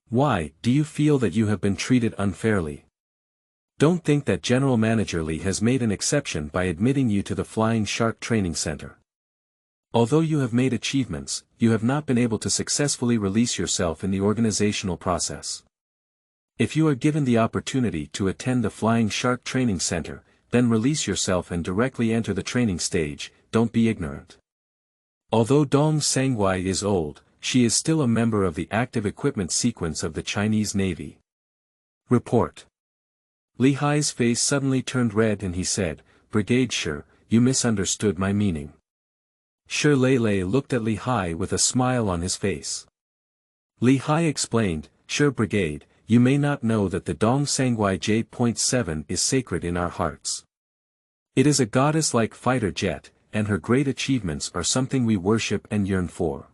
"Why, do you feel that you have been treated unfairly? Don't think that General Manager Li has made an exception by admitting you to the Flying Shark Training Center. Although you have made achievements, you have not been able to successfully release yourself in the organizational process. If you are given the opportunity to attend the Flying Shark Training Center, then release yourself and directly enter the training stage, don't be ignorant. Although Dong Sangui is old, she is still a member of the active equipment sequence of the Chinese Navy. Report." Li Hai's face suddenly turned red and he said, "Brigade Shi, you misunderstood my meaning." Shi Lei looked at Li Hai with a smile on his face. Li Hai explained, "Shi Brigade, you may not know that the Dong Sangui J.7 is sacred in our hearts. It is a goddess-like fighter jet, and her great achievements are something we worship and yearn for.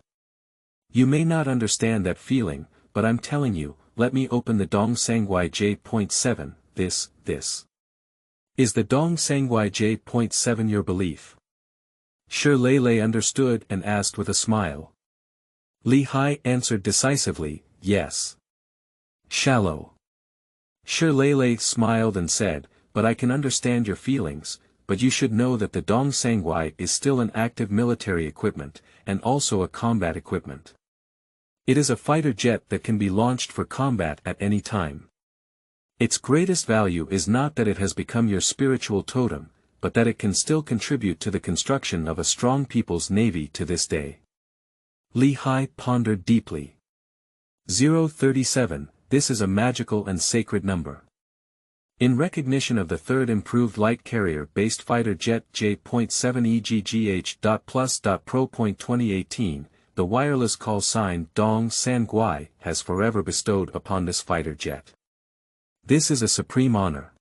You may not understand that feeling, but I'm telling you, let me open the Dong Sangui J.7, this. Is the Dong Sangui J.7 your belief?" Shi Lei understood and asked with a smile. Li Hai answered decisively, "Yes." Shallow. Shi Lei smiled and said, "But I can understand your feelings, but you should know that the Dong Sangui is still an active military equipment, and also a combat equipment. It is a fighter jet that can be launched for combat at any time. Its greatest value is not that it has become your spiritual totem, but that it can still contribute to the construction of a strong people's navy to this day." Li Hai pondered deeply. 037, this is a magical and sacred number. In recognition of the third improved light carrier-based fighter jet J.7 EGGH.Plus.Pro.2018, the wireless call sign Dong Sangui has forever bestowed upon this fighter jet. This is a supreme honor.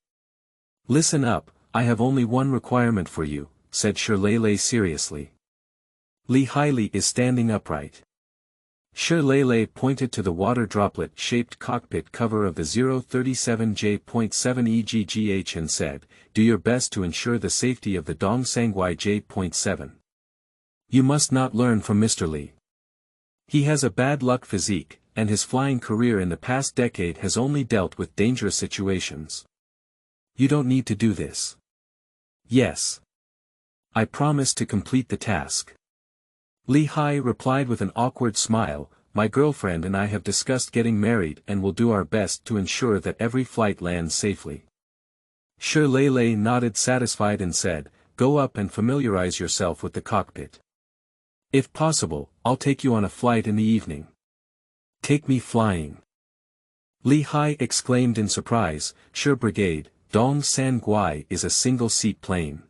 Listen up, I have only one requirement for you, said Shirley seriously. Li Haili is standing upright. Shirley pointed to the water droplet-shaped cockpit cover of the 037J.7 EGGH and said, do your best to ensure the safety of the Dongsangwai J.7. You must not learn from Mr. Li. He has a bad luck physique, and his flying career in the past decade has only dealt with dangerous situations. You don't need to do this. Yes. I promise to complete the task. Li Hai replied with an awkward smile, my girlfriend and I have discussed getting married and will do our best to ensure that every flight lands safely. Shirley nodded satisfied and said, go up and familiarize yourself with the cockpit. If possible, I'll take you on a flight in the evening. Take me flying. Li Hai exclaimed in surprise, Sure Brigade, Dong San Guai is a single-seat plane.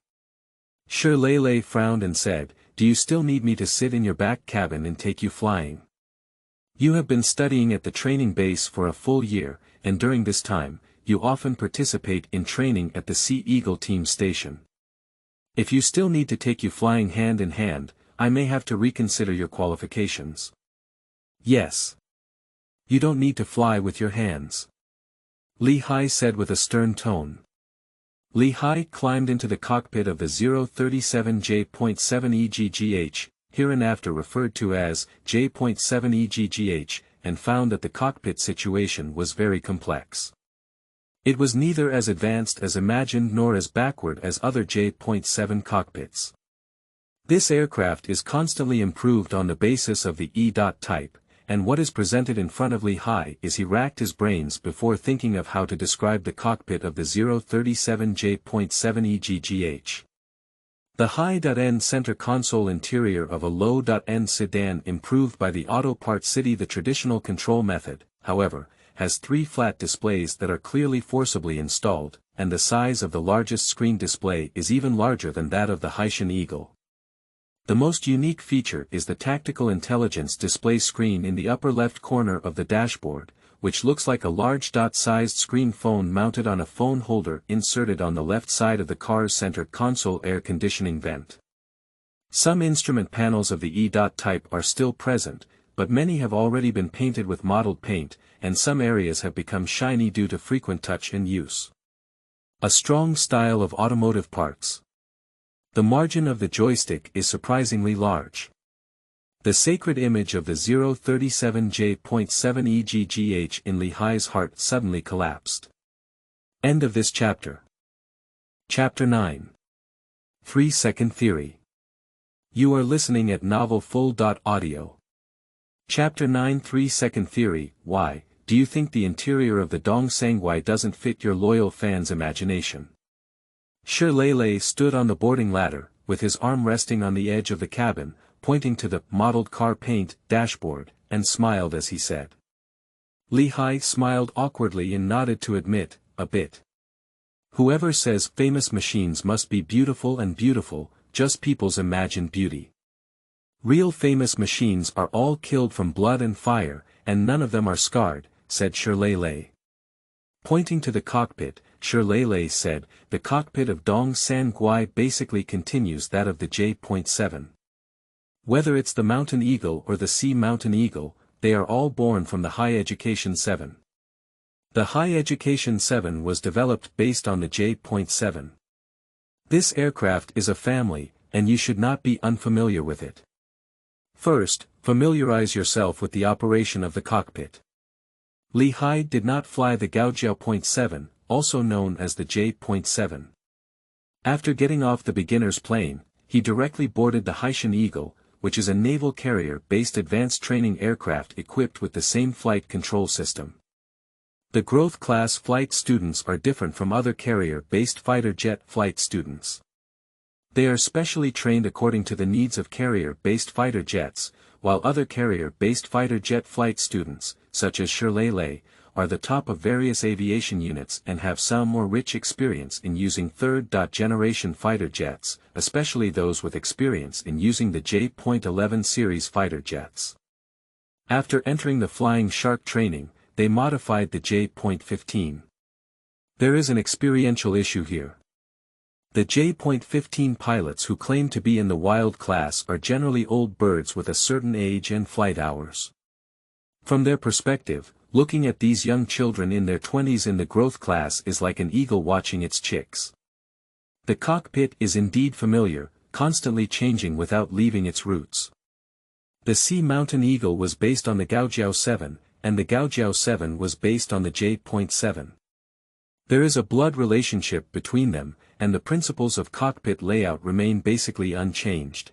Shirley frowned and said, do you still need me to sit in your back cabin and take you flying? You have been studying at the training base for a full year, and during this time, you often participate in training at the Sea Eagle team station. If you still need to take you flying hand in hand, I may have to reconsider your qualifications. Yes. You don't need to fly with your hands. Li Hai said with a stern tone. Li Hai climbed into the cockpit of the 037J.7 EGGH, hereinafter referred to as J.7 EGGH, and found that the cockpit situation was very complex. It was neither as advanced as imagined nor as backward as other J.7 cockpits. This aircraft is constantly improved on the basis of the E.type, and what is presented in front of Li Hai is he racked his brains before thinking of how to describe the cockpit of the 037J.7 EGGH. The high-end center console interior of a low-end sedan improved by the Auto Parts City. The traditional control method, however, has three flat displays that are clearly forcibly installed, and the size of the largest screen display is even larger than that of the Haitian Eagle. The most unique feature is the tactical intelligence display screen in the upper left corner of the dashboard, which looks like a large dot-sized screen phone mounted on a phone holder inserted on the left side of the car's center console air conditioning vent. Some instrument panels of the E.type are still present, but many have already been painted with mottled paint, and some areas have become shiny due to frequent touch and use. A strong style of automotive parts. The margin of the joystick is surprisingly large. The sacred image of the 037J.7 EGGH in Li Hai's heart suddenly collapsed. End of this chapter. Chapter 9. 3-second theory. You are listening at novelfull.audio. Chapter 9 3-second theory. Why do you think the interior of the Dongsangwai doesn't fit your loyal fans' imagination? Shirley stood on the boarding ladder, with his arm resting on the edge of the cabin, pointing to the mottled car paint dashboard, and smiled as he said. Li Hai smiled awkwardly and nodded to admit, a bit. Whoever says famous machines must be beautiful and beautiful, just people's imagined beauty. Real famous machines are all killed from blood and fire, and none of them are scarred, said Shirley. Pointing to the cockpit, Shirley said, the cockpit of Dong San Guai basically continues that of the J.7. Whether it's the Mountain Eagle or the Sea Mountain Eagle, they are all born from the High Education 7. The High Education 7 was developed based on the J.7. This aircraft is a family, and you should not be unfamiliar with it. First, familiarize yourself with the operation of the cockpit. Li Hai did not fly the Gaojiao.7, also known as the J.7. After getting off the beginner's plane, he directly boarded the Haitian Eagle, which is a naval carrier-based advanced training aircraft equipped with the same flight control system. The growth class flight students are different from other carrier-based fighter jet flight students. They are specially trained according to the needs of carrier-based fighter jets, while other carrier-based fighter jet flight students, such as Shirley, are the top of various aviation units and have some more rich experience in using third-generation fighter jets, especially those with experience in using the J.11 series fighter jets. After entering the Flying Shark training, they modified the J.15. There is an experiential issue here. The J.15 pilots who claim to be in the wild class are generally old birds with a certain age and flight hours. From their perspective, looking at these young children in their 20s in the growth class is like an eagle watching its chicks. The cockpit is indeed familiar, constantly changing without leaving its roots. The Sea Mountain Eagle was based on the Gaojiao 7, and the Gaojiao 7 was based on the J.7. There is a blood relationship between them, and the principles of cockpit layout remain basically unchanged.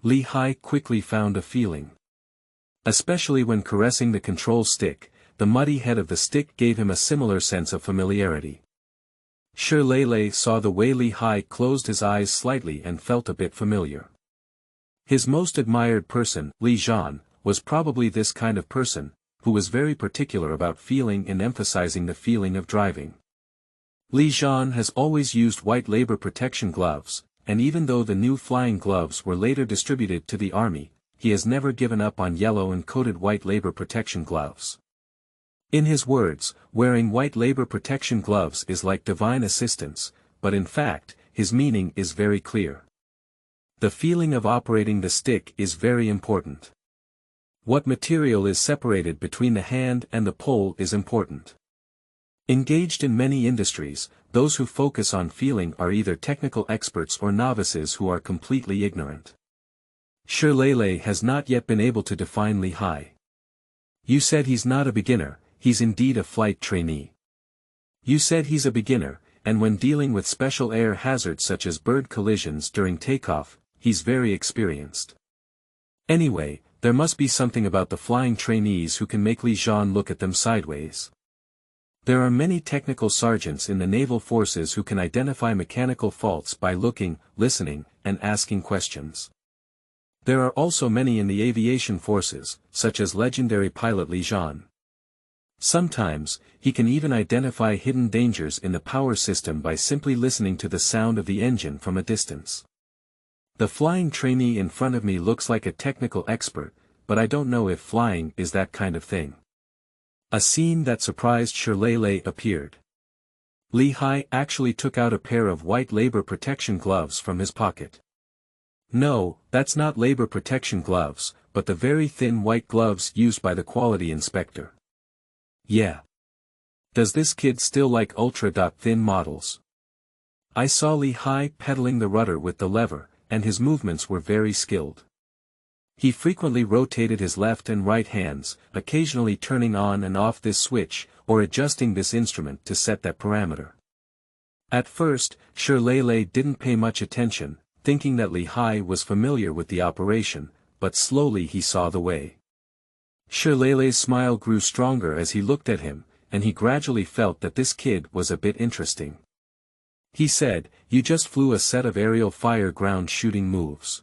Li Hai quickly found a feeling. Especially when caressing the control stick, the muddy head of the stick gave him a similar sense of familiarity. Shi Lei saw the way Li Hai closed his eyes slightly and felt a bit familiar. His most admired person, Li Zhan, was probably this kind of person, who was very particular about feeling and emphasizing the feeling of driving. Li Zhan has always used white labor protection gloves, and even though the new flying gloves were later distributed to the army, he has never given up on yellow and coated white labor protection gloves. In his words, wearing white labor protection gloves is like divine assistance, but in fact, his meaning is very clear. The feeling of operating the stick is very important. What material is separated between the hand and the pole is important. Engaged in many industries, those who focus on feeling are either technical experts or novices who are completely ignorant. Shi Lei has not yet been able to define Li Hai. You said he's not a beginner, he's indeed a flight trainee. You said he's a beginner, and when dealing with special air hazards such as bird collisions during takeoff, he's very experienced. Anyway, there must be something about the flying trainees who can make Li Zhan look at them sideways. There are many technical sergeants in the naval forces who can identify mechanical faults by looking, listening, and asking questions. There are also many in the aviation forces, such as legendary pilot Li Zhan. Sometimes, he can even identify hidden dangers in the power system by simply listening to the sound of the engine from a distance. The flying trainee in front of me looks like a technical expert, but I don't know if flying is that kind of thing. A scene that surprised Shi Lei appeared. Li Hai actually took out a pair of white labor protection gloves from his pocket. No, that's not labor protection gloves, but the very thin white gloves used by the quality inspector. Yeah. Does this kid still like ultra-thin models? I saw Li Hai pedaling the rudder with the lever, and his movements were very skilled. He frequently rotated his left and right hands, occasionally turning on and off this switch, or adjusting this instrument to set that parameter. At first, Shi Lei didn't pay much attention, thinking that Li Hai was familiar with the operation, but slowly he saw the way. Shi Lei's smile grew stronger as he looked at him, and he gradually felt that this kid was a bit interesting. He said, "You just flew a set of aerial fire ground shooting moves."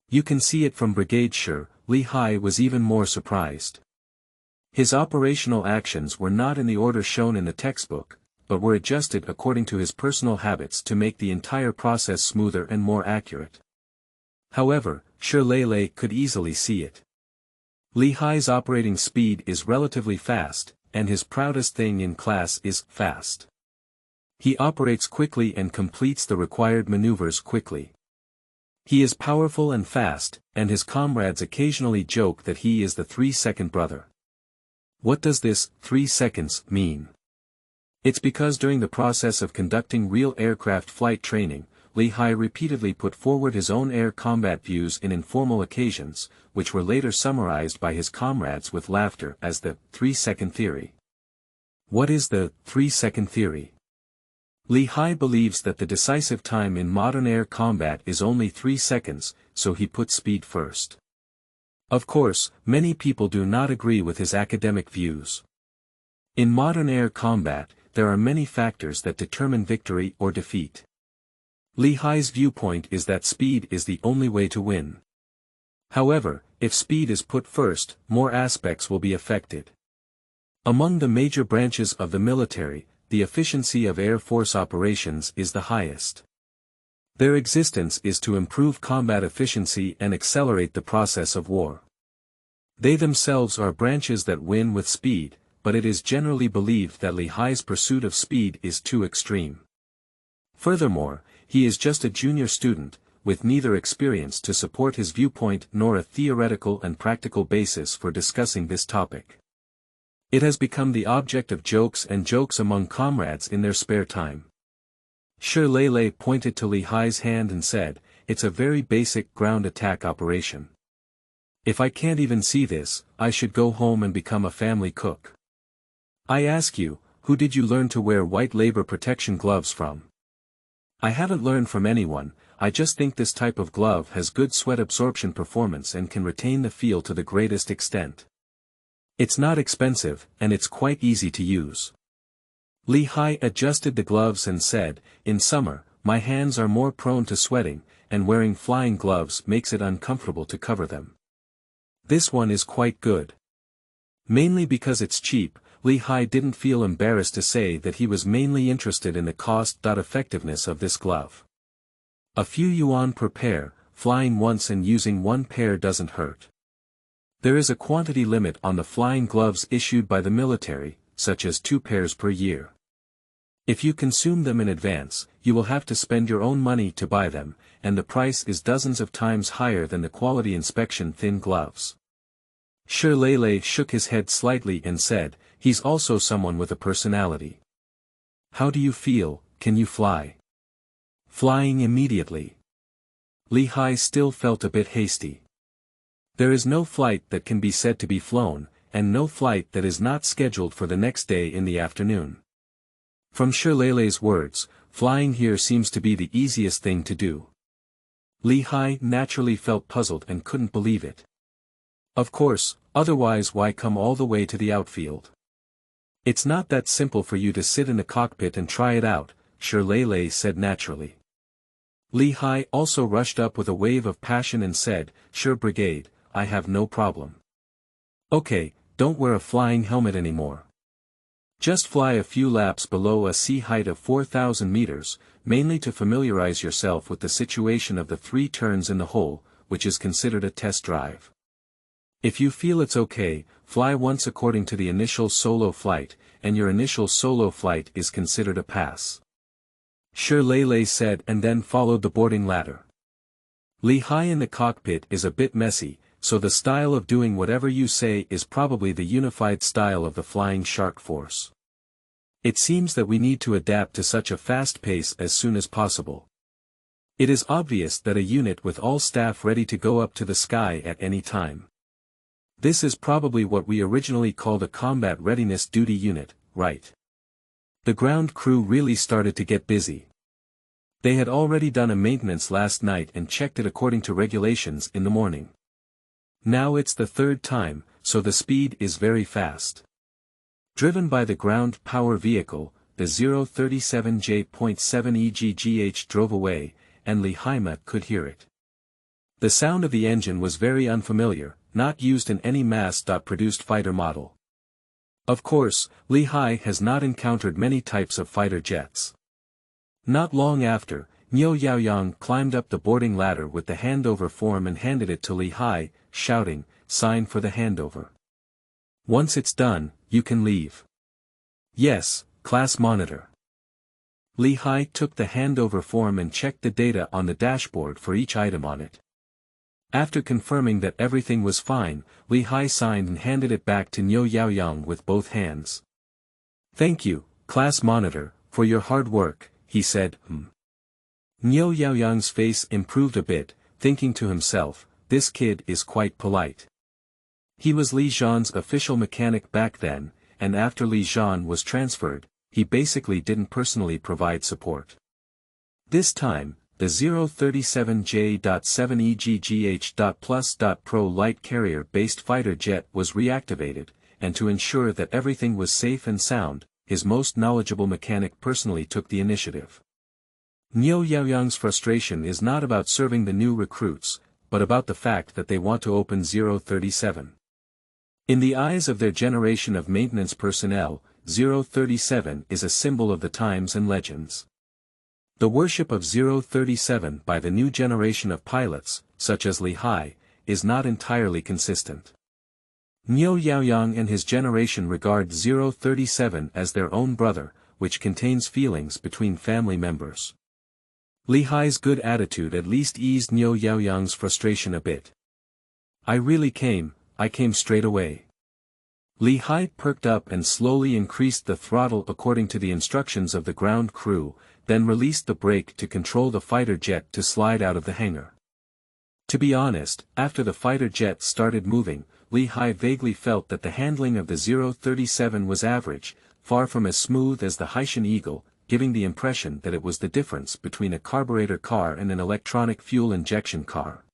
You can see it from Brigade Shi. Li Hai was even more surprised. His operational actions were not in the order shown in the textbook, but were adjusted according to his personal habits to make the entire process smoother and more accurate. However, Shi Lei could easily see it. Li Hai's operating speed is relatively fast, and his proudest thing in class is fast. He operates quickly and completes the required maneuvers quickly. He is powerful and fast, and his comrades occasionally joke that he is the 3-second brother. What does this 3 seconds mean? It's because during the process of conducting real aircraft flight training, Li Hai repeatedly put forward his own air combat views in informal occasions, which were later summarized by his comrades with laughter as the 3-second theory. What is the 3-second theory? Li Hai believes that the decisive time in modern air combat is only 3 seconds, so he put speed first. Of course, many people do not agree with his academic views. In modern air combat, there are many factors that determine victory or defeat. Li Hai's viewpoint is that speed is the only way to win. However, if speed is put first, more aspects will be affected. Among the major branches of the military, the efficiency of Air Force operations is the highest. Their existence is to improve combat efficiency and accelerate the process of war. They themselves are branches that win with speed, but it is generally believed that Li Hai's pursuit of speed is too extreme. Furthermore, he is just a junior student, with neither experience to support his viewpoint nor a theoretical and practical basis for discussing this topic. It has become the object of jokes among comrades in their spare time. Shi Lei pointed to Li Hai's hand and said, "It's a very basic ground attack operation. If I can't even see this, I should go home and become a family cook. I ask you, who did you learn to wear white labor protection gloves from?" "I haven't learned from anyone, I just think this type of glove has good sweat absorption performance and can retain the feel to the greatest extent. It's not expensive, and it's quite easy to use." Li Hai adjusted the gloves and said, "In summer, my hands are more prone to sweating, and wearing flying gloves makes it uncomfortable to cover them. This one is quite good." Mainly because it's cheap, Li Hai didn't feel embarrassed to say that he was mainly interested in the cost-effectiveness of this glove. A few yuan per pair, flying once and using one pair doesn't hurt. There is a quantity limit on the flying gloves issued by the military, such as 2 pairs per year. If you consume them in advance, you will have to spend your own money to buy them, and the price is dozens of times higher than the quality inspection thin gloves. Shi Lei shook his head slightly and said, "He's also someone with a personality." "How do you feel, can you fly?" "Flying immediately." Li Hai still felt a bit hasty. There is no flight that can be said to be flown, and no flight that is not scheduled for the next day in the afternoon. From Shi Lei's words, flying here seems to be the easiest thing to do. Li Hai naturally felt puzzled and couldn't believe it. Of course, otherwise why come all the way to the outfield? It's not that simple for you to sit in a cockpit and try it out, Shi Lei said naturally. Li Hai also rushed up with a wave of passion and said, "Sure brigade, I have no problem. Okay, don't wear a flying helmet anymore. Just fly a few laps below a sea height of 4,000 meters, mainly to familiarize yourself with the situation of the 3 turns in the hole, which is considered a test drive. If you feel it's okay, fly once according to the initial solo flight, and your initial solo flight is considered a pass." Shi Lei said and then followed the boarding ladder. Li Hai in the cockpit is a bit messy, so the style of doing whatever you say is probably the unified style of the Flying Shark Force. It seems that we need to adapt to such a fast pace as soon as possible. It is obvious that a unit with all staff ready to go up to the sky at any time. This is probably what we originally called a combat readiness duty unit, right? The ground crew really started to get busy. They had already done a maintenance last night and checked it according to regulations in the morning. Now it's the 3rd time, so the speed is very fast. Driven by the ground power vehicle, the 037J.7 EGGH drove away, and Li Hai could hear it. The sound of the engine was very unfamiliar, not used in any mass-produced fighter model. Of course, Li Hai has not encountered many types of fighter jets. Not long after, Niu Yaoyang climbed up the boarding ladder with the handover form and handed it to Li Hai, shouting, "Sign for the handover. Once it's done, you can leave." "Yes, class monitor." Li Hai took the handover form and checked the data on the dashboard for each item on it. After confirming that everything was fine, Li Hai signed and handed it back to Niu Yaoyang with both hands. "Thank you, class monitor, for your hard work," he said. Niu Yaoyang's face improved a bit, thinking to himself, this kid is quite polite. He was Li Zhan's official mechanic back then, and after Li Zhan was transferred, he basically didn't personally provide support. This time, the 037J.7 EGGH.Plus.Pro light carrier-based fighter jet was reactivated, and to ensure that everything was safe and sound, his most knowledgeable mechanic personally took the initiative. Niu Yaoyang's frustration is not about serving the new recruits, but about the fact that they want to open 037. In the eyes of their generation of maintenance personnel, 037 is a symbol of the times and legends. The worship of 037 by the new generation of pilots, such as Li Hai, is not entirely consistent. Niu Yaoyang and his generation regard 037 as their own brother, which contains feelings between family members. Li Hai's good attitude at least eased Niu Yaoyang's frustration a bit. I came straight away. Li Hai perked up and slowly increased the throttle according to the instructions of the ground crew, then released the brake to control the fighter jet to slide out of the hangar. To be honest, after the fighter jet started moving, Li Hai vaguely felt that the handling of the 037 was average, far from as smooth as the Haitian Eagle, giving the impression that it was the difference between a carburetor car and an electronic fuel injection car.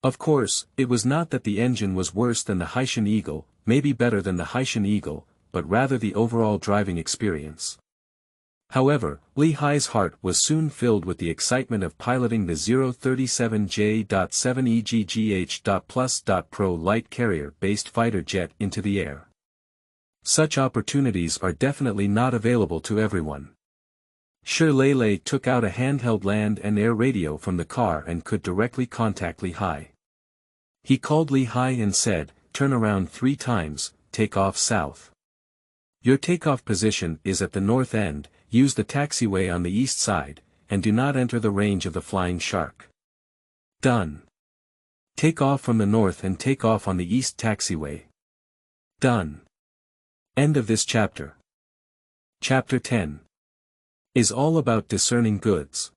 Of course, it was not that the engine was worse than the Haitian Eagle, maybe better than the Haitian Eagle, but rather the overall driving experience. However, Li Hai's heart was soon filled with the excitement of piloting the 037J.7EGGH.Plus.Pro light carrier-based fighter jet into the air. Such opportunities are definitely not available to everyone. Shi Lei took out a handheld land and air radio from the car and could directly contact Li Hai. He called Li Hai and said, "Turn around 3 times, take off south. Your takeoff position is at the north end, use the taxiway on the east side, and do not enter the range of the flying shark." Done. Take off from the north and take off on the east taxiway. Done. End of this chapter. Chapter 10 is all about discerning goods.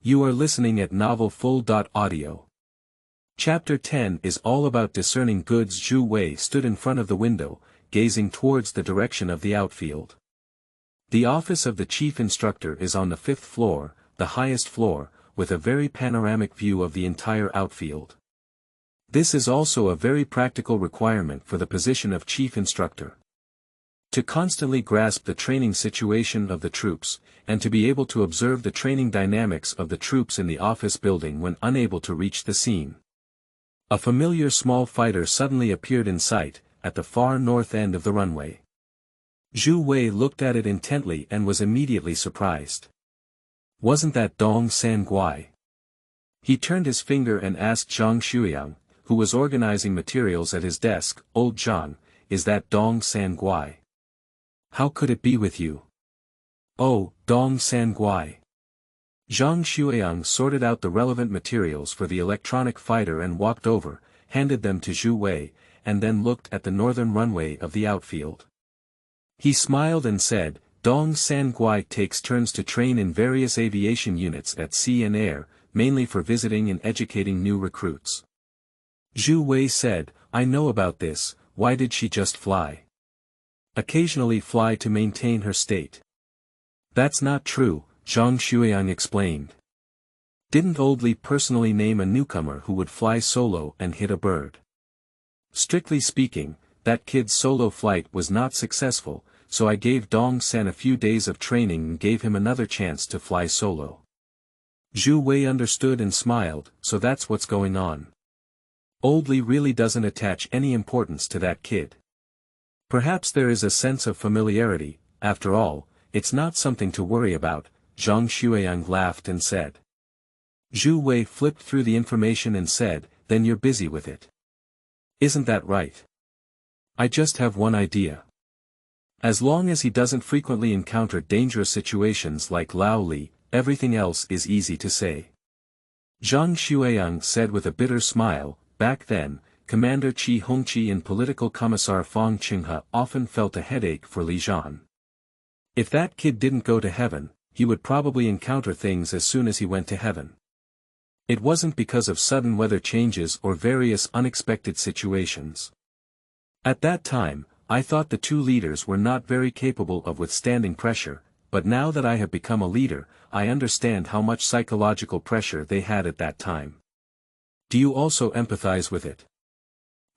You are listening at novelfull.audio. Chapter 10 is all about discerning goods. Zhu Wei stood in front of the window, gazing towards the direction of the outfield. The office of the chief instructor is on the 5th floor, the highest floor, with a very panoramic view of the entire outfield. This is also a very practical requirement for the position of chief instructor. To constantly grasp the training situation of the troops, and to be able to observe the training dynamics of the troops in the office building when unable to reach the scene. A familiar small fighter suddenly appeared in sight, at the far north end of the runway. Zhu Wei looked at it intently and was immediately surprised. Wasn't that Dong Sanguai? He turned his finger and asked Zhang Shuiyang, who was organizing materials at his desk, "Old Zhang, is that Dong Sanguai? How could it be with you?" "Oh, Dong Sanguai." Zhang Shuiyang sorted out the relevant materials for the electronic fighter and walked over, handed them to Zhu Wei, and then looked at the northern runway of the outfield. He smiled and said, "Dong Sanguai takes turns to train in various aviation units at sea and air, mainly for visiting and educating new recruits." Zhu Wei said, "I know about this, why did she just fly? Occasionally fly to maintain her state." "That's not true," Zhang Shuiyang explained. "Didn't Old Li personally name a newcomer who would fly solo and hit a bird? Strictly speaking, that kid's solo flight was not successful, so I gave Dong San a few days of training and gave him another chance to fly solo." Zhu Wei understood and smiled, "So that's what's going on. Old Li really doesn't attach any importance to that kid. Perhaps there is a sense of familiarity, after all, it's not something to worry about." Zhang Shuiyang laughed and said. Zhu Wei flipped through the information and said, "Then you're busy with it. Isn't that right? I just have one idea. As long as he doesn't frequently encounter dangerous situations like Lao Li, everything else is easy to say." Zhang Shuiyang said with a bitter smile, "Back then, Commander Qi Hongqi and Political Commissar Fang Qinghe often felt a headache for Li Zhan. If that kid didn't go to heaven, he would probably encounter things as soon as he went to heaven. It wasn't because of sudden weather changes or various unexpected situations. At that time, I thought the two leaders were not very capable of withstanding pressure, but now that I have become a leader, I understand how much psychological pressure they had at that time. Do you also empathize with it?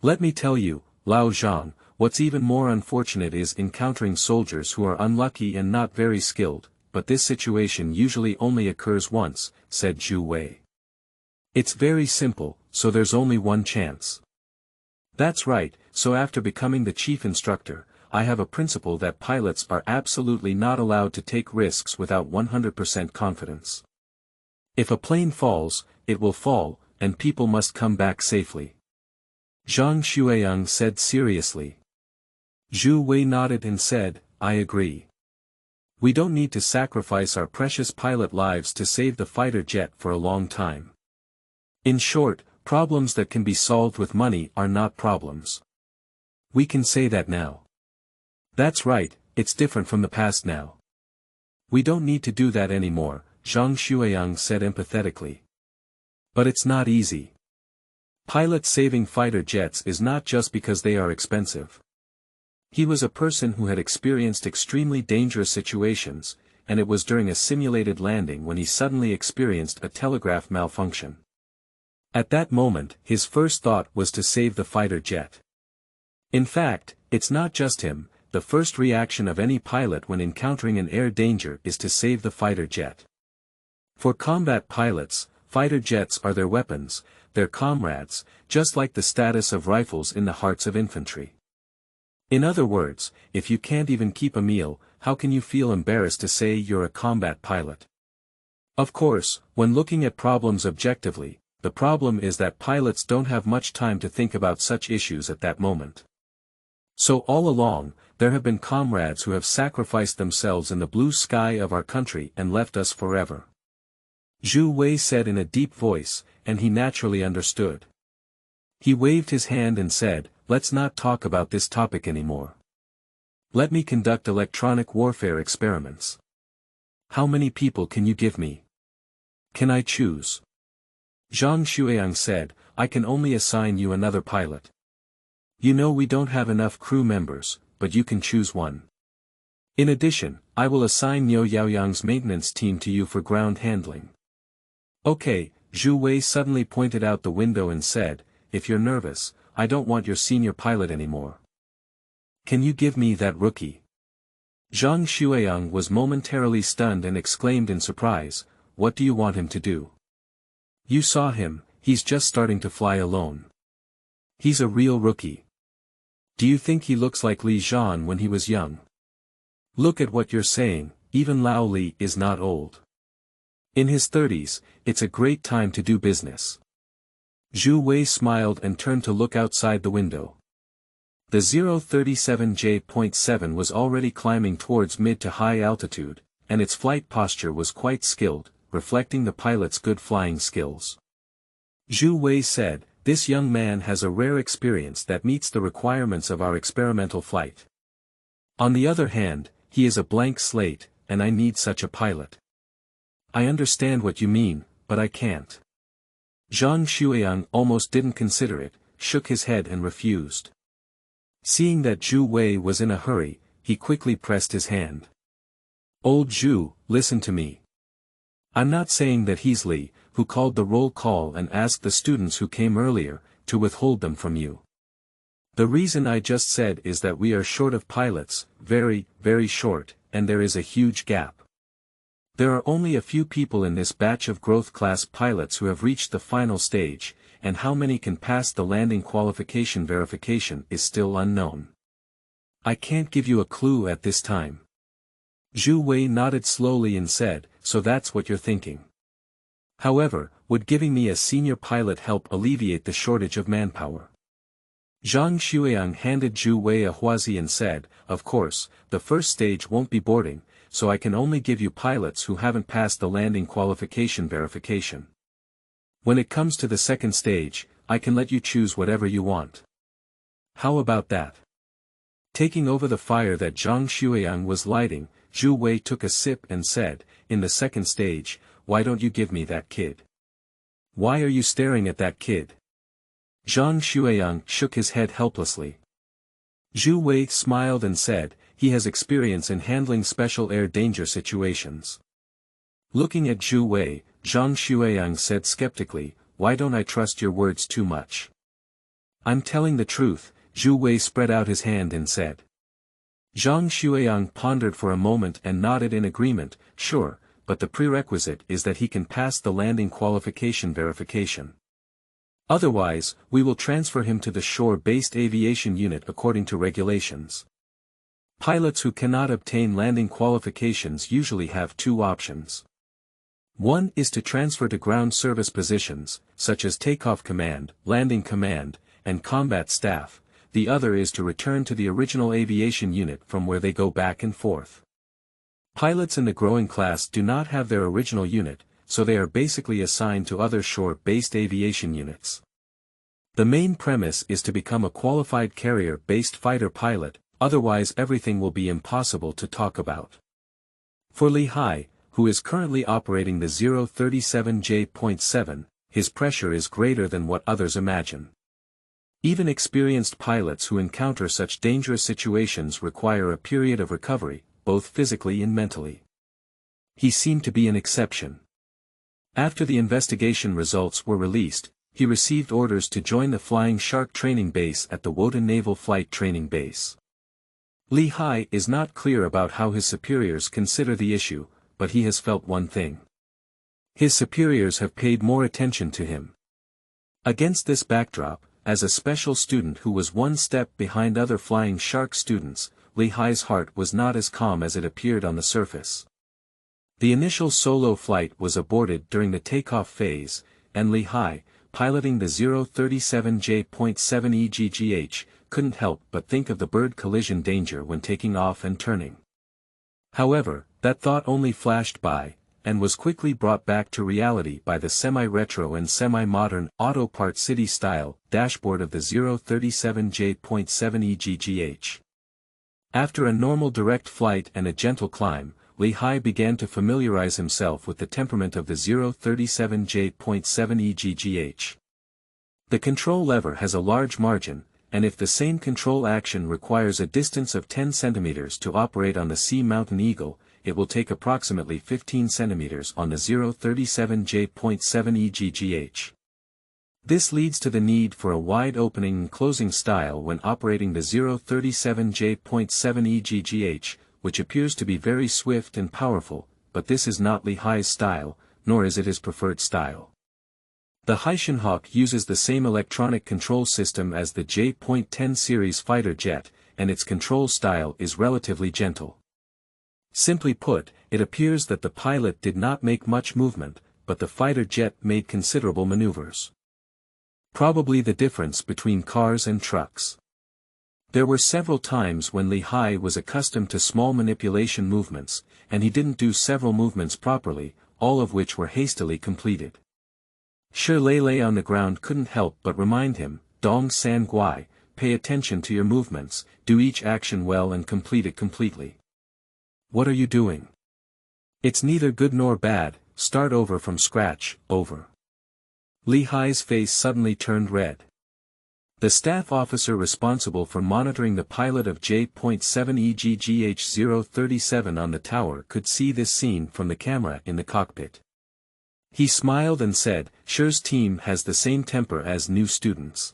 Let me tell you, Lao Zhang, what's even more unfortunate is encountering soldiers who are unlucky and not very skilled, but this situation usually only occurs once," said Zhu Wei. "It's very simple, so there's only one chance." "That's right, so after becoming the chief instructor, I have a principle that pilots are absolutely not allowed to take risks without 100% confidence. If a plane falls, it will fall, and people must come back safely. Zhang Xueyang said seriously. Zhu Wei nodded and said, I agree. We don't need to sacrifice our precious pilot lives to save the fighter jet for a long time. In short, problems that can be solved with money are not problems. We can say that now. That's right, it's different from the past now. We don't need to do that anymore, Zhang Xueyang said empathetically. But it's not easy. Pilot saving fighter jets is not just because they are expensive. He was a person who had experienced extremely dangerous situations, and it was during a simulated landing when he suddenly experienced a telegraph malfunction. At that moment, his first thought was to save the fighter jet. In fact, it's not just him, the first reaction of any pilot when encountering an air danger is to save the fighter jet. For combat pilots, fighter jets are their weapons, their comrades, just like the status of rifles in the hearts of infantry. In other words, if you can't even keep a meal, how can you feel embarrassed to say you're a combat pilot? Of course, when looking at problems objectively, the problem is that pilots don't have much time to think about such issues at that moment. So all along, there have been comrades who have sacrificed themselves in the blue sky of our country and left us forever. Zhu Wei said in a deep voice, and he naturally understood. He waved his hand and said, let's not talk about this topic anymore. Let me conduct electronic warfare experiments. How many people can you give me? Can I choose? Zhang Xueyang said, I can only assign you another pilot. You know we don't have enough crew members, but you can choose one. In addition, I will assign Niu Yaoyang's maintenance team to you for ground handling. Okay, Zhu Wei suddenly pointed out the window and said, if you're nervous, I don't want your senior pilot anymore. Can you give me that rookie? Zhang Xueyang was momentarily stunned and exclaimed in surprise, what do you want him to do? You saw him, he's just starting to fly alone. He's a real rookie. Do you think he looks like Li Zhan when he was young? Look at what you're saying, even Lao Li is not old. In his 30s, it's a great time to do business. Zhu Wei smiled and turned to look outside the window. The 037J.7 was already climbing towards mid to high altitude, and its flight posture was quite skilled, reflecting the pilot's good flying skills. Zhu Wei said, this young man has a rare experience that meets the requirements of our experimental flight. On the other hand, he is a blank slate, and I need such a pilot. I understand what you mean, but I can't. Zhang Xueyang almost didn't consider it, shook his head and refused. Seeing that Zhu Wei was in a hurry, he quickly pressed his hand. Old Zhu, listen to me. I'm not saying that he's Li, who called the roll call and asked the students who came earlier, to withhold them from you. The reason I just said is that we are short of pilots, very, very short, and there is a huge gap. There are only a few people in this batch of growth class pilots who have reached the final stage, and how many can pass the landing qualification verification is still unknown. I can't give you a clue at this time. Zhu Wei nodded slowly and said, so that's what you're thinking. However, would giving me a senior pilot help alleviate the shortage of manpower? Zhang Xueyang handed Zhu Wei a huazi and said, of course, the first stage won't be boarding, so I can only give you pilots who haven't passed the landing qualification verification. When it comes to the second stage, I can let you choose whatever you want. How about that? Taking over the fire that Zhang Xueyang was lighting, Zhu Wei took a sip and said, in the second stage, why don't you give me that kid? Why are you staring at that kid? Zhang Xueyang shook his head helplessly. Zhu Wei smiled and said, he has experience in handling special air danger situations. Looking at Zhu Wei, Zhang Xueyang said skeptically, why don't I trust your words too much? I'm telling the truth, Zhu Wei spread out his hand and said. Zhang Xueyang pondered for a moment and nodded in agreement, sure, but the prerequisite is that he can pass the landing qualification verification. Otherwise, we will transfer him to the shore-based aviation unit according to regulations. Pilots who cannot obtain landing qualifications usually have two options. One is to transfer to ground service positions, such as takeoff command, landing command, and combat staff, the other is to return to the original aviation unit from where they go back and forth. Pilots in the growing class do not have their original unit, so they are basically assigned to other shore-based aviation units. The main premise is to become a qualified carrier-based fighter pilot, otherwise everything will be impossible to talk about. For Lehigh, who is currently operating the 037J.7, his pressure is greater than what others imagine. Even experienced pilots who encounter such dangerous situations require a period of recovery, both physically and mentally. He seemed to be an exception. After the investigation results were released, he received orders to join the Flying Shark training base at the Woden Naval Flight Training Base. Lehigh is not clear about how his superiors consider the issue, but he has felt one thing. His superiors have paid more attention to him. Against this backdrop, as a special student who was one step behind other Flying Shark students, Lehigh's heart was not as calm as it appeared on the surface. The initial solo flight was aborted during the takeoff phase, and Lehigh, piloting the 037J.7 EGGH, couldn't help but think of the bird collision danger when taking off and turning. However, that thought only flashed by, and was quickly brought back to reality by the semi-retro and semi-modern Autopart City-style dashboard of the 037J.7 EGGH. After a normal direct flight and a gentle climb, Lehigh began to familiarize himself with the temperament of the 037J.7 EGGH. The control lever has a large margin, and if the same control action requires a distance of 10 centimeters to operate on the Sea Mountain Eagle, it will take approximately 15 centimeters on the 037J.7 EGGH. This leads to the need for a wide opening and closing style when operating the 037J.7 EGGH, which appears to be very swift and powerful, but this is not Lehigh's style, nor is it his preferred style. The Haizenhawk uses the same electronic control system as the J.10 series fighter jet, and its control style is relatively gentle. Simply put, it appears that the pilot did not make much movement, but the fighter jet made considerable maneuvers. Probably the difference between cars and trucks. There were several times when Lehigh was accustomed to small manipulation movements, and he didn't do several movements properly, all of which were hastily completed. Shirley on the ground couldn't help but remind him, Dong San Guai, pay attention to your movements, do each action well and complete it completely. What are you doing? It's neither good nor bad, start over from scratch, over. Lehigh's face suddenly turned red. The staff officer responsible for monitoring the pilot of J.7 EGGH 037 on the tower could see this scene from the camera in the cockpit. He smiled and said, Shir's team has the same temper as new students.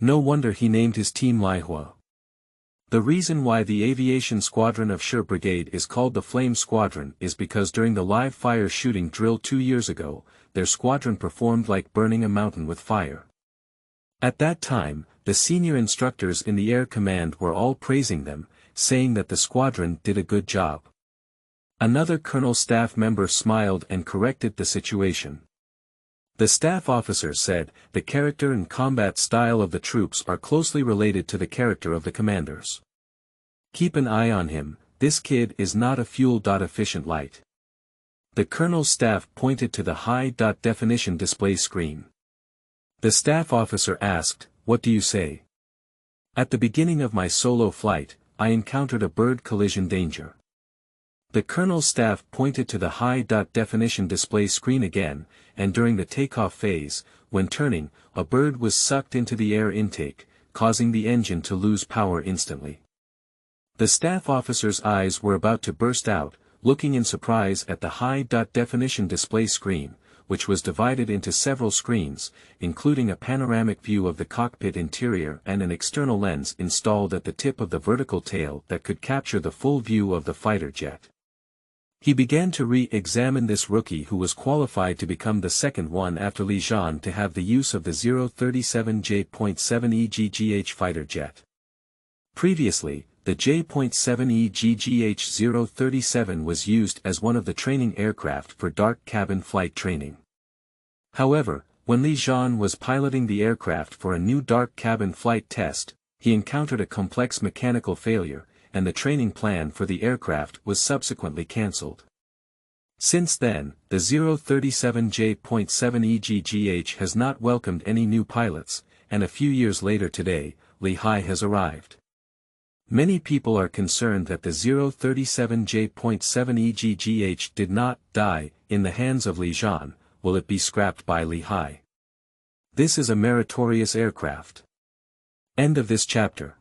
No wonder he named his team Lihua. The reason why the aviation squadron of Shir Brigade is called the Flame Squadron is because during the live fire shooting drill 2 years ago, their squadron performed like burning a mountain with fire. At that time, the senior instructors in the Air Command were all praising them, saying that the squadron did a good job. Another colonel staff member smiled and corrected the situation. The staff officer said, the character and combat style of the troops are closely related to the character of the commanders. Keep an eye on him, this kid is not a fuel-efficient light. The colonel's staff pointed to the high-definition display screen. The staff officer asked, what do you say? At the beginning of my solo flight, I encountered a bird collision danger. The colonel's staff pointed to the high-definition display screen again, and during the takeoff phase, when turning, a bird was sucked into the air intake, causing the engine to lose power instantly. The staff officer's eyes were about to burst out, looking in surprise at the high-definition display screen, which was divided into several screens, including a panoramic view of the cockpit interior and an external lens installed at the tip of the vertical tail that could capture the full view of the fighter jet. He began to re-examine this rookie who was qualified to become the second one after Li Zhan to have the use of the 037J.7 EGGH fighter jet. Previously, the J.7 EGGH 037 was used as one of the training aircraft for dark cabin flight training. However, When Li Zhan was piloting the aircraft for a new dark cabin flight test, he encountered a complex mechanical failure, and the training plan for the aircraft was subsequently cancelled. Since then, the 037J.7 EGGH has not welcomed any new pilots, and a few years later today, Li Hai has arrived. Many people are concerned that the 037J.7 EGGH did not die in the hands of Li Zhan. Will it be scrapped by Li Hai? This is a meritorious aircraft. End of this chapter.